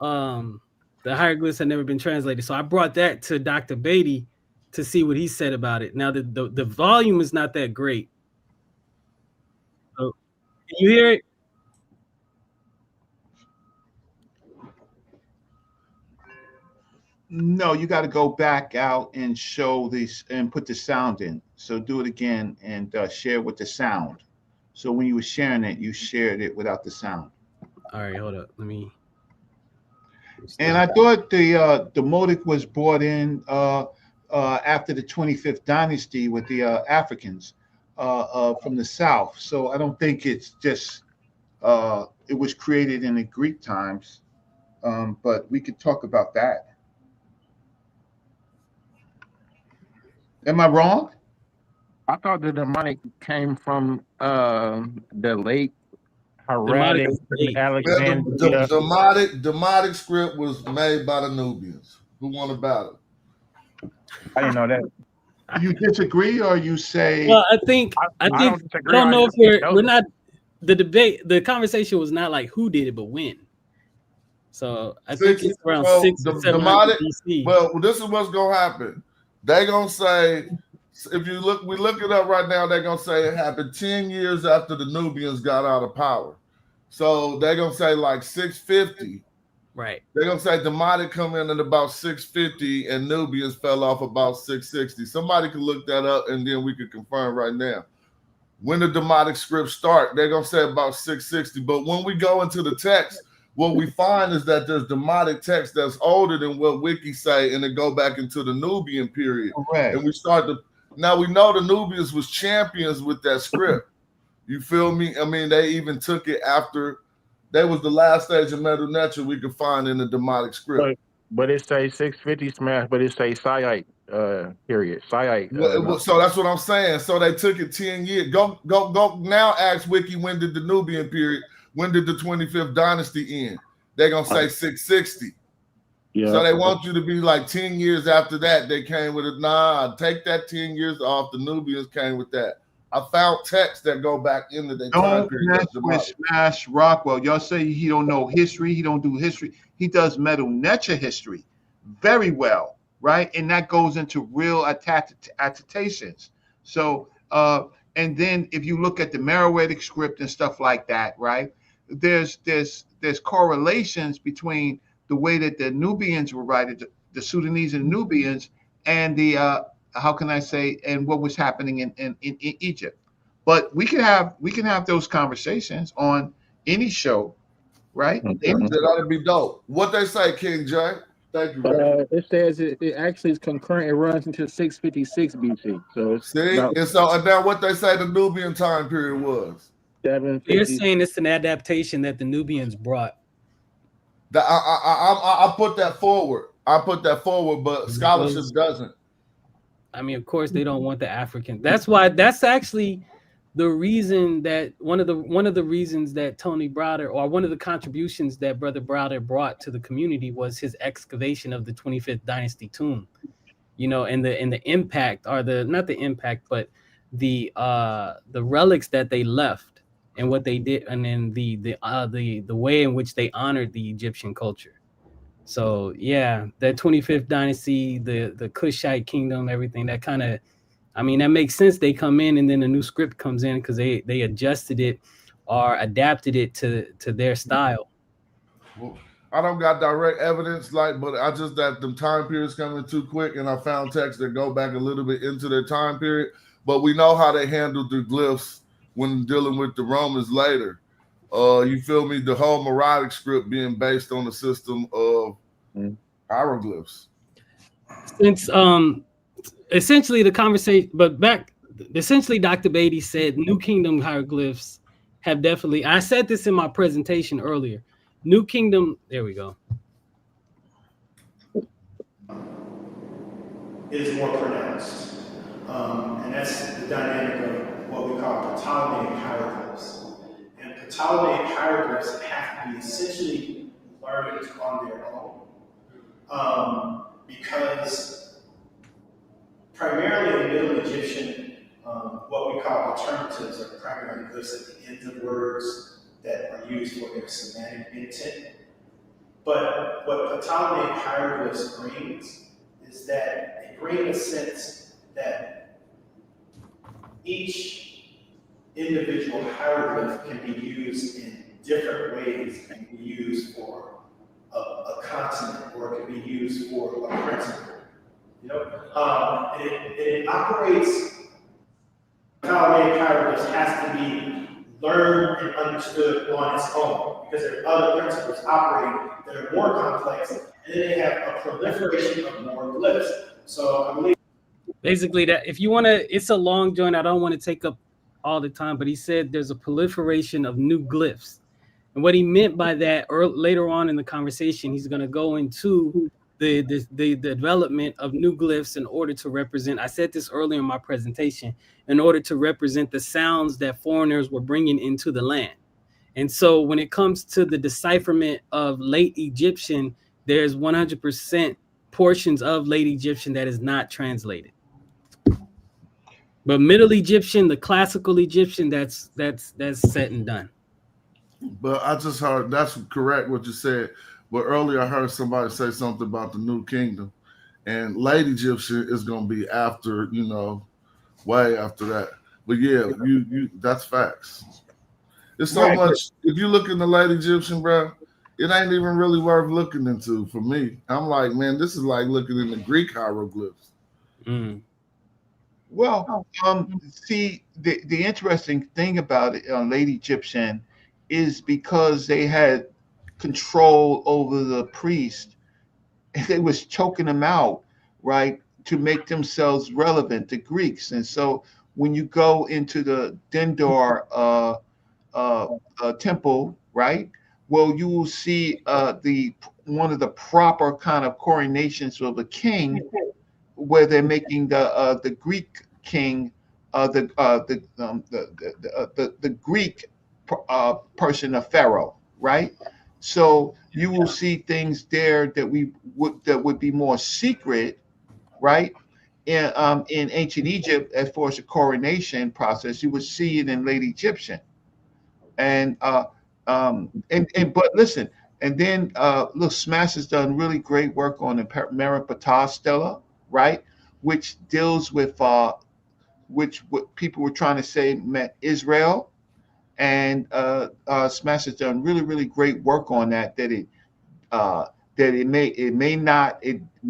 the hieroglyphs had never been translated. So I brought that to Dr. Beatty to see what he said about it. Now the volume is not that great. So can you hear it? No, you got to go back out and show this and put the sound in. So do it again and share with the sound. So when you were sharing it, you shared it without the sound. All right, hold up. Let me. And I thought the Demotic was brought in after the 25th dynasty with the Africans from the south. So I don't think it's just it was created in the Greek times, but we could talk about that. Am I wrong? I thought the demonic came from the late Haradic Alexandria. Demotic script was made by the Nubians. Who won about it? I didn't know that. You disagree, or you say? Well, I don't know if we're not. The debate, the conversation was not like who did it, but when. So I think it's around 600 or 700 BC. Well, this is what's gonna happen. They're gonna say, if you look, we look it up right now, they're gonna say it happened 10 years after the Nubians got out of power. So they're gonna say like 650. Right. They're gonna say Demotic come in at about 650 and Nubians fell off about 660. Somebody could look that up and then we could confirm right now. When the Demotic scripts start, they're gonna say about 660. But when we go into the text, what we find is that there's Demotic text that's older than what Wiki say, and it go back into the Nubian period. Correct. And we start to now we know the Nubians was champions with that script. You feel me? I mean, they even took it after. That was the last stage of Metal Nature we could find in the Demotic script. But it say 650 smash, but it say Saite period. Saite. So that's what I'm saying. So they took it 10 years. Go now ask Wiki, when did the Nubian period, when did the 25th dynasty end? They're gonna say 660. Yeah. So they want you to be like 10 years after that, they came with it. Nah, take that 10 years off. The Nubians came with that. I found texts that go back into the time period. Don't mess with Smash Rockwell. Y'all say he don't know history. He don't do history. He does Metal Nature history very well, right? And that goes into real attestations. So, and then if you look at the Meroitic script and stuff like that, right? There's correlations between the way that the Nubians were writing, the Sudanese and Nubians, and the how can I say, and what was happening in Egypt. But we can have those conversations on any show, right? That ought to be dope. What they say, King J? Thank you, bro. It says it actually is concurrent. It runs until 656 BC. So it's and now what they say the Nubian time period was. You're saying it's an adaptation that the Nubians brought. I put that forward. But scholarship doesn't. I mean, of course, they don't want the African. That's why. That's actually the reason that one of the reasons that Tony Browder, or one of the contributions that Brother Browder brought to the community, was his excavation of the 25th dynasty tomb. You know, and the impact, or not the impact, but the relics that they left and what they did, and then the way in which they honored the Egyptian culture. So yeah, that 25th dynasty, the Kushite kingdom, everything that kind of, I mean, that makes sense. They come in and then a new script comes in because they adjusted it or adapted it to their style. Well, I don't got direct evidence, but I just that the time periods coming too quick, and I found texts that go back a little bit into their time period. But we know how they handled the glyphs when dealing with the Romans later. You feel me? The whole Meroitic script being based on the system of hieroglyphs. Since essentially the conversation, essentially Dr. Beatty said New Kingdom hieroglyphs have definitely, I said this in my presentation earlier, New Kingdom, there we go. Is more pronounced. And that's the dynamic of what we call Ptolemaic hieroglyphs. And Ptolemaic hieroglyphs have to be essentially learned on their own. Because primarily in Middle Egyptian, what we call alternatives are primarily glyphs at the end of words that are used for their semantic intent. But what Ptolemaic hieroglyphs brings is that they bring a sense that each individual hieroglyph can be used in different ways. It can be used for a continent, or it can be used for a principle. You know, it operates. Ptolemaic hieroglyphs has to be learned and understood on its own, because there are other principles operating that are more complex, and then they have a proliferation of more glyphs. So I believe basically that if you want to, it's a long joint. I don't want to take up all the time, but he said there's a proliferation of new glyphs. And what he meant by that, later on in the conversation, he's going to go into the development of new glyphs in order to represent, I said this earlier in my presentation, in order to represent the sounds that foreigners were bringing into the land. And so when it comes to the decipherment of late Egyptian, there's 100% portions of late Egyptian that is not translated. But Middle Egyptian, the classical Egyptian, that's set and done. But I just heard, that's correct what you said. But earlier I heard somebody say something about the New Kingdom, and late Egyptian is going to be after, you know, way after that. But yeah, you that's facts. It's so much. If you look in the late Egyptian, bro, it ain't even really worth looking into for me. I'm like, man, this is like looking in the Greek hieroglyphs. Well, see, the interesting thing about it, late Egyptian is because they had control over the priest, they was choking them out, right, to make themselves relevant to Greeks. And so when you go into the Dendor temple, right, well, you will see the one of the proper kind of coronations of a king, where they're making the Greek king the Greek person a pharaoh, right? So you will see things there that would be more secret, right? In ancient Egypt, as far as the coronation process, you would see it in late Egyptian, and but listen, and then look, Smash has done really great work on the Meripata Stela, right? Which deals with which what people were trying to say meant Israel, and Smash has done really great work on that. That it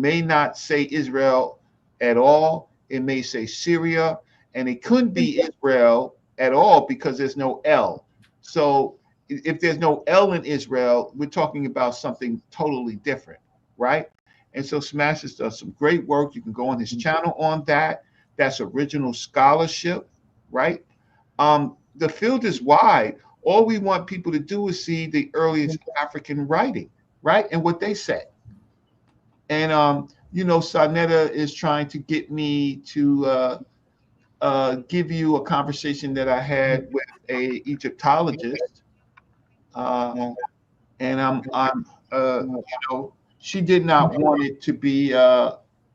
may not say Israel at all. It may say Syria, and it couldn't be Israel at all because there's no L. So if there's no L in Israel, we're talking about something totally different, right? And so Smash has done some great work. You can go on his channel on that. That's original scholarship, right? The field is wide. All we want people to do is see the earliest African writing, right? And what they said. And you know, sa.neter is trying to get me to give you a conversation that I had with a Egyptologist, and I'm you know, she did not want it to be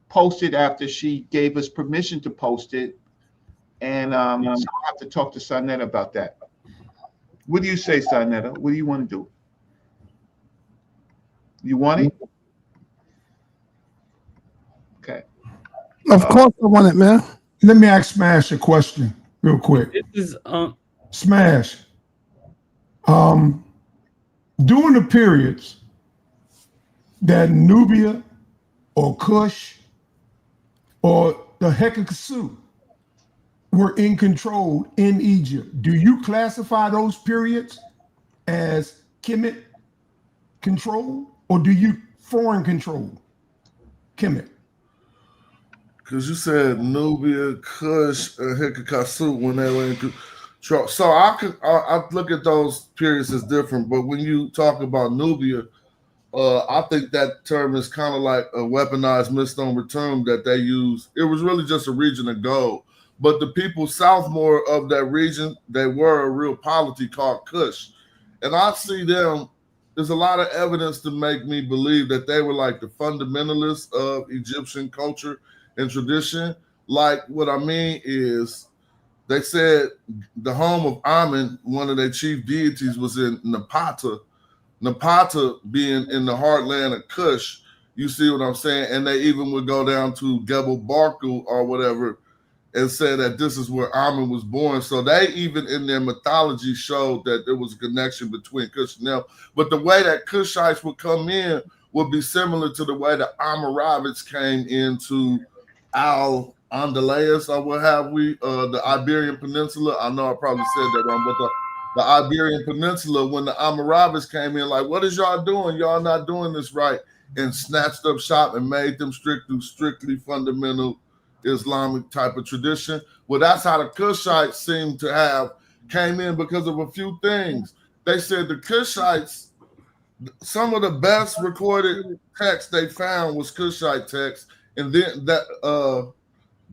posted after she gave us permission to post it, and so I have to talk to sa.neter about that. What do you say, sa.neter? What do you want to do? You want it? Okay. Of course I want it, man. Let me ask Smash a question real quick. This is Smash. During the periods that Nubia or Kush or the Hekakasu were in control in Egypt, do you classify those periods as Kemet control, or do you foreign control Kemet? Because you said Nubia, Kush, and Hekakasu when they were in control. So I look at those periods as different, but when you talk about Nubia, I think that term is kind of like a weaponized misnomer term that they use. It was really just a region of gold. But the people south more of that region, they were a real polity called Kush. And I see them, there's a lot of evidence to make me believe that they were like the fundamentalists of Egyptian culture and tradition. Like, what I mean is, they said the home of Amen, one of their chief deities, was in Napata. Napata being in the heartland of Kush, you see what I'm saying? And they even would go down to Gebel Barku or whatever and say that this is where Amen was born. So they even in their mythology showed that there was a connection between Kush and them. But the way that Kushites would come in would be similar to the way the Almoravids came into Al-Andalus or what have we, the Iberian Peninsula. I know I probably said that wrong, but the Iberian Peninsula, when the Almoravids came in, like, what is y'all doing? Y'all not doing this right. And snatched up shop and made them strictly fundamental Islamic type of tradition. Well, that's how the Kushites seem to have came in because of a few things. They said the Kushites, some of the best recorded text they found was Kushite text. And then that,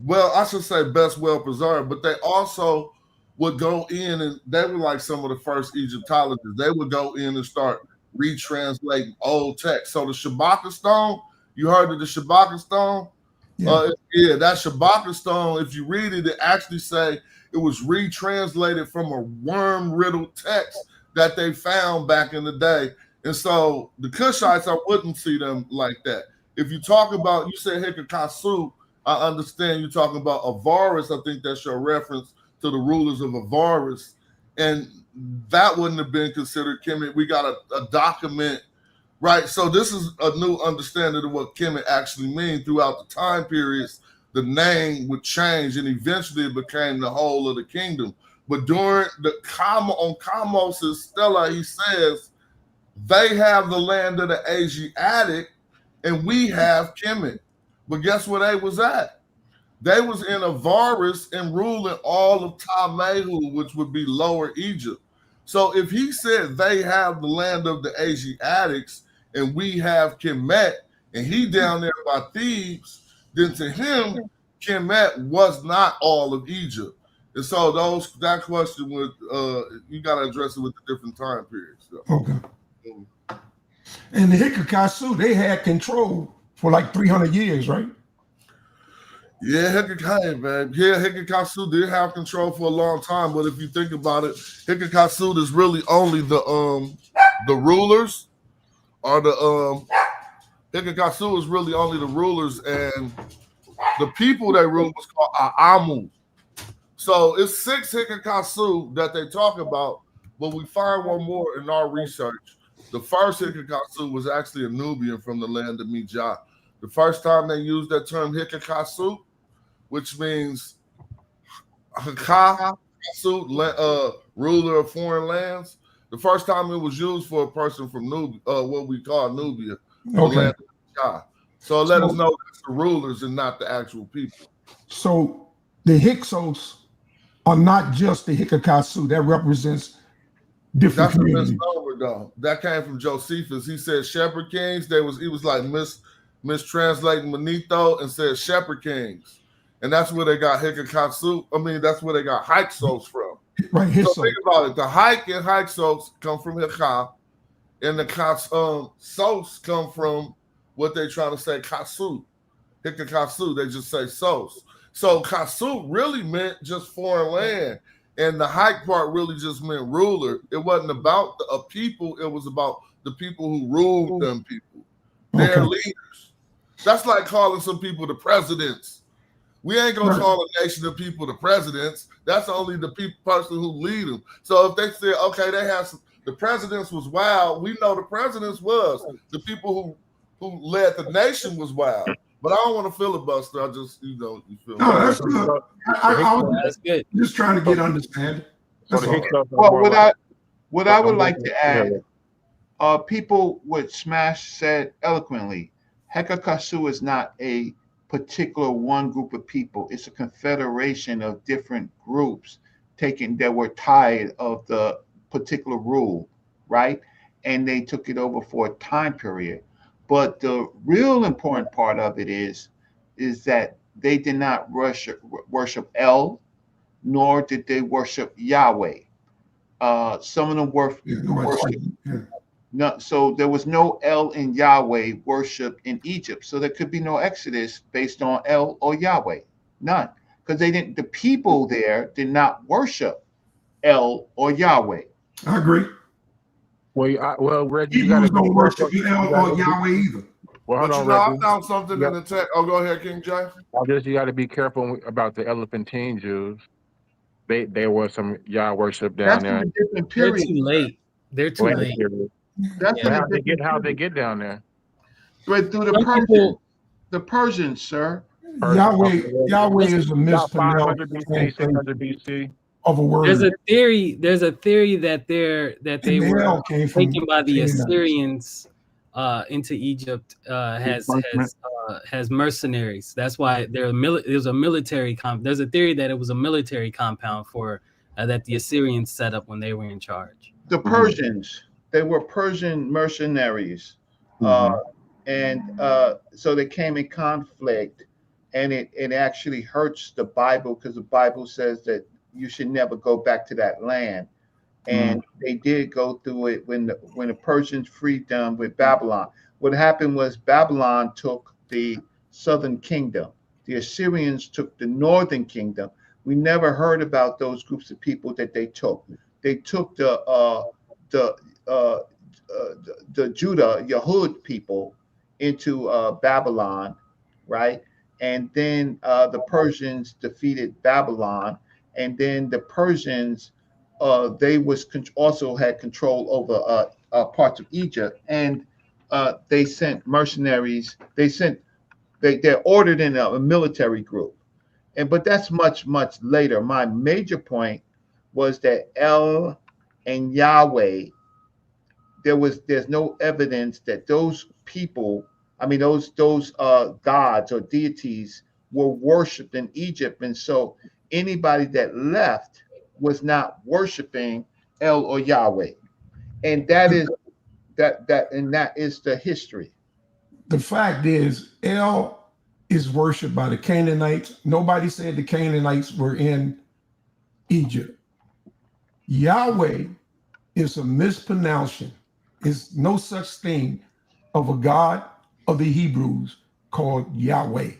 well, I should say best well preserved, but they also would go in and they were like some of the first Egyptologists. They would go in and start retranslating old text. So the Shabaka stone, you heard of the Shabaka stone? Yeah, that Shabaka stone, if you read it, it actually say it was retranslated from a worm-riddled text that they found back in the day. And so the Kushites, I wouldn't see them like that. If you talk about, you said Hekakasu, I understand you're talking about Avaris. I think that's your reference to the rulers of Avaris. And that wouldn't have been considered Kemet. We got a document right? So this is a new understanding of what Kemet actually means. Throughout the time periods, the name would change, and eventually it became the whole of the kingdom. But during the on Kamos's stela, he says they have the land of the Asiatic, and we have Kemet. But guess where they was at? They was in Avaris and ruling all of Tamehu, which would be Lower Egypt. So if he said they have the land of the Asiatics and we have Kemet, and he down there by Thebes, then to him, Kemet was not all of Egypt. And so that question would you got to address it with the different time periods. So. Okay. And the Hikakasu, they had control for like 300 years, right? Yeah, Hikakasu did have control for a long time, but if you think about it, Hikakasu is really only the rulers, or the Hikakasu is really only the rulers, and the people they rule was called Aamu. So it's 6 Hikakasu that they talk about, but we find one more in our research. The first Hikakasu was actually a Nubian from the land of Mijat. The first time they used that term Hikakasu, which means Hakasu, ruler of foreign lands. The first time it was used for a person from Nubia, what we call Nubia, the land of Mijat. So let us know it's the rulers and not the actual people. So the Hyksos are not just the Hikakasu. That represents different communities. That's a misnomer, though. That came from Josephus. He said shepherd kings. He was like mistranslating Manito and said shepherd kings. And that's where they got Hikakasu. I mean, that's where they got Hyksos from. Right. So think about it. The Hike and Hyksos come from Hika, and the Sos come from what they trying to say Kasu. Hikakasu, they just say Sos. So Kasu really meant just foreign land. And the Hike part really just meant ruler. It wasn't about a people. It was about the people who ruled them people. Their leaders. That's like calling some people the presidents. We ain't going to call a nation of people the presidents. That's only the person who lead them. So if they say, okay, the presidents was wild, we know the presidents was. The people who led the nation was wild. But I don't want to filibuster. I just, you feel no, that's good. I was just trying to get understanding. Well, what I would like to add, people what Smash said eloquently, Hekakasu is not a particular one group of people. It's a confederation of different groups that were tired of the particular rule, right? And they took it over for a time period. But the real important part of it is that they did not worship El, nor did they worship Yahweh. Some of them worship. No, so there was no El and Yahweh worship in Egypt. So there could be no Exodus based on El or Yahweh. None. Because the people there did not worship El or Yahweh. I agree. Well, Reggie, you don't worship El or Yahweh either. Well, hold on, Reggie. I found something in the text. Oh, go ahead, King Jay. You got to be careful about the Elephantine Jews. There was some Yah worship down there. They're too late. They're too late. That's how they get down there. But through the Persians, sir. Yahweh is a mispronounced of a word. There's a theory that they were taken by the Assyrians into Egypt has mercenaries. That's why there's a military there's a theory that it was a military compound for that the Assyrians set up when they were in charge. The Persians, they were Persian mercenaries, and so they came in conflict, and it actually hurts the Bible because the Bible says that you should never go back to that land. And they did go through it when the Persians freed them with Babylon. What happened was Babylon took the southern kingdom. The Assyrians took the northern kingdom. We never heard about those groups of people that they took. They took the Judah, Yahud people into Babylon, right? And then the Persians defeated Babylon, and then the Persians they also had control over parts of Egypt, and they sent mercenaries. They're ordered in a military group, but that's much later. My major point was that El and Yahweh, there's no evidence that those people, I mean those gods or deities were worshipped in Egypt, and so anybody that left was not worshiping El or Yahweh, and that is the history. The fact is, El is worshipped by the Canaanites. Nobody said the Canaanites were in Egypt. Yahweh is a mispronunciation. There's no such thing of a God of the Hebrews called Yahweh.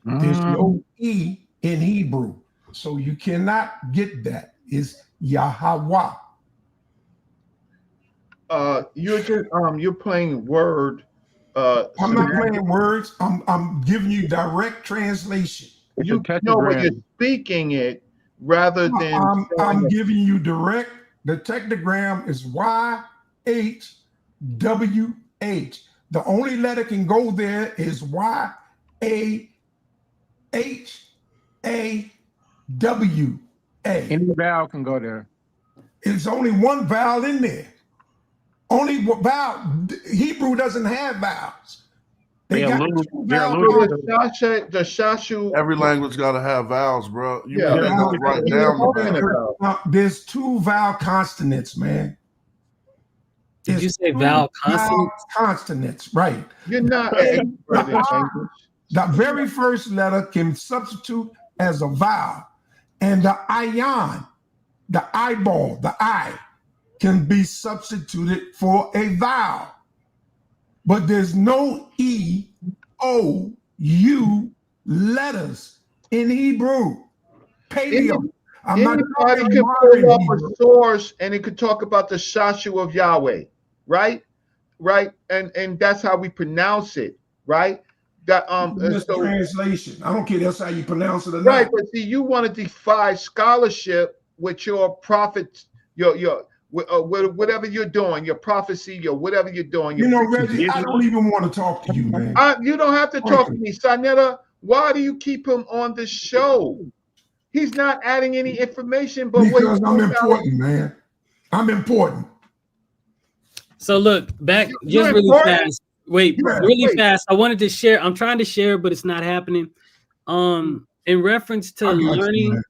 There's no E in Hebrew, so you cannot get that. It's Yahweh. You're playing word. I'm not playing words. I'm giving you direct translation. You know what you're speaking it rather than. I'm giving you direct. The tetragram is YHWH. The only letter can go there is YAHAWA. Any vowel can go there. It's only one vowel in there. Only vowel. Hebrew doesn't have vowels. They got the shashu. Every language got to have vowels, bro. You write down the vowels. There's two vowel consonants, man. Did you say vowel consonants? Consonants, right. You're not. The very first letter can substitute as a vowel, and the ion, the eyeball, the eye, can be substituted for a vowel. But there's no E, O, U letters in Hebrew. Paleo. Anybody can pull up a source and it could talk about the Shashu of Yahweh, right? Right, and that's how we pronounce it, right? That translation. I don't care. That's how you pronounce it or right, not. but see, you want to defy scholarship with your prophets, your whatever you're doing, your prophecy, your whatever you're doing. You know, Reggie, I don't even want to talk to you, man. You don't have to talk to me, sa.neter. Why do you keep him on the show? He's not adding any information, but because I'm important, man. I'm important. So look, back just really fast. Wait, really fast. I wanted to share. I'm trying to share, but it's not happening. In reference to learning,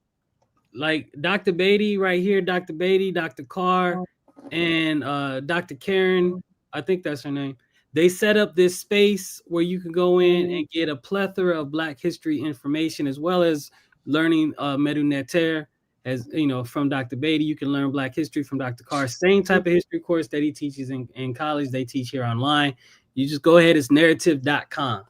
like Dr. Beatty right here, Dr. Beatty, Dr. Carr, and Dr. Karen, I think that's her name. They set up this space where you can go in and get a plethora of Black history information, as well as learning sa.neter. As you know, from Dr. Beatty, you can learn Black history from Dr. Carr. Same type of history course that he teaches in college, they teach here online. You just go ahead, it's narrative.com.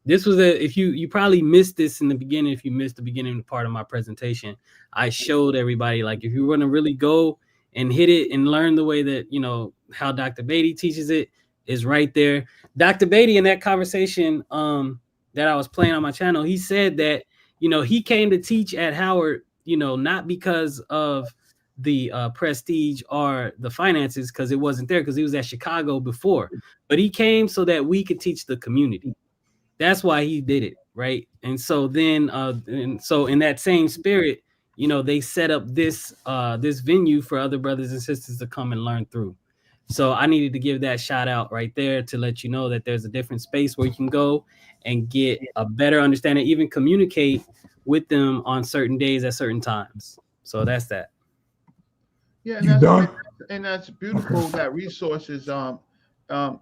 This was if you probably missed this in the beginning. If you missed the beginning part of my presentation, I showed everybody, like, if you want to really go and hit it and learn the way that, you know, how Dr. Beatty teaches it is right there. Dr. Beatty, in that conversation that I was playing on my channel, he said that, you know, he came to teach at Howard, you know, not because of the prestige or the finances, because it wasn't there, because he was at Chicago before, but he came so that we could teach the community. That's why he did it, right? And so then, and so in that same spirit, you know, they set up this this venue for other brothers and sisters to come and learn through. So I needed to give that shout out right there to let you know that there's a different space where you can go and get a better understanding, even communicate with them on certain days at certain times. So that's that. Yeah, and that's beautiful. That resources,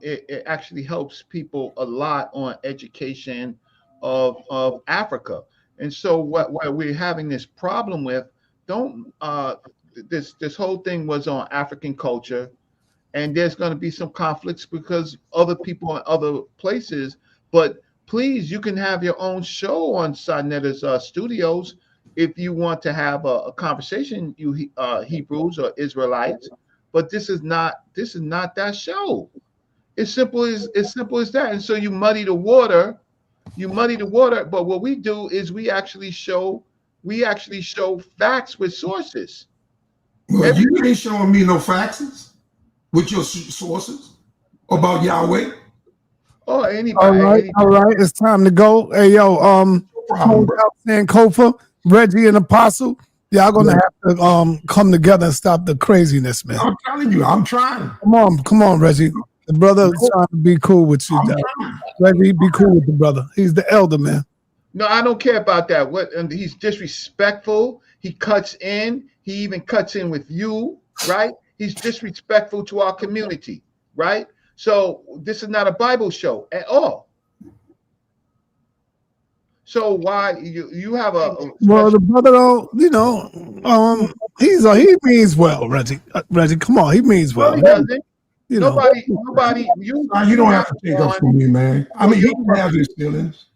it actually helps people a lot on education of Africa. And so what we're having this problem with, this whole thing was on African culture, and there's going to be some conflicts because other people in other places. But please, you can have your own show on sa.neter's studios if you want to have a conversation, you Hebrews or Israelites. But this is not that show. It's simple as that. And so you muddy the water. But what we do is we actually show facts with sources. Well, you ain't showing me no facts with your sources. About Yahweh? Or anybody. All right. It's time to go. Hey, yo, close out Sankofa, Reggie, and Apostle. Y'all gonna have to come together and stop the craziness, man. I'm telling you, I'm trying. Come on, Reggie. The brother is trying to be cool with you. Reggie, be cool with the brother. He's the elder, man. No, I don't care about that. He's disrespectful. He cuts in. He even cuts in with you, right? He's disrespectful to our community, right? So this is not a Bible show at all. So why you have well, the brother don't, he means well, Reggie. Reggie, come on, he means well. He doesn't. Nobody. You don't have to take up from me, man. I mean, he can have his feelings.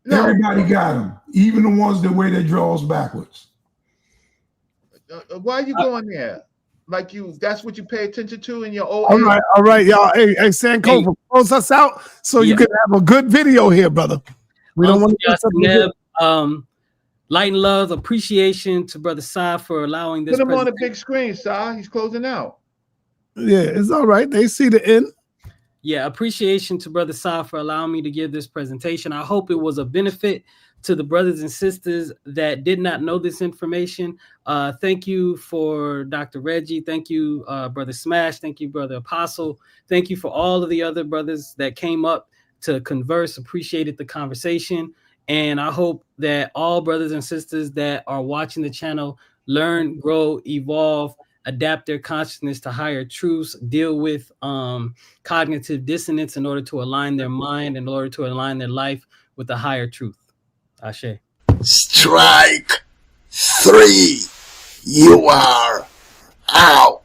No. Everybody got them, even the ones that wear their drawers backwards. Why are you going there? Like that's what you pay attention to in your old. All right, y'all. Hey, Sankofa, close us out so you can have a good video here, brother. We don't want to light and love, appreciation to Brother Sa for allowing this. Put him on the big screen, Sa. He's closing out. Yeah, it's all right. They see the end. Yeah, appreciation to Brother Sa for allowing me to give this presentation. I hope it was a benefit to the brothers and sisters that did not know this information. Thank you for Dr. Reggie. Thank you, Brother Smash. Thank you, Brother Apostle. Thank you for all of the other brothers that came up to converse. Appreciated the conversation. And I hope that all brothers and sisters that are watching the channel learn, grow, evolve, adapt their consciousness to higher truths, deal with cognitive dissonance in order to align their mind, in order to align their life with the higher truth. Ashe. Strike 3. You are out.